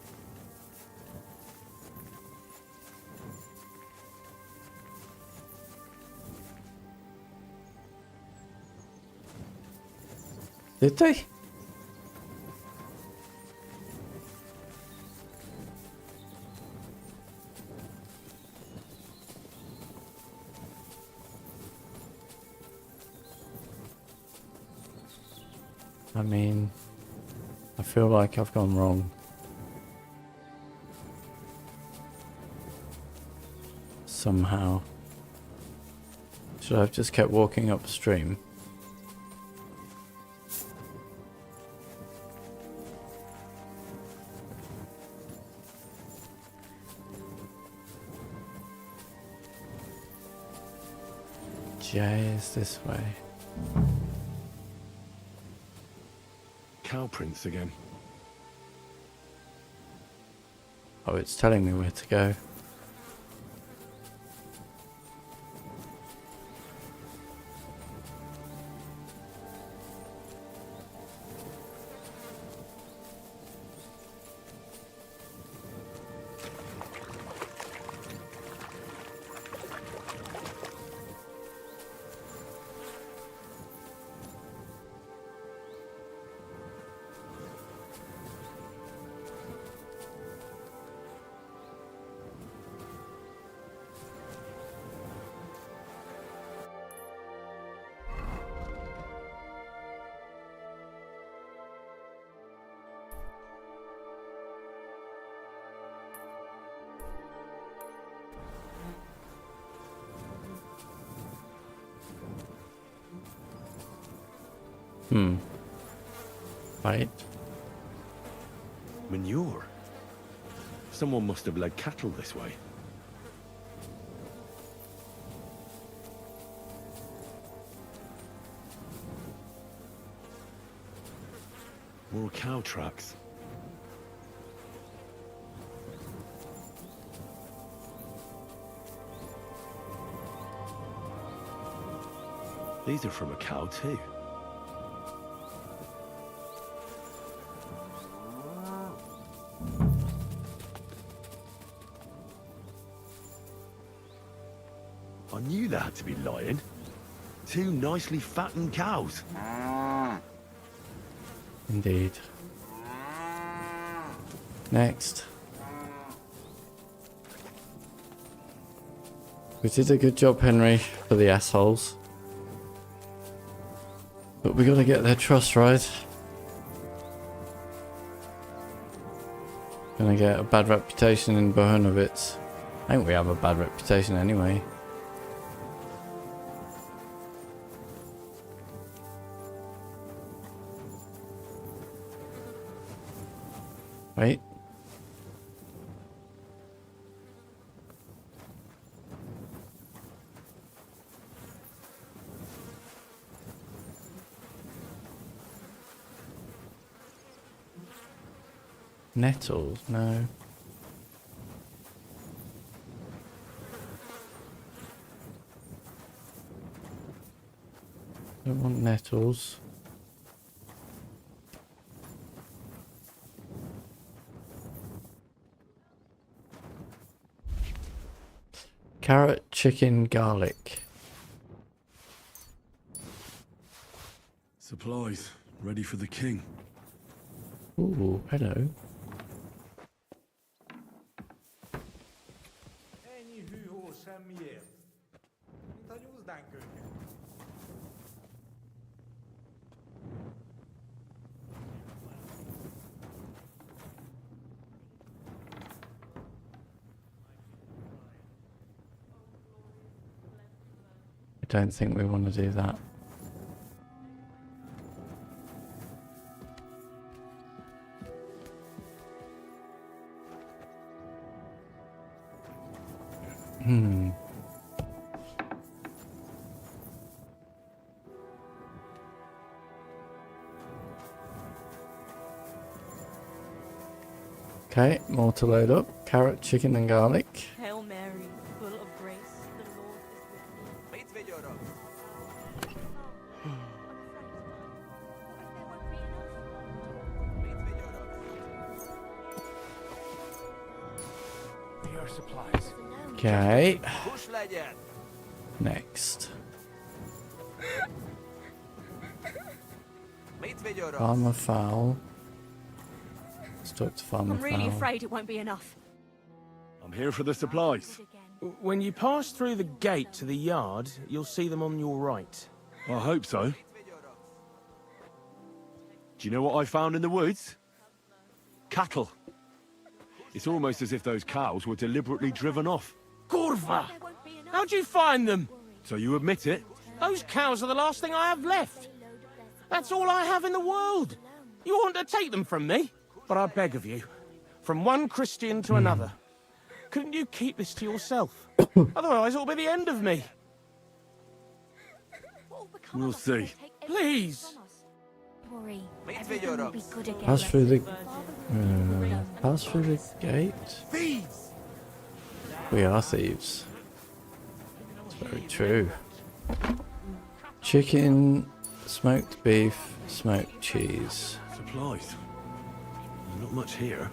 Did they? I mean, I feel like I've gone wrong. Somehow. Should I have just kept walking upstream? Jay is this way. Cow prints again. Oh, it's telling me where to go. Right. Manure? Someone must have led cattle this way. More cow tracks. These are from a cow too. I knew there had to be lying. 2 nicely fattened cows. Indeed. Next. We did a good job, Henry, for the assholes. But we gotta get their trust, right? Gonna get a bad reputation in Borumlaca. I think we have a bad reputation anyway. Wait. Nettles? No. Don't want nettles. Carrot, chicken, garlic. Supplies, ready for the king. Ooh, hello. I don't think we want to do that. Okay, more to load up. Carrot, chicken and garlic. Hail Mary, full of grace, the Lord is with you. Your supplies. Okay. Next. Farmer fowl. Stuck to farmer I'm really fowl. afraid it won't be enough. I'm here for the supplies. When you pass through the gate to the yard, you'll see them on your right. I hope so. Do you know what I found in the woods? Cattle. It's almost as if those cows were deliberately driven off. Kurva! How'd you find them? So you admit it? Those cows are the last thing I have left. That's all I have in the world. You want to take them from me? But I beg of you, from one Christian to another, couldn't you keep this to yourself? Otherwise it'll be the end of me. We'll see. Please. Worry. Everything will be good again. Pass through the gate. Thieves. We are thieves. It's very true. Chicken, smoked beef, smoked cheese. Supplies. Not much here.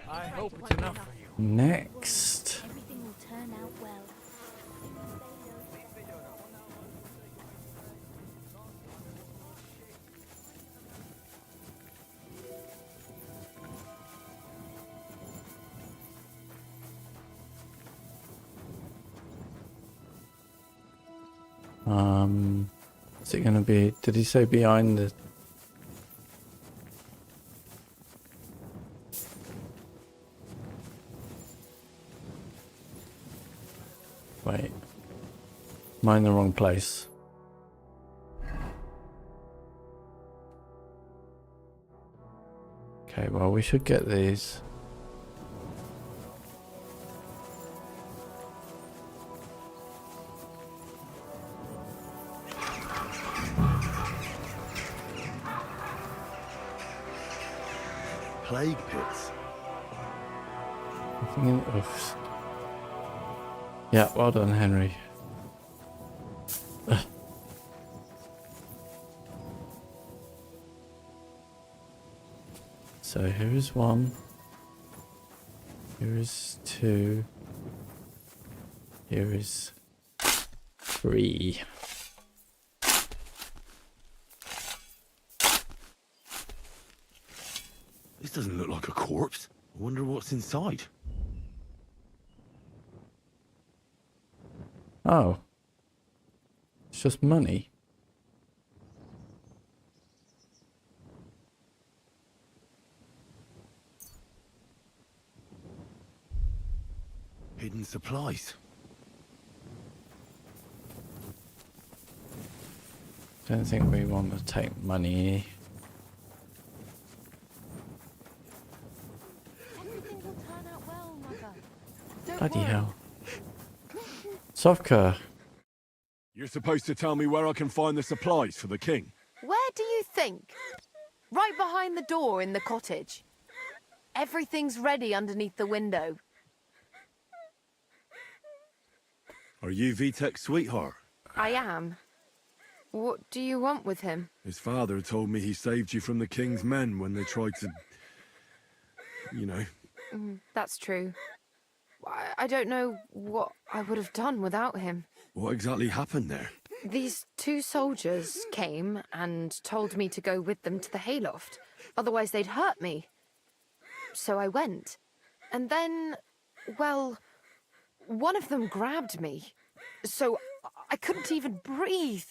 I hope it's enough for you. Next. Everything will turn out well. Is it going to be, did he say behind the... Wait. Am I in the wrong place? Okay, well we should get these. Plague pits. Oof. Yeah, well done, Henry. So here is 1. Here is 2. Here is 3. This doesn't look like a corpse. I wonder what's inside. Oh. It's just money. Hidden supplies. Don't think we want to take money. Everything will turn out well, Mother. Don't Bloody worry. hell. Sofka. You're supposed to tell me where I can find the supplies for the king. Where do you think? Right behind the door in the cottage. Everything's ready underneath the window. Are you Vitek's sweetheart? I am. What do you want with him? His father told me he saved you from the king's men when they tried to... You know. That's true. I don't know what I would have done without him. What exactly happened there? These 2 soldiers came and told me to go with them to the hayloft. Otherwise they'd hurt me. So I went. And then, well, one of them grabbed me. So I couldn't even breathe.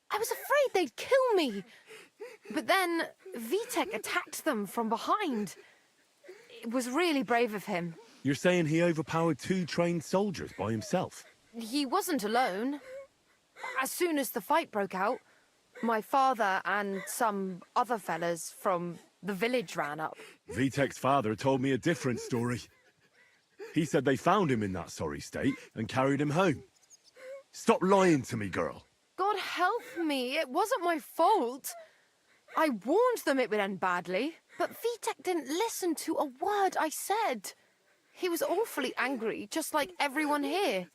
I was afraid they'd kill me. But then Vitek attacked them from behind. It was really brave of him. You're saying he overpowered 2 trained soldiers by himself? He wasn't alone. As soon as the fight broke out, my father and some other fellas from the village ran up. Vitek's father told me a different story. He said they found him in that sorry state and carried him home. Stop lying to me, girl. God help me, it wasn't my fault. I warned them it would end badly, but Vitek didn't listen to a word I said. He was awfully angry, just like everyone here.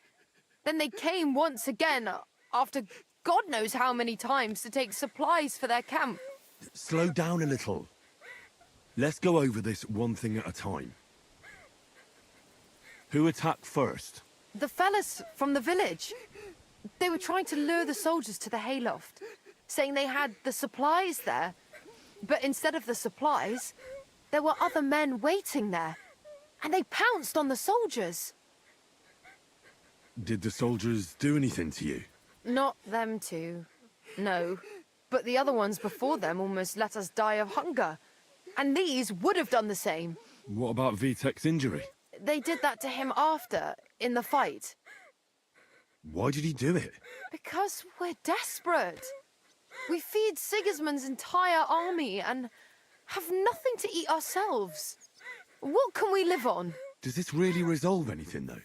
Then they came once again, after God knows how many times, to take supplies for their camp. Slow down a little. Let's go over this one thing at a time. Who attacked first? The fellas from the village. They were trying to lure the soldiers to the hayloft, saying they had the supplies there. But instead of the supplies, there were other men waiting there. And they pounced on the soldiers. Did the soldiers do anything to you? Not them two, no. But the other ones before them almost let us die of hunger. And these would have done the same. What about Vitek's injury? They did that to him after, in the fight. Why did he do it? Because we're desperate. We feed Sigismund's entire army and have nothing to eat ourselves. What can we live on? Does this really resolve anything, though?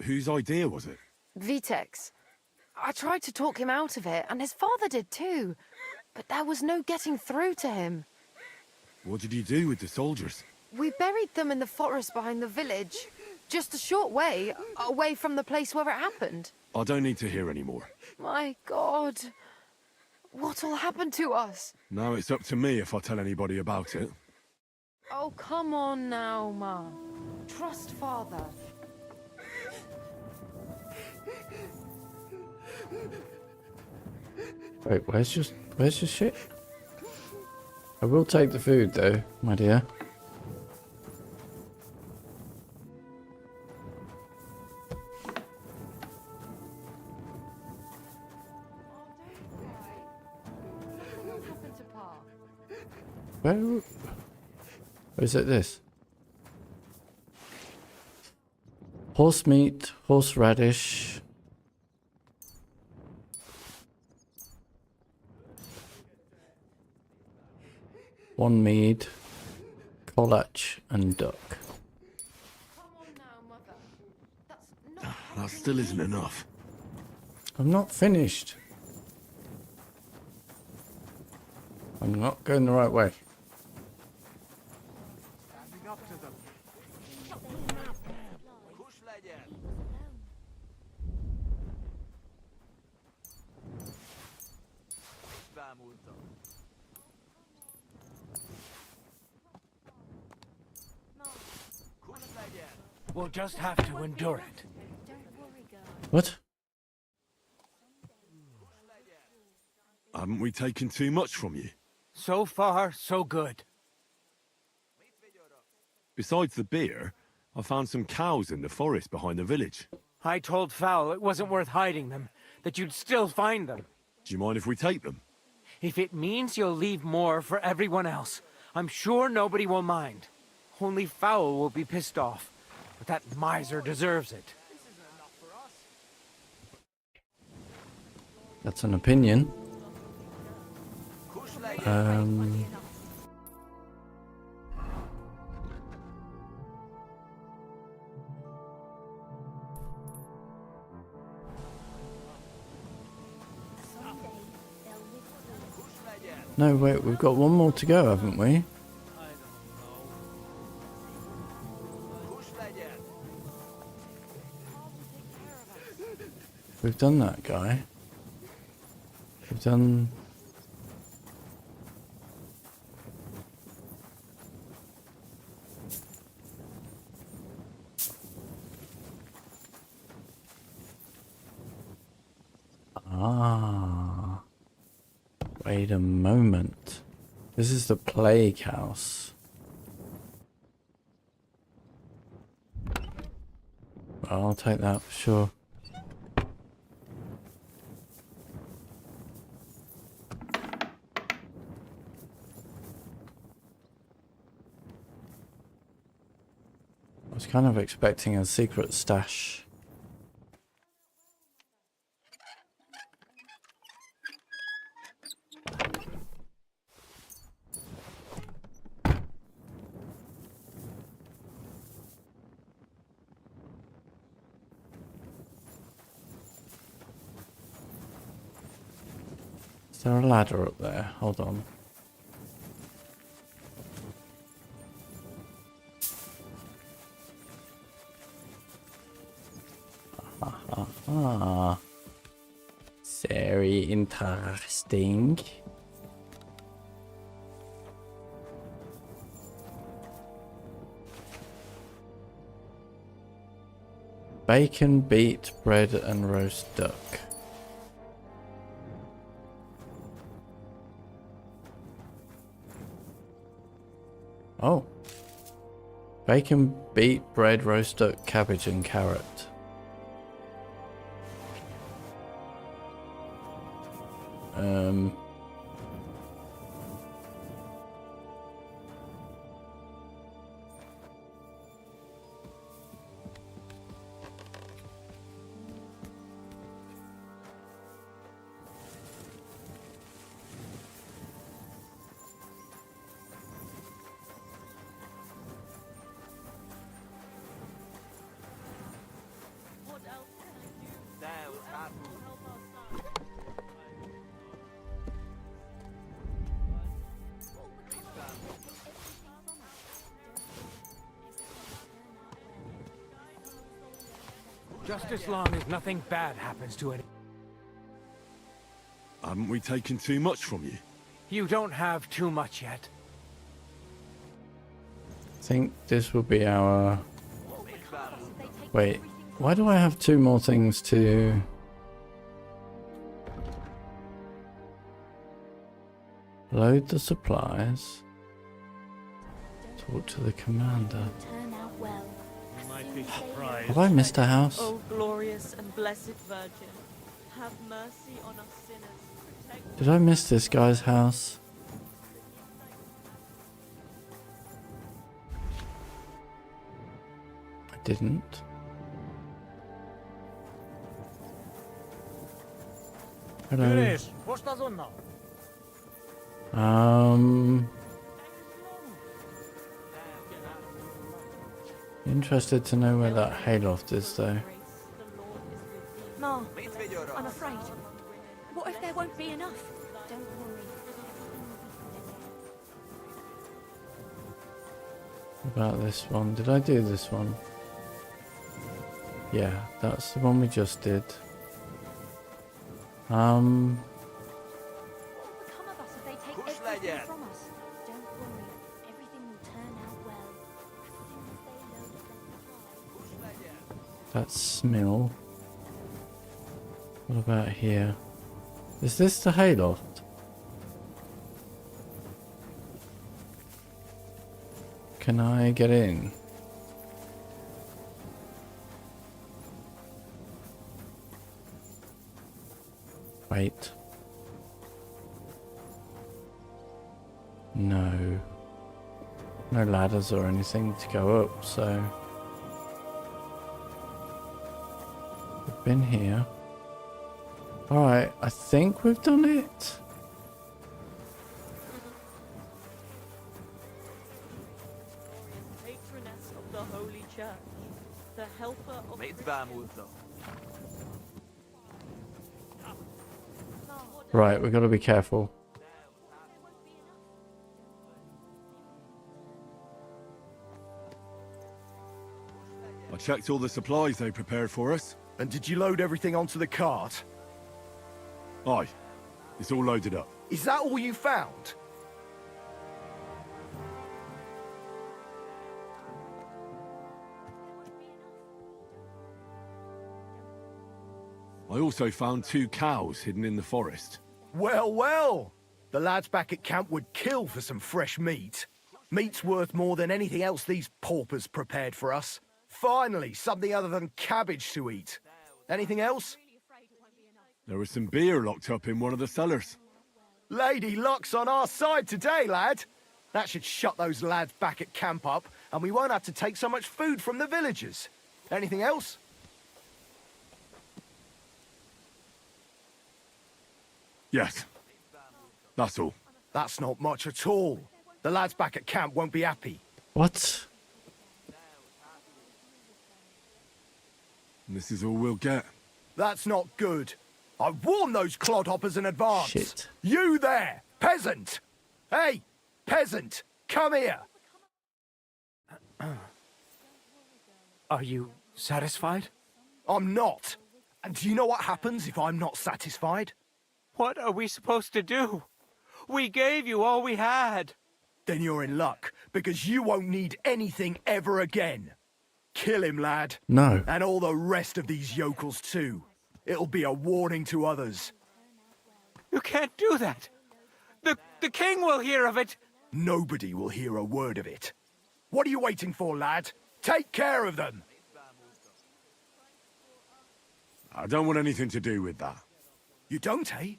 Whose idea was it? Vitek's. I tried to talk him out of it, and his father did too. But there was no getting through to him. What did you do with the soldiers? We buried them in the forest behind the village. Just a short way, away from the place where it happened. I don't need to hear any more. My God. What'll happen to us? Now it's up to me if I tell anybody about it. Oh, come on now, Ma. Trust Father. Wait, where's your shit? I will take the food though, my dear. Where is it this? Horse meat, horseradish. One mead, kolach and duck. That still isn't enough. I'm not finished. I'm not going the right way. Standing up to them. We'll just have to endure it. What? Haven't we taken too much from you? So far, so good. Besides the beer, I found some cows in the forest behind the village. I told Fowl it wasn't worth hiding them, that you'd still find them. Do you mind if we take them? If it means you'll leave more for everyone else, I'm sure nobody will mind. Only Fowl will be pissed off, but that miser deserves it. That's an opinion. No, wait, we've got one more to go, haven't we? We've done that guy. We've done... Ah. Wait a moment. This is the plague house. Well, I'll take that for sure. I was kind of expecting a secret stash. Is there a ladder up there? Hold on. Very interesting. Bacon, beet, bread and roast duck. Oh. Bacon, beet, bread, roast duck, cabbage and carrot. Just as long as nothing bad happens to it. Haven't we taken too much from you? You don't have too much yet. I think this will be our... Wait, why do I have two more things to... Load the supplies. Talk to the commander. Have I missed a house? O glorious and blessed Virgin, have mercy on us sinners. Protect Did I miss this guy's house? I didn't. Hello. Interested to know where that hayloft is, though. Ma, I'm afraid. What if there won't be enough? Don't worry. What about this one? Did I do this one? Yeah, that's the one we just did. What will become of us if they take everything from us? Don't worry. Everything will turn out well. As soon as they load us That's Smil. What about here? Is this the hayloft? Can I get in? Wait. No. No ladders or anything to go up, so... We've been here. Alright, I think we've done it. Patroness of the Holy Church, the helper of Right, we've got to be careful. I checked all the supplies they prepared for us. And did you load everything onto the cart? Aye. It's all loaded up. Is that all you found? I also found 2 cows hidden in the forest. Well, well. The lads back at camp would kill for some fresh meat. Meat's worth more than anything else these paupers prepared for us. Finally, something other than cabbage to eat. Anything else? There was some beer locked up in one of the cellars. Lady Luck's on our side today, lad. That should shut those lads back at camp up, and we won't have to take so much food from the villagers. Anything else? Yes. That's all. That's not much at all. The lads back at camp won't be happy. What? This is all we'll get. That's not good. I warned those clodhoppers in advance. Shit. You there, peasant! Hey, peasant, come here! Are you satisfied? I'm not. And do you know what happens if I'm not satisfied? What are we supposed to do? We gave you all we had. Then you're in luck, because you won't need anything ever again. Kill him, lad. No. And all the rest of these yokels too. It'll be a warning to others. You can't do that. The king will hear of it. Nobody will hear a word of it. What are you waiting for, lad? Take care of them. I don't want anything to do with that. You don't, eh?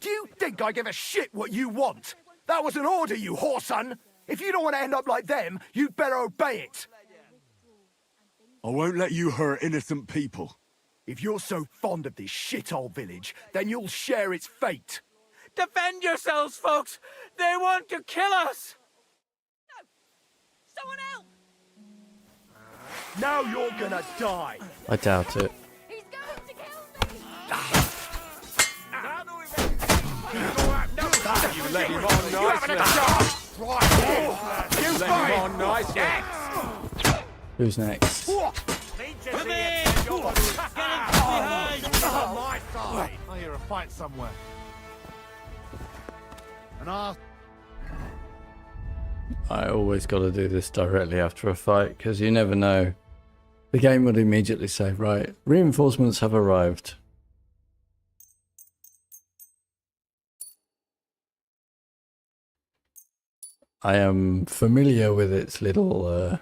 Do you think I give a shit what you want? That was an order, you whoreson. If you don't want to end up like them, you'd better obey it. I won't let you hurt innocent people. If you're so fond of this shithole village, then you'll share its fate. Defend yourselves, folks! They want to kill us! Someone else! Now you're gonna die. I doubt it. He's going to kill me! You let him on nicely. You Let him on nicely. Who's next? Come in! I hear a fight somewhere. And I always got to do this directly after a fight, because you never know. The game would immediately say, right, reinforcements have arrived. I am familiar with its little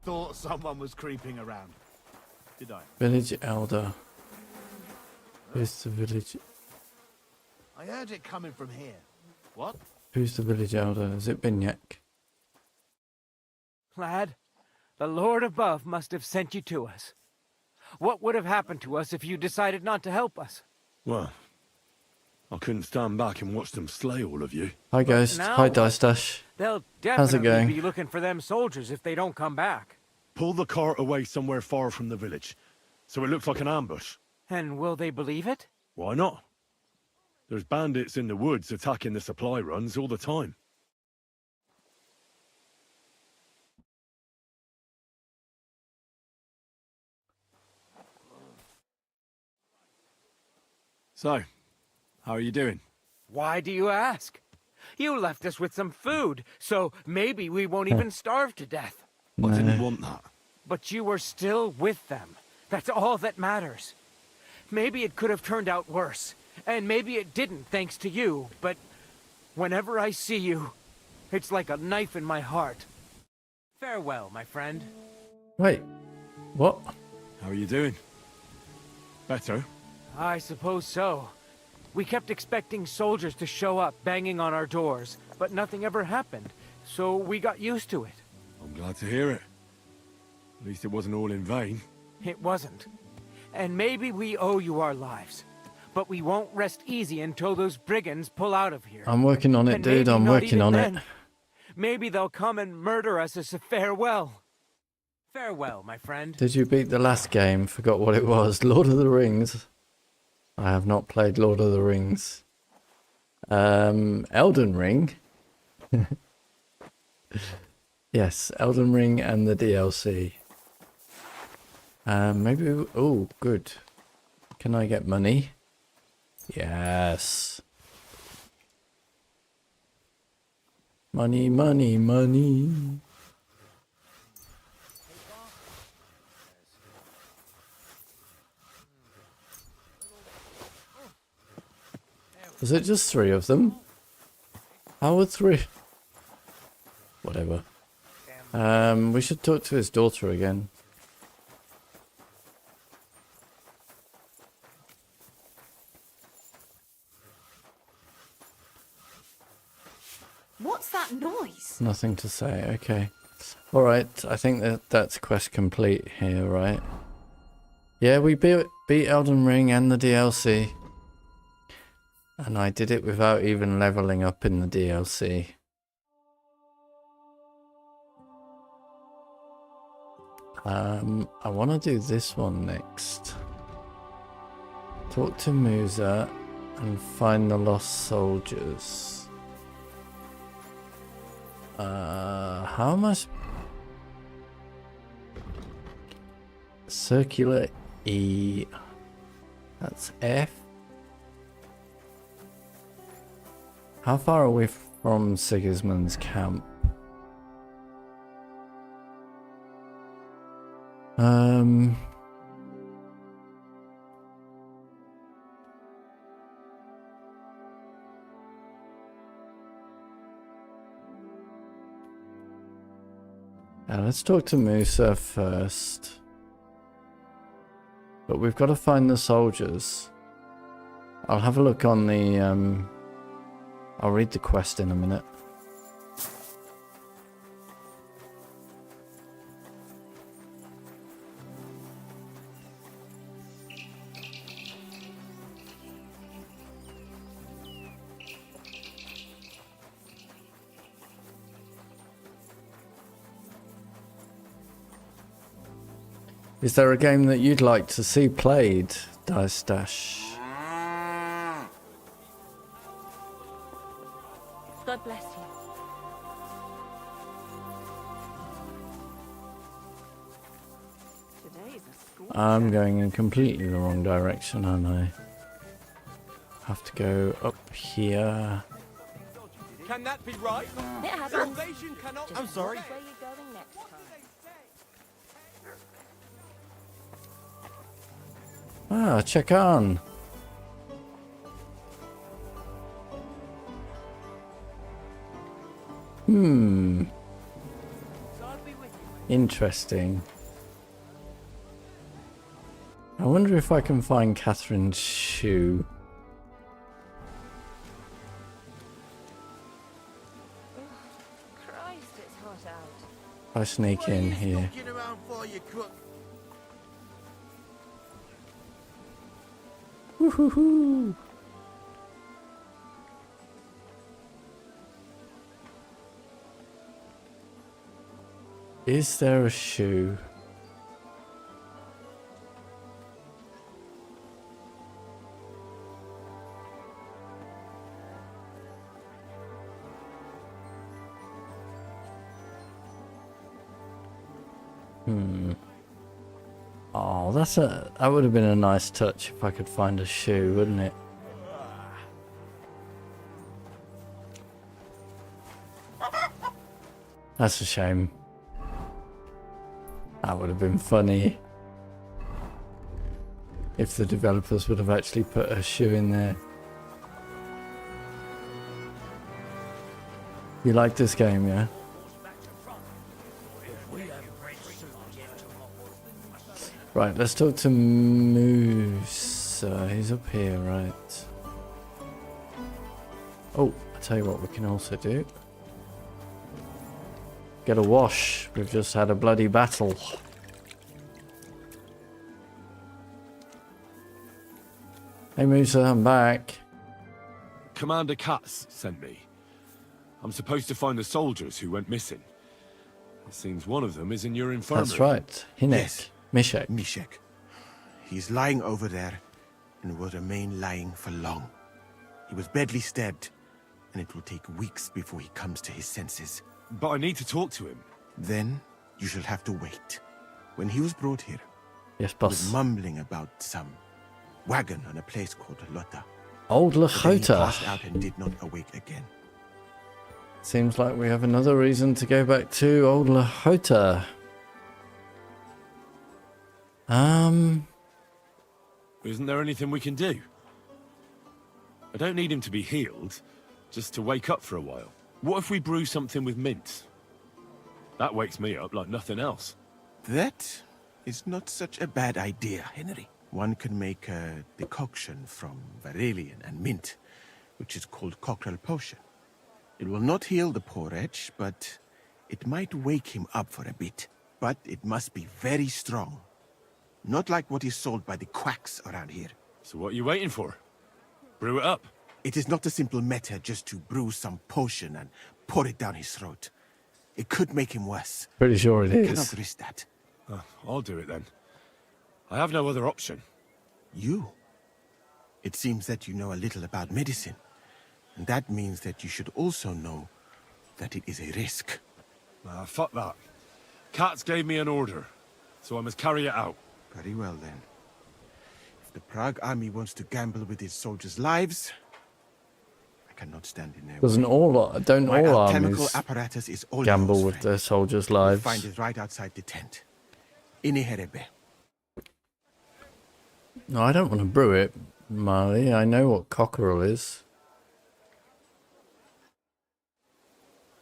thought someone was creeping around. Did I? village elder. Who's the village? I heard it coming from here. What? Who's the village elder? Is it Chenyek? Lad, the Lord above must have sent you to us. What would have happened to us if you decided not to help us? Well, I couldn't stand back and watch them slay all of you. Hi Ghost. now Hi what? Dice Dash. They'll How's it definitely going? be looking for them soldiers if they don't come back. Pull the cart away somewhere far from the village, so it looks like an ambush. And will they believe it? Why not? There's bandits in the woods attacking the supply runs all the time. So, how are you doing? Why do you ask? You left us with some food, so maybe we won't even starve to death. I didn't want that. But you were still with them. That's all that matters. Maybe it could have turned out worse, and maybe it didn't thanks to you, but whenever I see you, it's like a knife in my heart. Farewell, my friend. Wait, what? How are you doing? Better? I suppose so. We kept expecting soldiers to show up banging on our doors, but nothing ever happened, so we got used to it. I'm glad to hear it. At least it wasn't all in vain. It wasn't. And maybe we owe you our lives. But we won't rest easy until those brigands pull out of here. I'm working on it, And dude. maybe I'm not working even on then. it. Maybe they'll come and murder us as a farewell. Farewell, my friend. Did you beat the last game? Forgot what it was. Lord of the Rings. I have not played Lord of the Rings. Elden Ring. Yes, Elden Ring and the DLC. Maybe... Oh, good. Can I get money? Yes. Money, money, money. Was it just 3 of them? How were 3? Whatever. We should talk to his daughter again. What's that noise? Nothing to say. Okay. Alright, I think that's quest complete here, right? Yeah, we beat Elden Ring and the DLC. And I did it without even leveling up in the DLC. I want to do this one next. Talk to Musa and find the lost soldiers. How am I... Circular E. That's F. How far are we from Sigismund's camp? Let's talk to Musa first. But we've got to find the soldiers. I'll have a look on the... I'll read the quest in a minute. Is there a game that you'd like to see played, Dice Dash? God bless you. Today's a school. I'm going in completely the wrong direction, aren't I? Have to go up here. Can that be right? It happens. Salvation cannot... I'm sorry. Where you going next time? Ah, Chakan. Interesting. I wonder if I can find Catherine's shoe. Christ, it's hot out. If I sneak in here. Woohoo! Is there a shoe? Oh, that would have been a nice touch if I could find a shoe, wouldn't it? That's a shame. That would have been funny if the developers would have actually put a shoe in there. You like this game, yeah? Right, let's talk to Musa. He's up here, right? Oh, I'll tell you what we can also do. Get a wash. We've just had a bloody battle. Hey Musa, I'm back. Commander Katz sent me. I'm supposed to find the soldiers who went missing. It seems one of them is in your infirmary. That's right. Chenyek. Yes. Mishek. Mishek. He's lying over there and will remain lying for long. He was badly stabbed, and it will take weeks before he comes to his senses. But I need to talk to him. Then you shall have to wait. When he was brought here, yes, he boss. was mumbling about some wagon on a place called Lota. Old But then he Lachota. passed out and did not awake again. Seems like we have another reason to go back to Old Lachota. Isn't there anything we can do? I don't need him to be healed, just to wake up for a while. What if we brew something with mint? That wakes me up like nothing else. That is not such a bad idea, Henry. One can make a decoction from Varelian and mint, which is called cockerel potion. It will not heal the poor wretch, but it might wake him up for a bit. But it must be very strong. Not like what is sold by the quacks around here. So what are you waiting for? Brew it up. It is not a simple matter just to brew some potion and pour it down his throat. It could make him worse. Pretty sure it You is. cannot risk that. I'll do it then. I have no other option. You? It seems that you know a little about medicine. And that means that you should also know that it is a risk. Fuck that. Katz gave me an order, so I must carry it out. Very well then. If the Prague army wants to gamble with its soldiers' lives, I cannot stand in their Doesn't way. don't My all alchemical armies apparatus is all gamble yours, with friend. their soldiers' You'll lives? find it right outside the tent. In Herebe. No, I don't want to brew it, Mali. I know what cockerel is.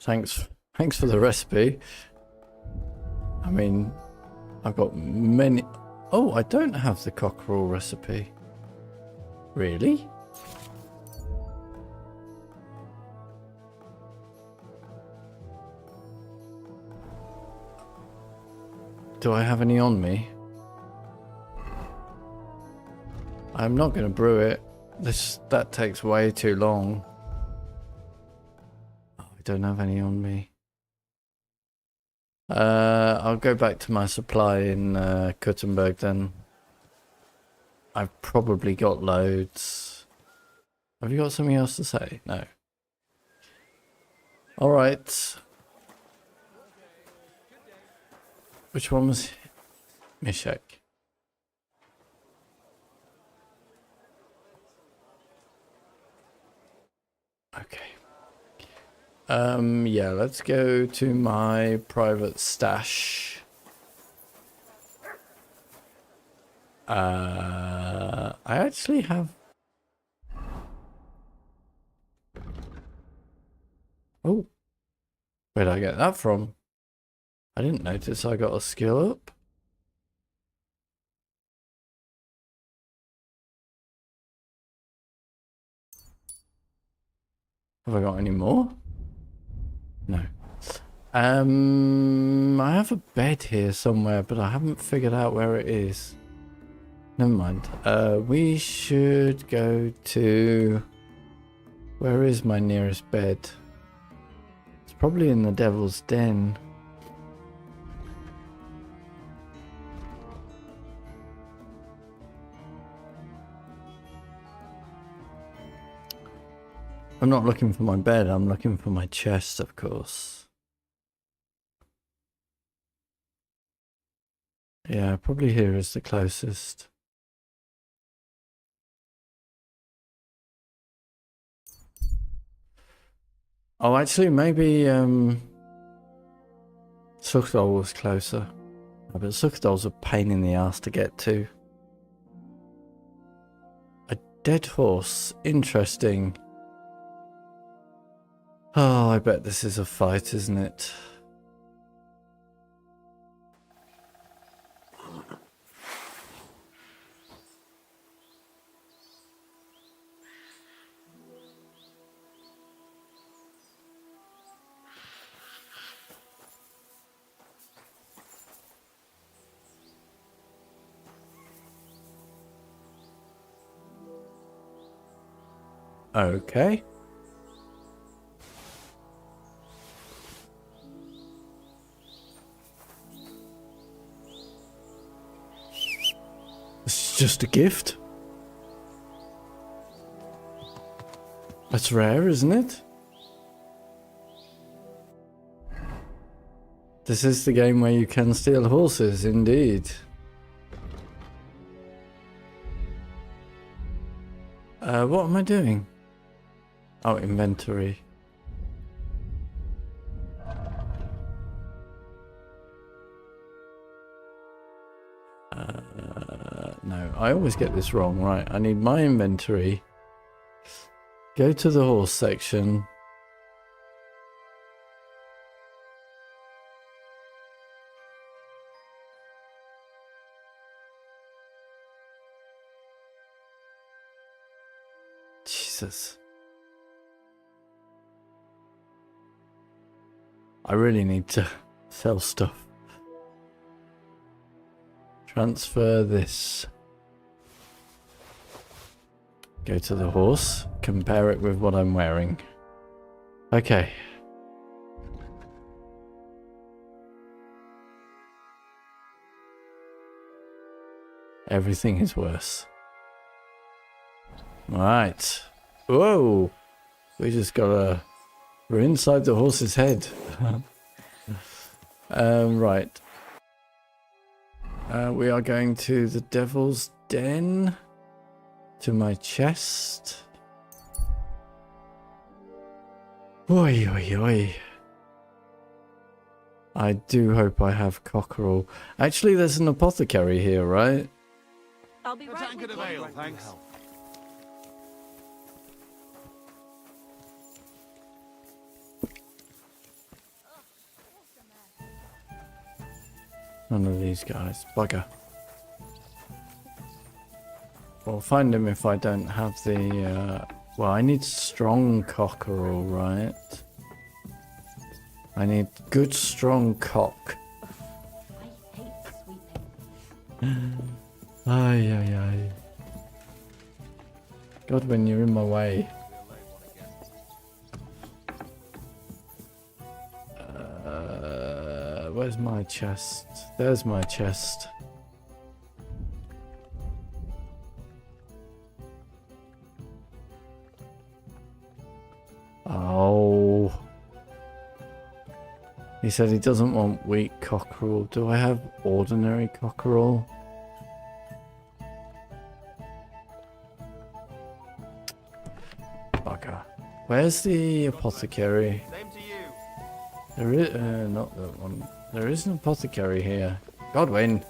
Thanks for the recipe. I mean, I've got many... Oh, I don't have the cockerel recipe. Really? Do I have any on me? I'm not going to brew it. That takes way too long. Oh, I don't have any on me. I'll go back to my supply in Kuttenberg then. I've probably got loads. Have you got something else to say? No. Alright. Which one was Mishek? Okay. Yeah, let's go to my private stash. I actually have... Oh. Where'd I get that from? I didn't notice I got a skill up. Have I got any more? No. I have a bed here somewhere, but I haven't figured out where it is. Never mind. We should go to... Where is my nearest bed? It's probably in the Devil's Den. I'm not looking for my bed, I'm looking for my chest, of course. Yeah, probably here is the closest. Oh, actually, maybe, Suchdol was closer. But Suchdol's a pain in the ass to get to. A dead horse. Interesting. Oh, I bet this is a fight, isn't it? Okay. This is just a gift. That's rare, isn't it? This is the game where you can steal horses, indeed. What am I doing? Oh, inventory. No, I always get this wrong. Right, I need my inventory. Go to the horse section. Jesus. I really need to sell stuff. Transfer this. Go to the horse. Compare it with what I'm wearing. Okay. Everything is worse. Right. Whoa. We just got a... We're inside the horse's head. Right. We are going to the Devil's Den. To my chest. Oi, oi, oi. I do hope I have cockerel. Actually, there's an apothecary here, right? I'll be right with you. Ale, thanks. None of these guys. Bugger. I'll find him if I don't have the... well, I need strong cockerel, right? I need good strong cock. Ay, ay, ay. Godwin, you're in my way. Where's my chest? There's my chest. Oh. He said he doesn't want weak cockerel. Do I have ordinary cockerel? Bugger. Where's the apothecary? Same to you. There is, not that one. There is an apothecary here. Godwin!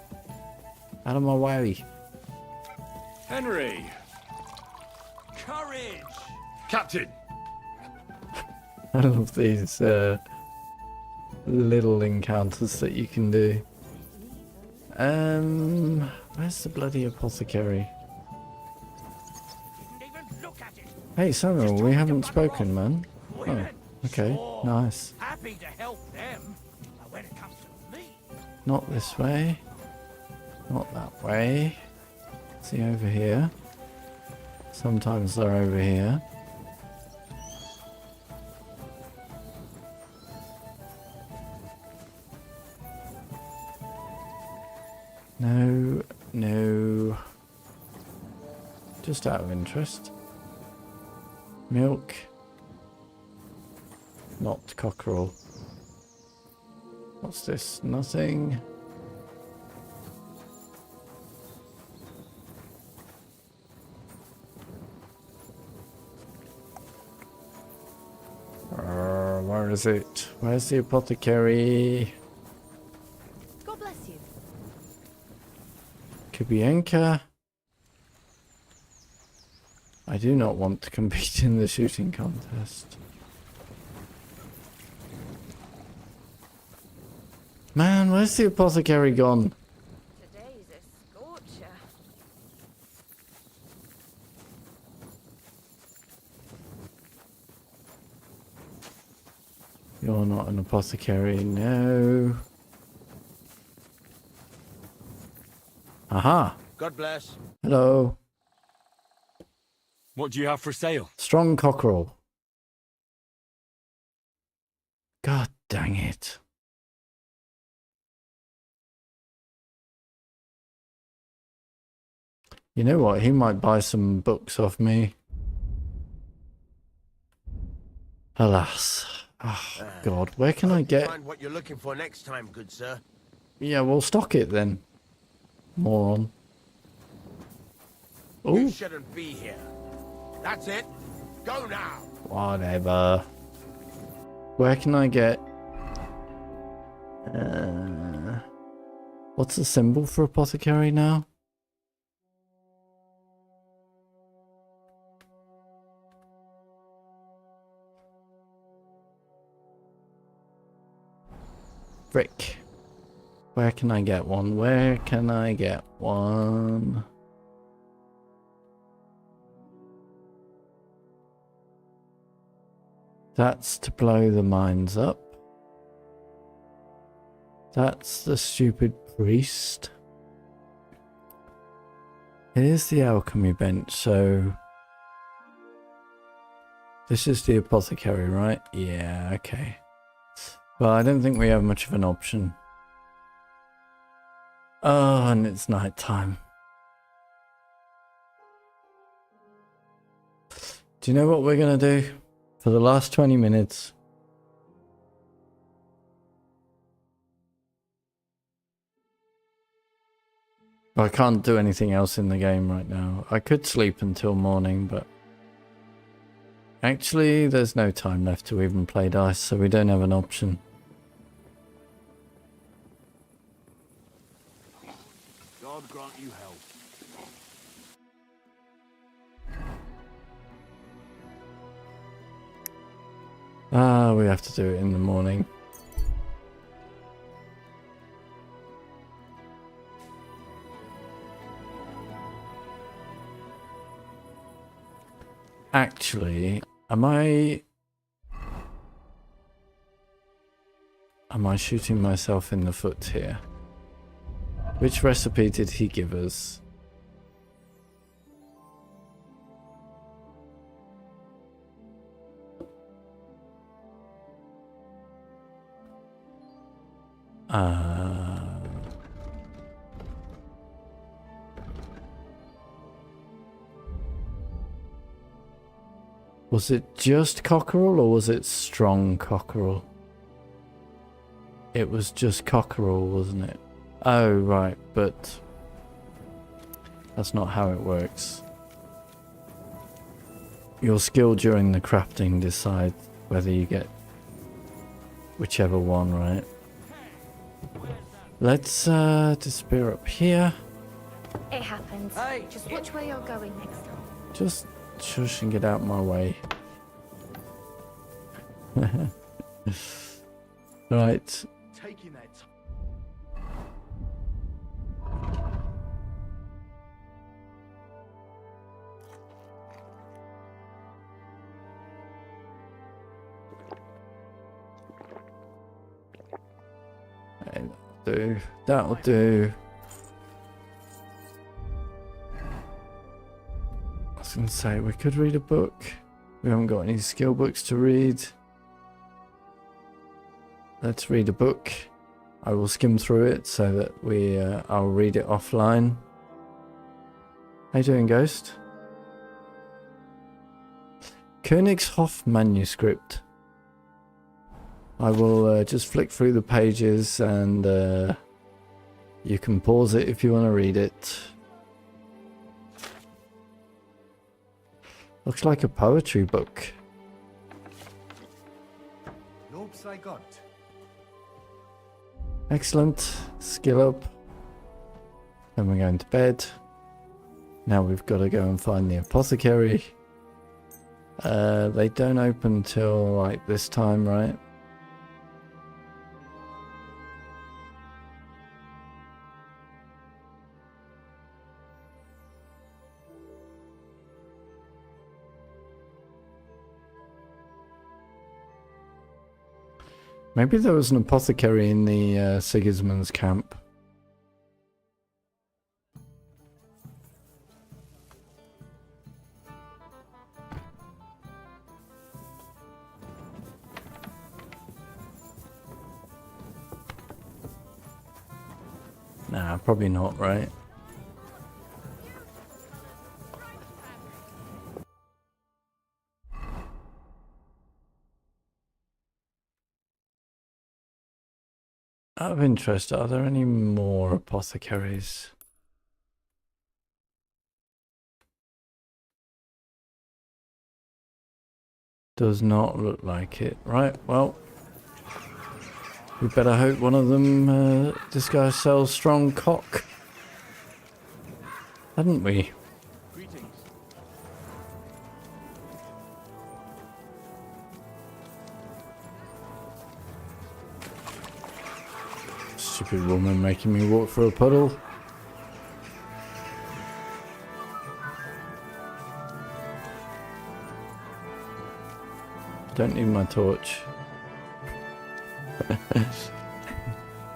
Out of my way. Henry! Courage! Captain! I love these little encounters that you can do. Where's the bloody apothecary? Hey Samuel, we haven't spoken, man. Oh, okay, nice. Happy to help them. But when it comes to me, Not this way. Not that way. See over here. Sometimes they're over here. No, no. Just out of interest. Milk. Not cockerel. What's this? Nothing. Where is it? Where's the apothecary? Kubyenka. I do not want to compete in the shooting contest. Man, where's the apothecary gone? Today's a scorcher. You're not an apothecary, no. Aha! God bless. Hello. What do you have for sale? Strong cockerel. God dang it. You know what? He might buy some books off me. Alas. Oh, God. Where can I get... Find what you're looking for next time, good sir. Yeah, we'll stock it then. Moron. You Ooh. shouldn't be here. That's it. Go now. Whatever. Where can I get... what's the symbol for apothecary now? Frick. Where can I get one? Where can I get one? That's to blow the mines up. That's the stupid priest. It is the alchemy bench, so... This is the apothecary, right? Yeah, okay. Well, I don't think we have much of an option. Oh, and it's night time. Do you know what we're gonna do? For the last 20 minutes. I can't do anything else in the game right now. I could sleep until morning, but... Actually, there's no time left to even play dice, so we don't have an option. God grant you help. Ah, we have to do it in the morning. Actually, am I shooting myself in the foot here? Which recipe did he give us? Was it just cockerel or was it strong cockerel? It was just cockerel, wasn't it? Oh, right, but that's not how it works. Your skill during the crafting decides whether you get whichever one, right? Let's disappear up here. It happens. Just watch where you're going next time. Just shush and get out my way. Right. Taking that. That'll do. I was going to say, we could read a book. We haven't got any skill books to read. Let's read a book. I will skim through it so that I'll read it offline. How you doing, Ghost? Königshof manuscript. I will just flick through the pages and you can pause it if you want to read it. Looks like a poetry book. Lob sei Gott. Excellent. Skill up. Then we're going to bed. Now we've got to go and find the apothecary. They don't open till like this time, right? Maybe there was an apothecary in the Sigismund's camp. Nah, probably not, right? Out of interest, are there any more apothecaries? Does not look like it. Right, well, we better hope one of them, this guy sells strong cock. Hadn't we? Stupid woman making me walk through a puddle. Don't need my torch.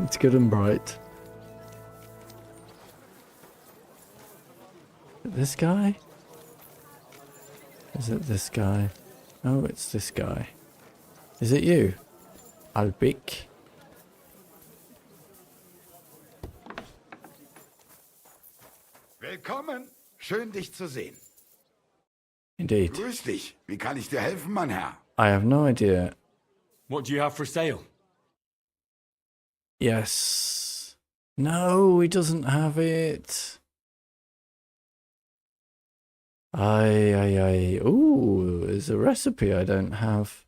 It's good and bright. This guy? Is it this guy? Oh, it's this guy. Is it you? Albik? Willkommen. Schön, dich zu sehen. Indeed. Grüß dich. Wie kann ich dir helfen, mein Herr? I have no idea. What do you have for sale? Yes. No, he doesn't have it. Aye. Ooh, there's a recipe I don't have.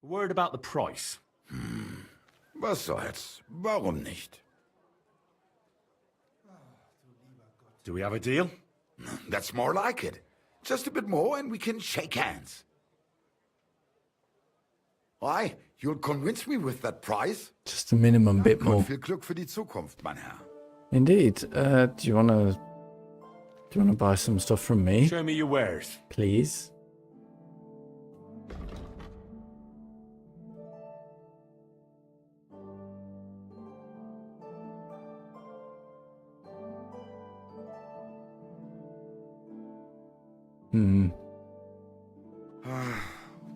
A word about the price. Was soll's? Warum nicht? Do we have a deal? That's more like it. Just a bit more and we can shake hands. Why? You'll convince me with that price? Just a minimum bit more. Viel Glück für die Zukunft, mein Herr. Indeed. Do you wanna buy some stuff from me? Show me your wares. Please.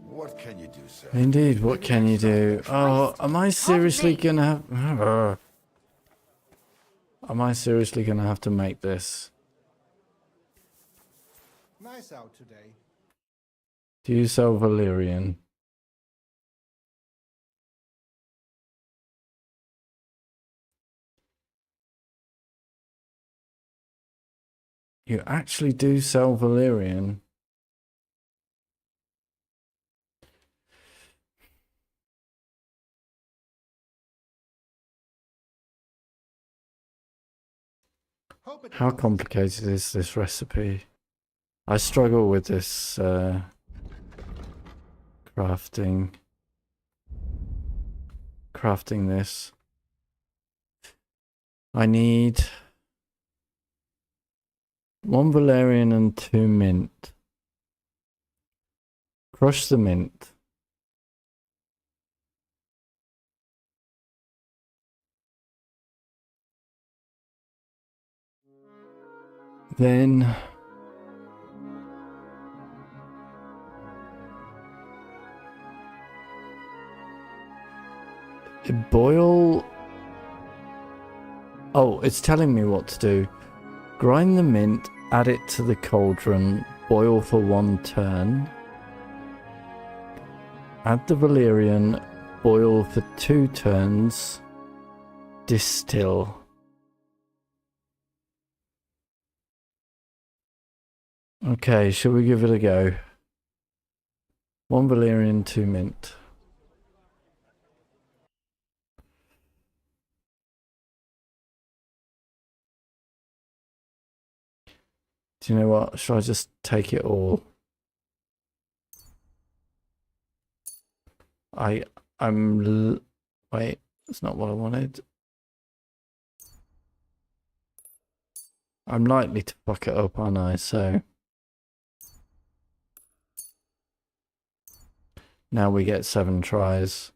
What can you do, sir? Indeed, what can you do? Oh, am I seriously gonna have... Am I seriously gonna have to make this? Nice out today. Do you sell Valyrian? You actually do sell Valyrian? How complicated is this recipe? I struggle with this crafting this. I need 1 Valerian and 2 mint. Crush the mint. Then boil. Oh, it's telling me what to do. Grind the mint, add it to the cauldron, boil for 1 turn. Add the Valyrian, boil for 2 turns. Distill. Okay, shall we give it a go? 1 Valyrian, 2 mint. Do you know what? Should I just take it all? Wait, that's not what I wanted. I'm likely to fuck it up, aren't I? So now we get 7 tries.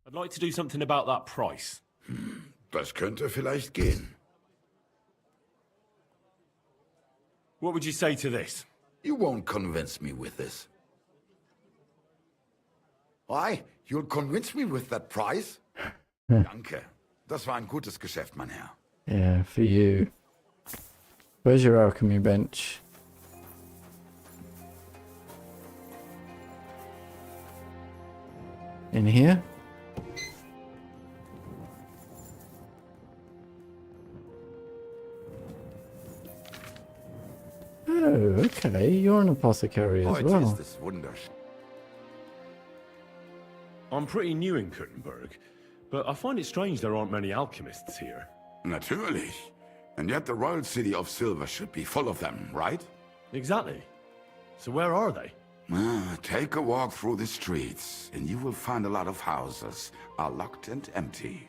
I'd like to do something about that price. Das könnte vielleicht gehen. What would you say to this? You won't convince me with this. Why? You'll convince me with that price? Danke. Das war ein gutes Geschäft, mein Herr. Yeah, for you. Where's your alchemy bench? In here? Oh, okay. You're an apothecary as well. I'm pretty new in Kuttenberg, but I find it strange there aren't many alchemists here. Natürlich. And yet the royal city of Silver should be full of them, right? Exactly. So where are they? Take a walk through the streets, and you will find a lot of houses are locked and empty.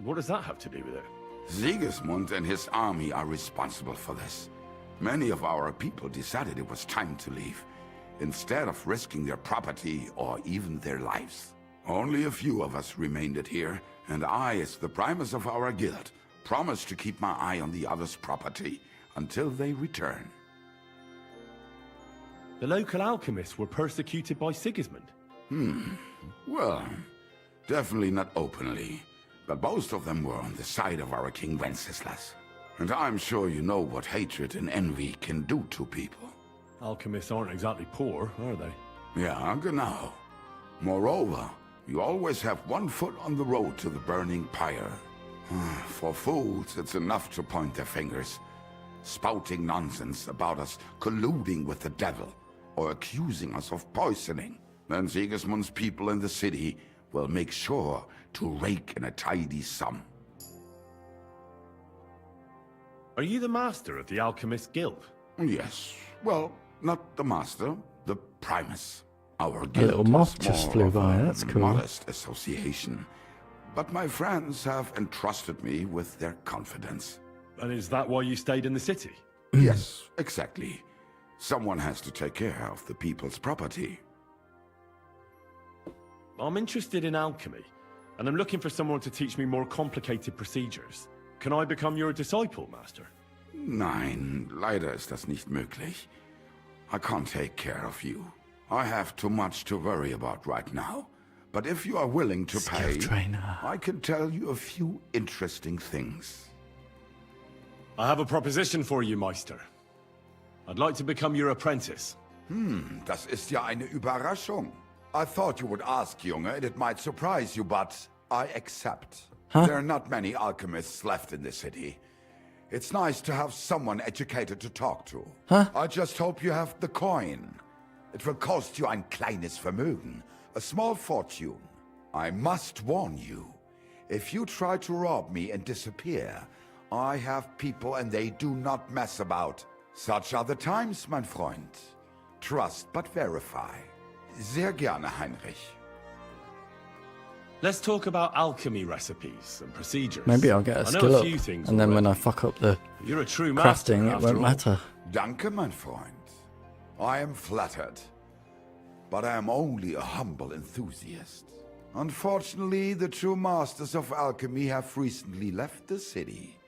What does that have to do with it? Sigismund and his army are responsible for this. Many of our people decided it was time to leave, instead of risking their property or even their lives. Only a few of us remained here, and I, as the primus of our guild, promised to keep my eye on the others' property until they return. The local alchemists were persecuted by Sigismund. Well, definitely not openly, but most of them were on the side of our King Wenceslas. And I'm sure you know what hatred and envy can do to people. Alchemists aren't exactly poor, are they? Yeah, genau. Moreover, you always have one foot on the road to the burning pyre. For fools, it's enough to point their fingers, spouting nonsense about us colluding with the devil, or accusing us of poisoning. Then Sigismund's people in the city will make sure to rake in a tidy sum. Are you the master of the Alchemist Guild? Yes. Well, not the master, the primus. Our A guild little moth is just more flew of by. a That's cool. modest association. But my friends have entrusted me with their confidence. And is that why you stayed in the city? Yes, exactly. Someone has to take care of the people's property. I'm interested in alchemy, and I'm looking for someone to teach me more complicated procedures. Can I become your disciple, Master? Nein, leider ist das nicht möglich. I can't take care of you. I have too much to worry about right now. But if you are willing to pay, I can tell you a few interesting things. I have a proposition for you, Meister. I'd like to become your apprentice. Das ist ja eine Überraschung. I thought you would ask, Junge, and it might surprise you, but I accept. There are not many alchemists left in the city. It's nice to have someone educated to talk to. I just hope you have the coin. It will cost you ein kleines Vermögen, a small fortune. I must warn you, if you try to rob me and disappear, I have people and they do not mess about. Such are the times, mein Freund. Trust but verify. Sehr gerne, Heinrich. Let's talk about alchemy recipes and procedures. Maybe I'll get a I know skill up, few things and then when already. I fuck up the You're a true master, crafting, it after won't all. matter. Danke, mein Freund. I am flattered, but I am only a humble enthusiast. Unfortunately, the true masters of alchemy have recently left the city,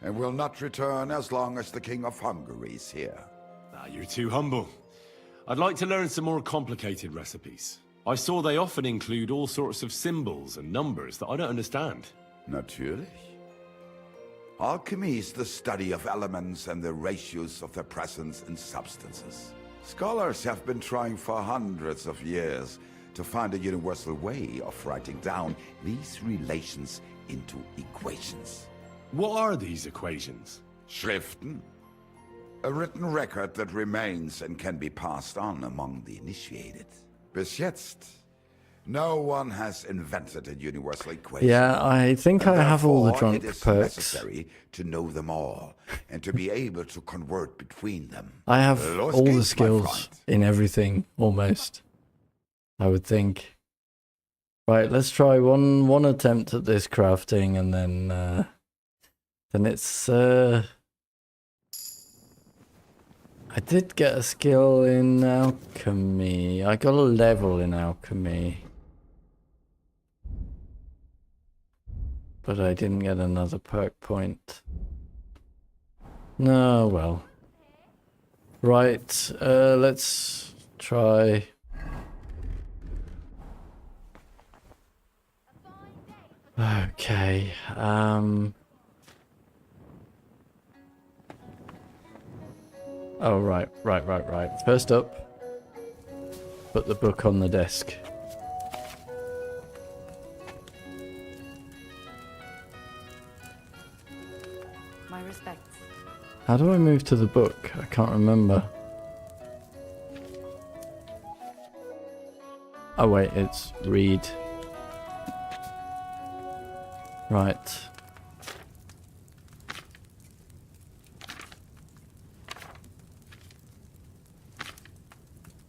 and will not return as long as the King of Hungary is here. You're too humble. I'd like to learn some more complicated recipes. I saw they often include all sorts of symbols and numbers that I don't understand. Natürlich. Alchemy is the study of elements and the ratios of their presence in substances. Scholars have been trying for hundreds of years to find a universal way of writing down these relations into equations. What are these equations? Schriften. A written record that remains and can be passed on among the initiated. Bis jetzt, no one has invented a universal equation. Yeah, I think I have all the Therefore, drunk it is perks. necessary to know them all and to be able to convert between them. I have Los all the geht's, my skills friend. in everything, almost. I would think. Right, let's try one attempt at this crafting, and then it's. I did get a skill in alchemy. I got a level in alchemy, but I didn't get another perk point. No, well. Right, let's try. Okay, oh, right. First up, put the book on the desk. My respects. How do I move to the book? I can't remember. Oh wait, it's read. Right.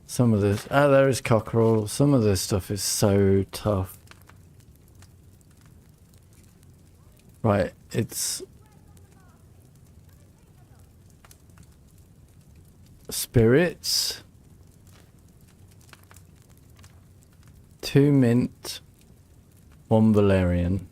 Some of this... Ah, there is cockerel. Some of this stuff is so tough. Right, it's... Spirits. 2 mint. 1 valerian.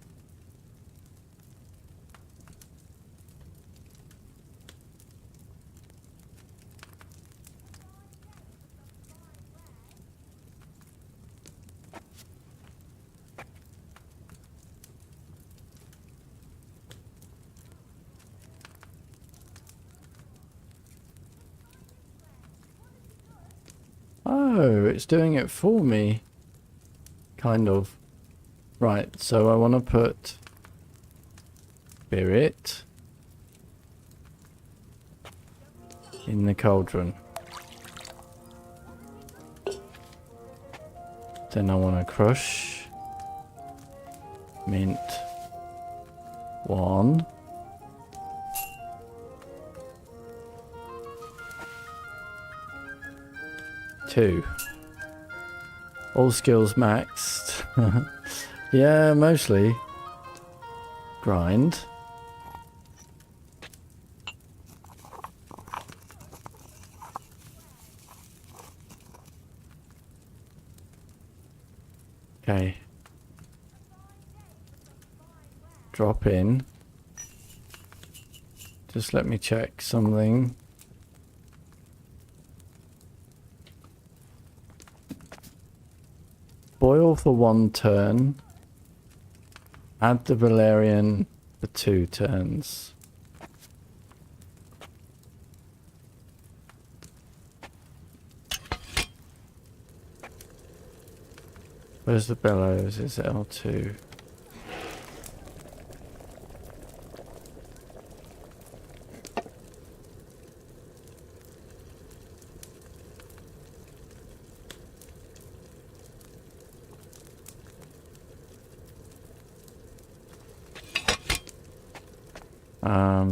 Oh, it's doing it for me. Kind of. Right, so I want to put spirit in the cauldron. Then I want to crush mint 1. Two. All skills maxed. Yeah, mostly. Grind. Okay. Drop in. Just let me check something. Boil for 1 turn. Add the valerian for 2 turns. Where's the bellows? Is it L2?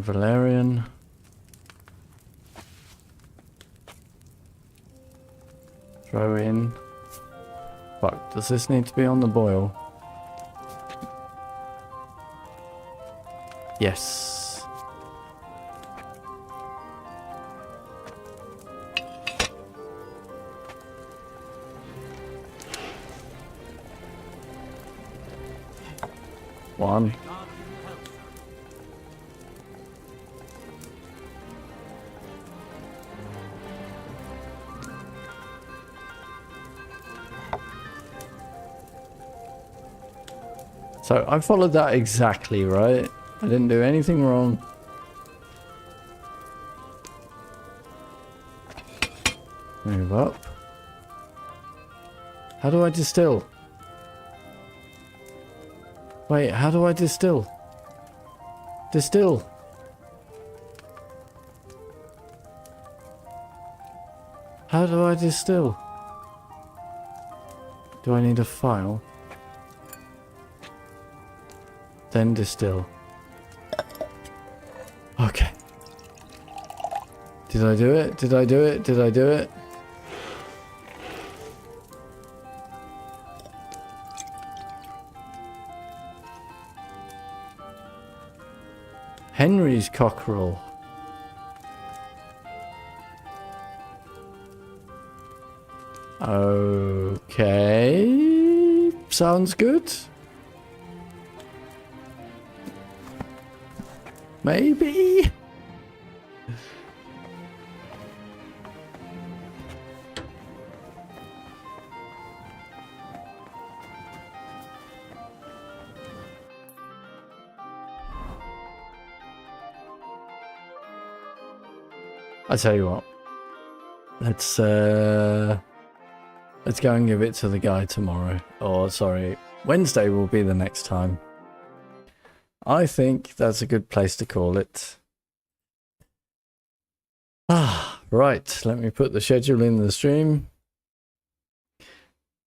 Valerian. Throw in. Fuck, does this need to be on the boil? Yes. One. So I followed that exactly, right? I didn't do anything wrong. Move up. How do I distill? Wait, how do I distill? Distill. How do I distill? Do I need a file? Then distill. Okay. Did I do it? Did I do it? Did I do it? Henry's cockerel. Okay. Sounds good. Maybe. I tell you what. Let's go and give it to the guy tomorrow. Or sorry, Wednesday will be the next time. I think that's a good place to call it. Right, let me put the schedule in the stream.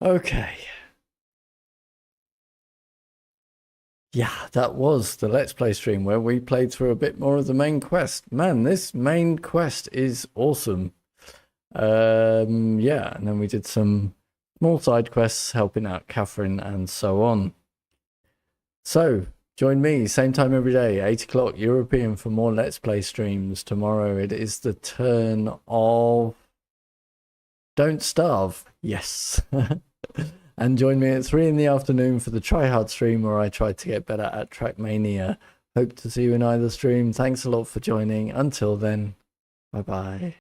Okay. Yeah, that was the Let's Play stream where we played through a bit more of the main quest. Man, this main quest is awesome. Yeah, and then we did some small side quests helping out Katherine and so on. So, join me, same time every day, 8 o'clock European for more Let's Play streams. Tomorrow it is the turn of Don't Starve. Yes. And join me at 3 in the afternoon for the Try Hard stream where I try to get better at Trackmania. Hope to see you in either stream. Thanks a lot for joining. Until then, bye-bye.